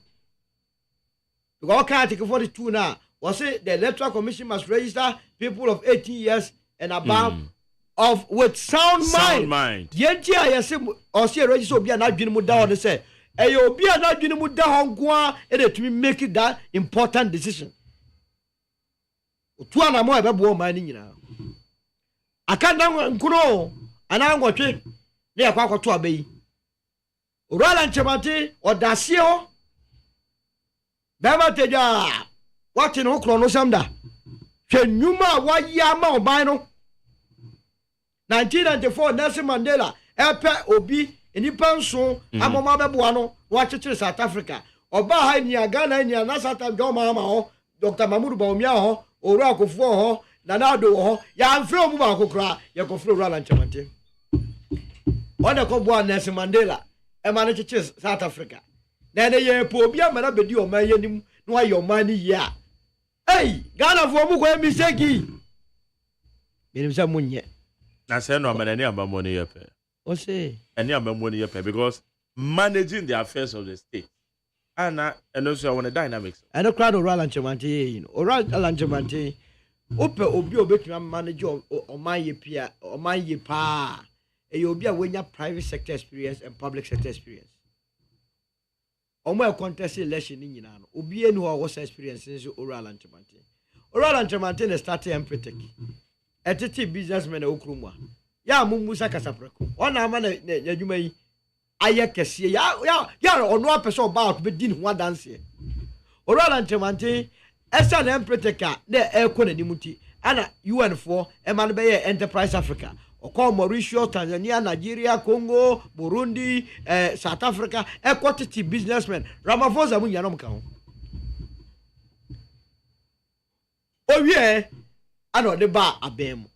Speaker 4: go ka article 42 na was it the Electoral Commission must register people of 18 years and above of with sound mind yenti ayese o se register obi na adwene mu da ho ne se eyo obi na adwene mu da ho nko a e to make that important decision otu ana mo ebebo man ni nyina aka na nkuro ana ngotwe ne yakwa akoto abayi orala nchemate odase ho bema teja wati no kro no samda hwenuma wa ya ma oban no 1994 Nelson Mandela epe obi enipa nso amoma beboa no wa chechire South Africa oba ha ni Ghana ni na South Africa ma ho Dr. Mahmoud Bawumia ho oru akofo ho nanado ho ya mfre omu ba akokra ya kofro orala nchemate ona ko boa Nelson Mandela e ma ne chechire South Africa na ne ye po obi amana bedi o ma yenim no ayo ma ni ya hey Ghana fo mu ko mistake benim sa munye
Speaker 2: na say no amana ni amamoni yepe
Speaker 4: o say
Speaker 2: any amamoni yepe because managing the affairs of the state and also on the dynamics
Speaker 4: and no crowd oral anchemante oral anchemante ope obi obetuma manage o man ye pia o man ye pa e obi a wenya private sector experience and public sector experience omo e contest election ni nyina no obi enu ho was experience nso oral anchemante na start empathic etiti businessman okrumwa ya mumusa kasapreko ona ama na adwuma yi aye kese ya ono apese about be din ho dance oral anchemante esa na empathic na ekonanimuti ana UN4 e man be enterprise Africa okọ Mauritius, Tanzania, Nigeria, Congo, Burundi, South Africa, quantity businessmen. Ramaphosa mun yanom kan. O wie ana de ba abem.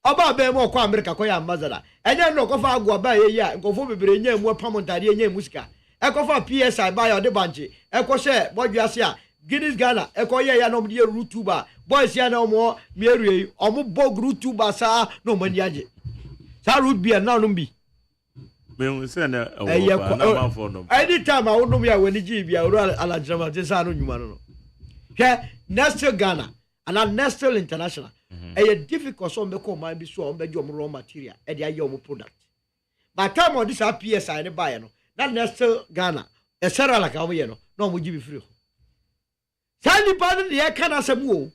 Speaker 4: Oba abem okọ America kọ ya ambassador. Enye no kọ fa agwa ba ye ya, nkofo bebere nya emu pamontade nya musika. Ekọ PSI ba ya de banche. Ekọ she bodwiase a Guinness Ghana ekọ ye ya no de YouTuber. Boys ya na mo mierie omo bog YouTuber sa no mani age. Sa root beer na no bi.
Speaker 2: Me say na na man for no.
Speaker 4: Anytime I wonu ya weni ji bia oro alajama je sa no nyuma no. Hwe Nestle Ghana and Nestle International. E difficult so mbeko man bi so ombeji omo raw material e de aye omo product. But time on this PSI ne buy no. Na Nestle Ghana e sera la ka omo ye no. No mo ji bi free. Sani pa ne ye kana semu o.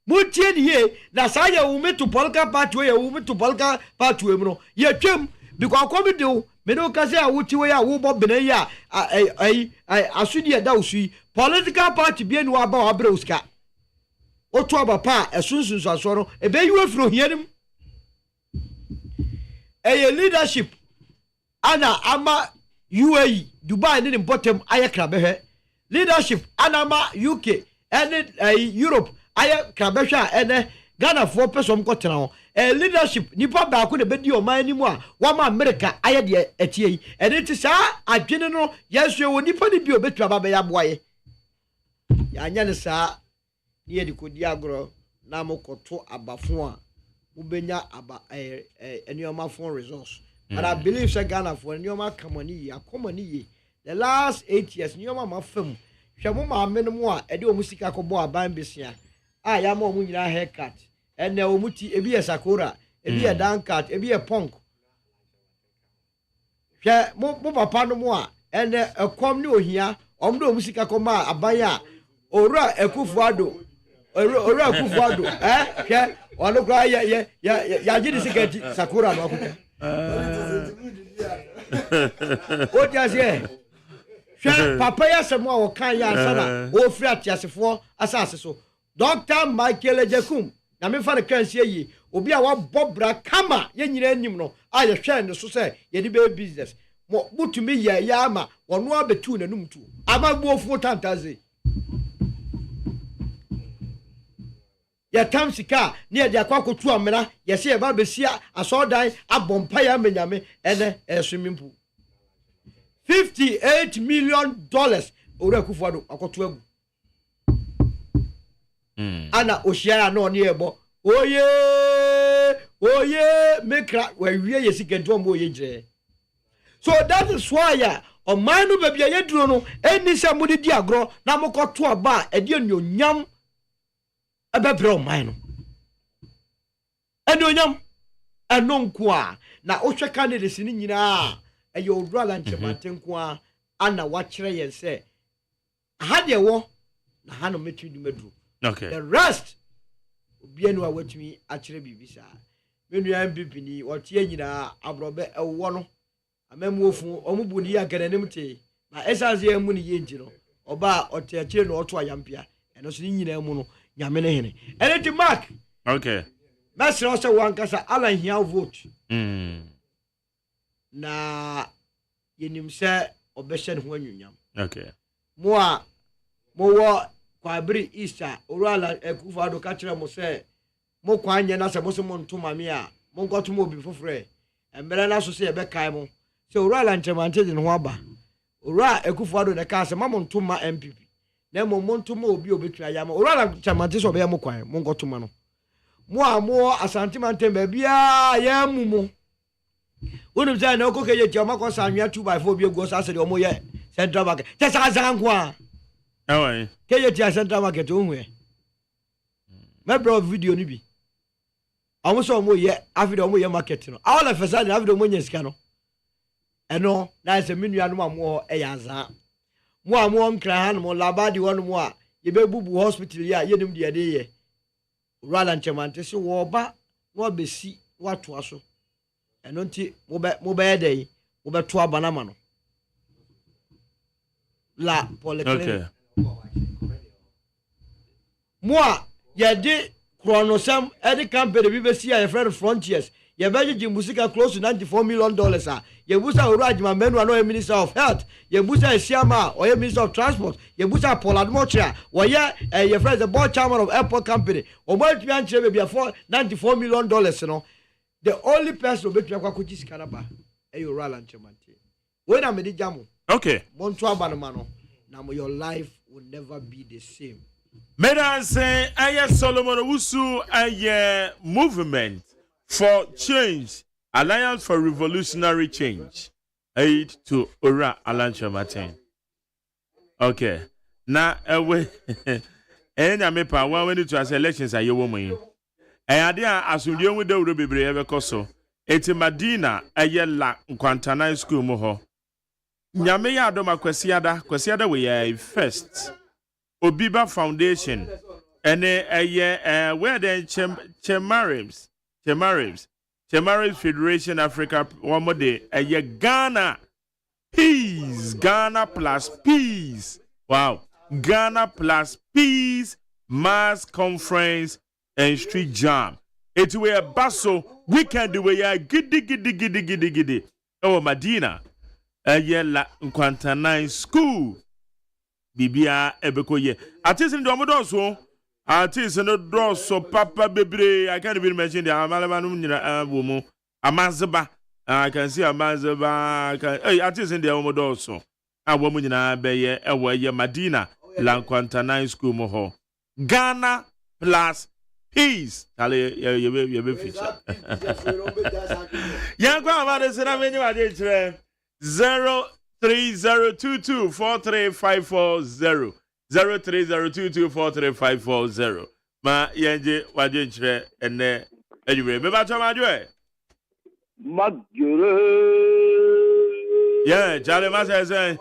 Speaker 4: Mutie ni ye na sa ye wo metu political party ye wo metu political party we no ye twem because come do me no ka say awuti we ya wo bo bena ya asudi e da usui political party bi enu aba wa bre uska otu aba pa esunsun so asoro e be yiwe fro hianim leadership ana ama UAE Dubai ne bottom aye krabe leadership anama UK and Europe aye krabe hwa ene Ghana for person kotena ho leadership nipa ba ko de bedi o man ni mu a wa ma America aye de etie yi ene ti sa adwene no yesu wo nipa ni bi obetu aba be ya boaye ya nya ne sa ni ye de kodi agro na mokoto abafo a ubenya aba enioma phone resource but I believe say Ghana for enioma kamani akomani the last 8 years enioma mafam hwemo ma menemu a ede omusika kobo aban besia a ya ma omu nyina haircut ene omuti ebi ye sakora ebi ye dankat ebi ye punk hwe mo papa no mu a ene ekom ne ohia omdo omusika koma aban a ora ekufuado ora kufuado hwe ono kwa ya jidi siketi sakura no akuta o jazie hwe papa ya semo a wo kan ya ansana o firi atiasefo asase so Dr. Michael Ejekum na me fa ne kan sie yi obi a wa bobra kama ye nyina anim no a ye hwe ne so se ye di be business mo butumi ye ya ama ono abetu nanum tu ama buofu tantaze ya tamsika ne ya kwakotu amena ye se ye ba besia asodan abompa ya menyame ene swimming pool $58 million ora kufuado akoto agu ana oshia na oni ebo oye mekra wa wie ye sikento mo ye jire so that is why o man no bebia ye duro no eni se mo di agro na mokoto aba e di onyam ebebere o man no eni onyam eno nko a na ohwe candidates ni nyina eye odwala nchemate nko a ana wa kire ye se ha de wo na ha no metu di medru.
Speaker 2: Okay.
Speaker 4: The rest obianu a watumi akire bibisa menu ya mbibini wotie nyina abrobe ewo no amemu ofu omubu ni agane nemte na esanze emu ni yenji no oba ote akire no oto ayampia eno so nyina emu no nyame ne hene eneti mark.
Speaker 2: Okay.
Speaker 4: Mesro se wankasa ala hia vote na yenim se obehye ne ho anwunyam.
Speaker 2: Okay.
Speaker 4: Mo wo kwabri Easter orala ekufuado ka kire mo se mo kwanye na se mo se mo ntoma me a mo nkoto mo obi fofore emere na so se ye be kai mo se orala nchemante de ho aba ora ekufuado de ka se ma mo ntoma MPP na mo ntoma obi obetu ayama orala nchemante so be mo kwan mo nkoto ma no mo asante mante ba bia ya mumu wonu se na okoke ye ti o ma ko sanwia 2x4 bi ego sa se de o mo ye central bank te sa zankwa
Speaker 2: Away.
Speaker 4: Keye ti Central Market onwe. Me bro video ni bi. Awo so mo ye afide mo ye market no. All of a sudden afide mo nya sika no. Eno na se menua no mo e yanza. Mo amo nkra ha no mo labadi wono mo a ye be bubu hospital ya ye nim de de ye. Rala nchemante se wo ba no besi wato aso. Eno nti mo be dey mo be to abanama no. La polyclinic. Okay. Moi, ya de chronosam every company we see a friend frontiers. Ya beji musika close to $94 million. Ya busa Urajima menu no Minister of Health. Ya busa Siama or Minister of Transport. Ya busa Pollard Mocha. Or ya friend the board chairman of airport company. Or what you answer be for $94 million. You know, the only person who be kwakuchi skaraba. Eyo Roland Chemante. When I'm the jamu.
Speaker 2: Okay.
Speaker 4: Montwa banamano. Now your life will never be the same.
Speaker 2: Meda say aye Solomon Owusu aye movement for change, Alliance for Revolutionary Change, aid to Ora Alancha Martin. Okay. Na ewe enya me pa wa when to as elections aye woman. Ade asundie wu de bebre ebe koso. Eti Madina aye la Nkwantana school mo ho. Nyame ya adoma kwasiada we ya first Obiba Foundation ene where the Chemarims Federation Africa one more day Ghana peace Ghana plus peace wow Ghana plus peace mass conference and street jam it we a basso weekend we ya giddy oh Medina la nkwantanai school bibia ebekoye artist ndi omodoso artist no doso papa bebre I can't even mention the amalaba no nyina womu amazeba I can see amazeba hey artist ndi omodoso awomu nyina beye ewo ye Madina la nkwantanai school mo ho Ghana plus peace tale ye be feature ya kwa amade sena menyi wade kire 0302243540 0302243540 ma yenje wade kire ene anyway me ba chama adwe
Speaker 5: Magere.
Speaker 2: yeah jale ma say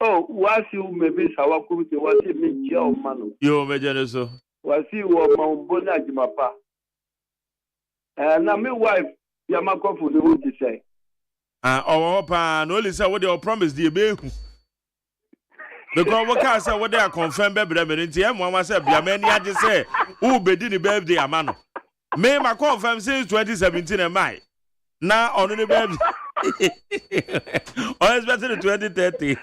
Speaker 5: Oh, wasi umebe sawa kumite wasi mekia omano.
Speaker 2: yo mejene so
Speaker 5: Wasi wo maumbona ajimapa. Na me wife ya makofu ni wuti say.
Speaker 2: Oh pa no only say what they promise the be because what can say what they are confirm be bre me nti e mo am say bia me ni age say who be di ni birthday amano me ma confirm since 2017 am I na on the birthday or especially 2030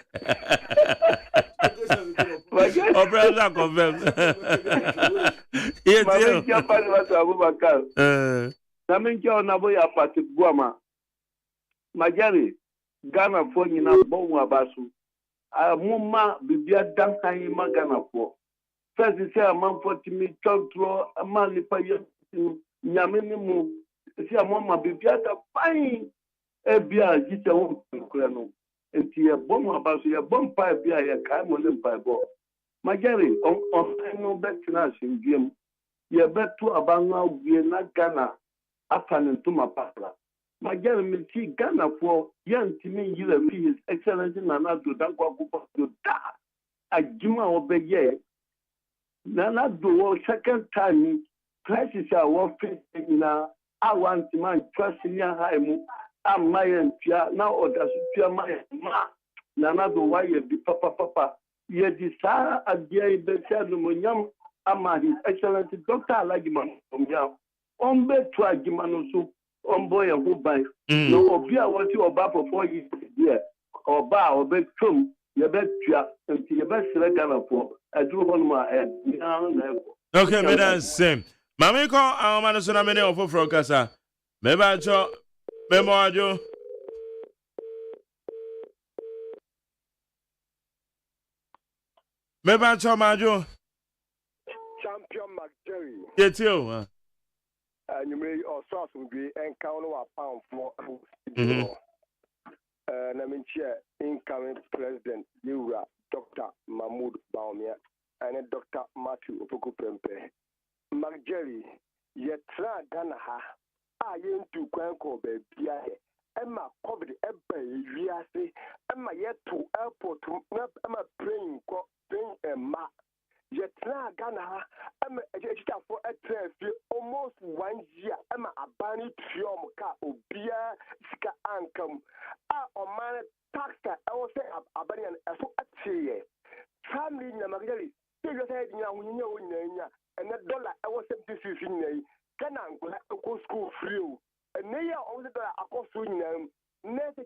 Speaker 2: oh brother confirm yes
Speaker 5: Ma mekia pani watu Abubakar. Na mekia onabo ya pati guama. Majari Ghana fo nyina bon abasu. Mumma bibia dankan ma Ghana fo. First say amanfo timi totro amani pa ye nyame ni mu. Si amoma bibia ta fine ebia jite wo kura no. Enti ye bon abasu ye bon pa ebia ye kai mo le pa bo. Majari on no betina shingiem. Ye betu abanga wie na Ghana afane ntuma papla. Majari milti Ghana for yantimi yire fi his excellency Nana Addo Dankwa Akufo-Addo da ajima obeye Nana Addo second time crisis a wo face na want man trust ni ha mu amaye ntia na odasu tia ma Nana Addo wa ye bi papa ye di sa adie be tia no monyam ama his excellency Dr. Agyeman ombe to Agyeman so boy who buy no obia what you oba for 4 years here oba obe tum ye be tua nti ye be sele Ghana for aduru honma
Speaker 2: okay me dan same mama ko amano so na me ne ofofro kasa me ba cho me mo ajo me ba cho majo
Speaker 6: Champion McJerry.
Speaker 2: yetio
Speaker 6: And you may also be encounter a pound for I mean, incoming president, Yura, Dr. Mahmoud Baumia, and Dr. Matthew Opoku Pempe. McJerry, yet try Ghana, I am to Quanco, baby. Emma covered a baby, Emma yet to airport, Emma praying, Emma. Yet now Ghana, I'm a for a trip almost 1 year. I'm a bunny trium car or beer ska ankam. On my taxa, I will say a bunny and a so at sea. Family Namagari, you said you know, and $1 I was sent this is in Ghana go school free. And they are also a cost in them. Next, a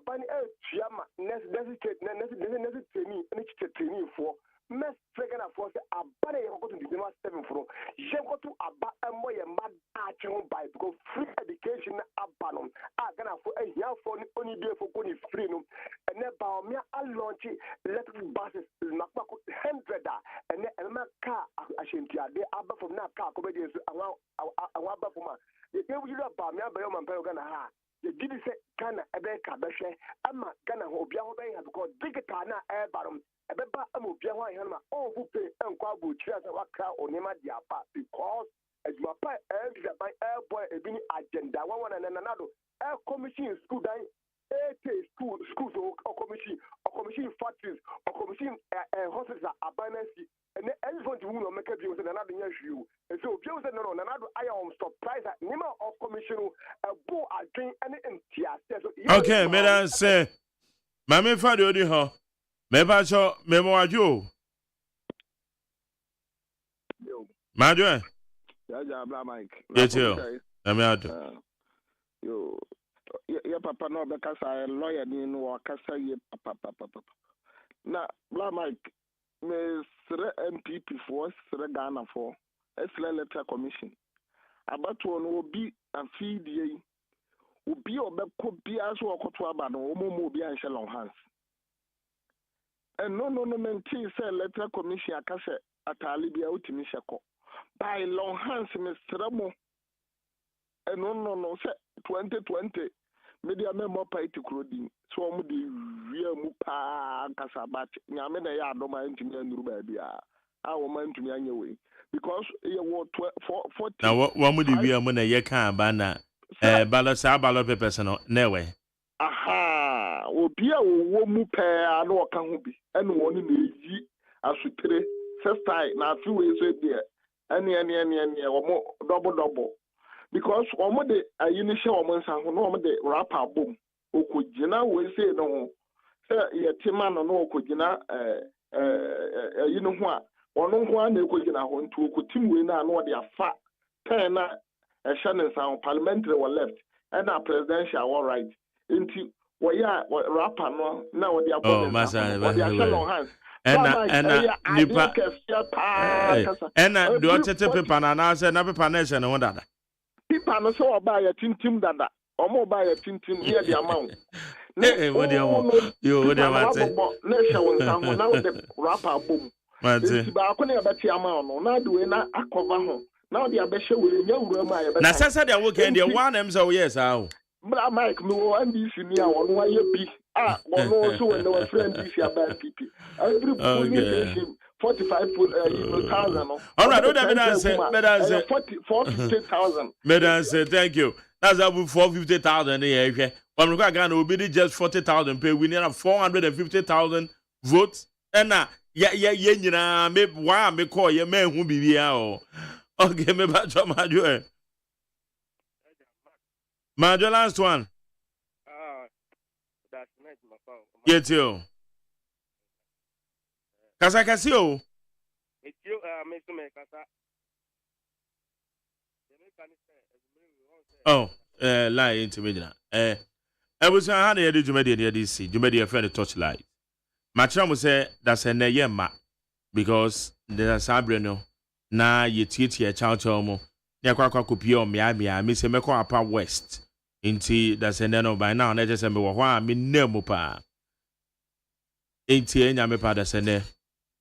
Speaker 6: bunny triama, necessary training, and it's training for. Mess figure out for a body go to the 7 for you go to a boy and mad by because free education abanon are gonna for a year for only day for going free no and then about me I launch electric buses not 100 and then my car I should be there above from now car comedy around our from you tell you about me about my gonna ha you did say Ghana Ebeka Beshe ama Ghana Hobia Hobia because digital na air barum Ebeba Amubia Hama all who pay and Kwabu Chias and Waka or Nema Diapa because as my pie by airboy a bini agenda one and another air commission school dying schools or commission factories or commission hospitals are abandoned and then everyone to whom make a view and another issue. And so views and another I am surprised that Nima of commission a bull I drink any empty.
Speaker 2: okay me dan say mama fa de odi ho me ba cho me mo ajo majo
Speaker 6: Yeah, Mike.
Speaker 2: yetio na me ado
Speaker 6: Yo, yeah, papa no be kasa lawyer ni no kasa ye papa na bla Mike me sre MPP for sre Ghana for Electoral Commission abato no obi afidie obi obekọ bia so okoto aba no omomo obi anhye long hands and no maintain say Electoral Commission akase atali bia otimi hyeko by long hands me sre mo and no say 2020 media member party crowding so mu di wie mu pa kasa bat nyame na ya adoma ntimi anuru ba bia a wo man ntimi anye we because ye wo 40
Speaker 2: na wo mu di wie mu na ye kan ba na ballot papers no na we
Speaker 6: aha obi a wo mu pa na o ka ho bi ene woni na yi asutere first time na afi we so bi ene wo double because omo de ayini hye omo nsa ho no omo de rapper bom okogina we say no ho say yetima no okogina ayini ho a ono ho na ekogina ho ntu okotim we na no de afa ten na ehye ne nsa parliamentary or left and a presidential all right nti we ya rapper no na we de abom nsa we de ahye long hands
Speaker 2: ena nipa ena do tete paper na say na paper na ehye ne ho dada
Speaker 6: people no so oba ya tintim dada omo oba ya tintim here the amount
Speaker 2: what do you what do you want
Speaker 6: na sha won san ho na the rapper boom
Speaker 2: mate
Speaker 6: ba ko na yabeti amount no na do na akova ho na the abehye we nya wura ma ya
Speaker 2: na sasa the work and the one am so yes how
Speaker 6: bra Mike me wo NDC ni a wono aye bi wono so when the friend NDC about PP every police 45,000.
Speaker 2: All right, no, that
Speaker 6: 450,000.
Speaker 2: Madam say thank you. That's about 450,000 here. I'm going to be just 40,000 pay. We need 450,000 votes. And now, yeah, me why me call your man who be here. Okay, me back to my last one.
Speaker 6: That's nice, my phone.
Speaker 2: Get you. Kasakasio.
Speaker 6: It's you, Mr. Kasa.
Speaker 2: Oh, lie into me. I was a honey, I did you made DC, you made your friend a torchlight. My chum will say that's a nayema because there's a sabrino. Na ye teach your child chomo. Yakwaka kupio miami, Miss Meko Apa West. Inti that's a nano by now, and I just remember why I mean no mupa. Inti enya mepa that's a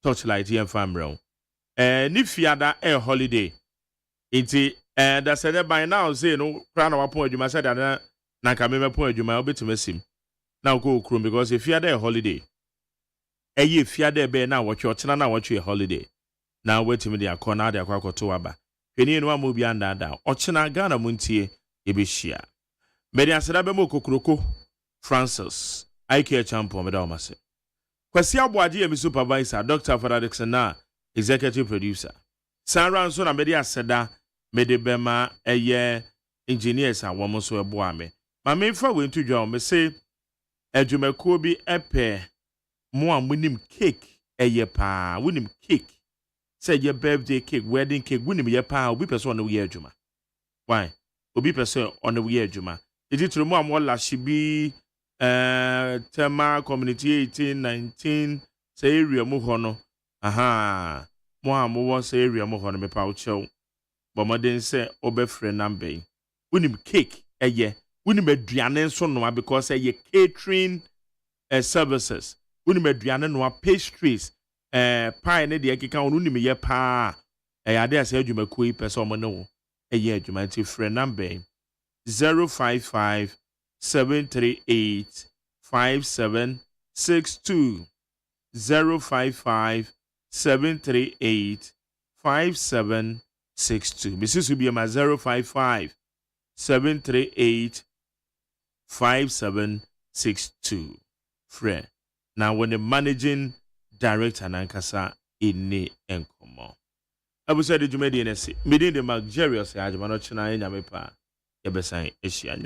Speaker 2: torchlight here family. Nifiada a holiday. Inti that's a by now say no crown of point you must say that na kameme point you might be to miss him. Now go chrome because if you had a holiday. If you had a bear now watch your china now watch your holiday. Now wait till me the corner the aqua to aba. Penny no one movie and that or china Ghana muntie ebishia. Media Sadabemo Kokroko Francis IK champion medalmase. Kwasia Boaji emi supervisor Dr. Faradixena executive producer. Sarah Anson na media seda medebema eye engineers a woman so eboa me. Ma me fa we ntu dwa me say adwumako bi epe mo amunim cake eye pa wonim cake say your birthday cake wedding cake wonim ye pa obi person on we adwuma. Why? Obi person on we adwuma. Iti tru mo amola shibi tema community 1819 say area mu ho no aha mo amowo say area mu ho no me pa wo chew but modern say obefre number wonim cake eye wonim aduane nso no because eye catering services wonim aduane no pastries pie ne de akeka wonim ye pa ade ase adwumako yi pese omo ne wo eye adwuma ti frɛ number 055 738 5762 055 738 5762. Mrs. will be my 055 738 5762. Friend. Now, when the managing director Nankasa in Enkomo. I was said, you made the NSC. Meeting the luxurious Ajamano China in Yamepa. Yabesan Asia.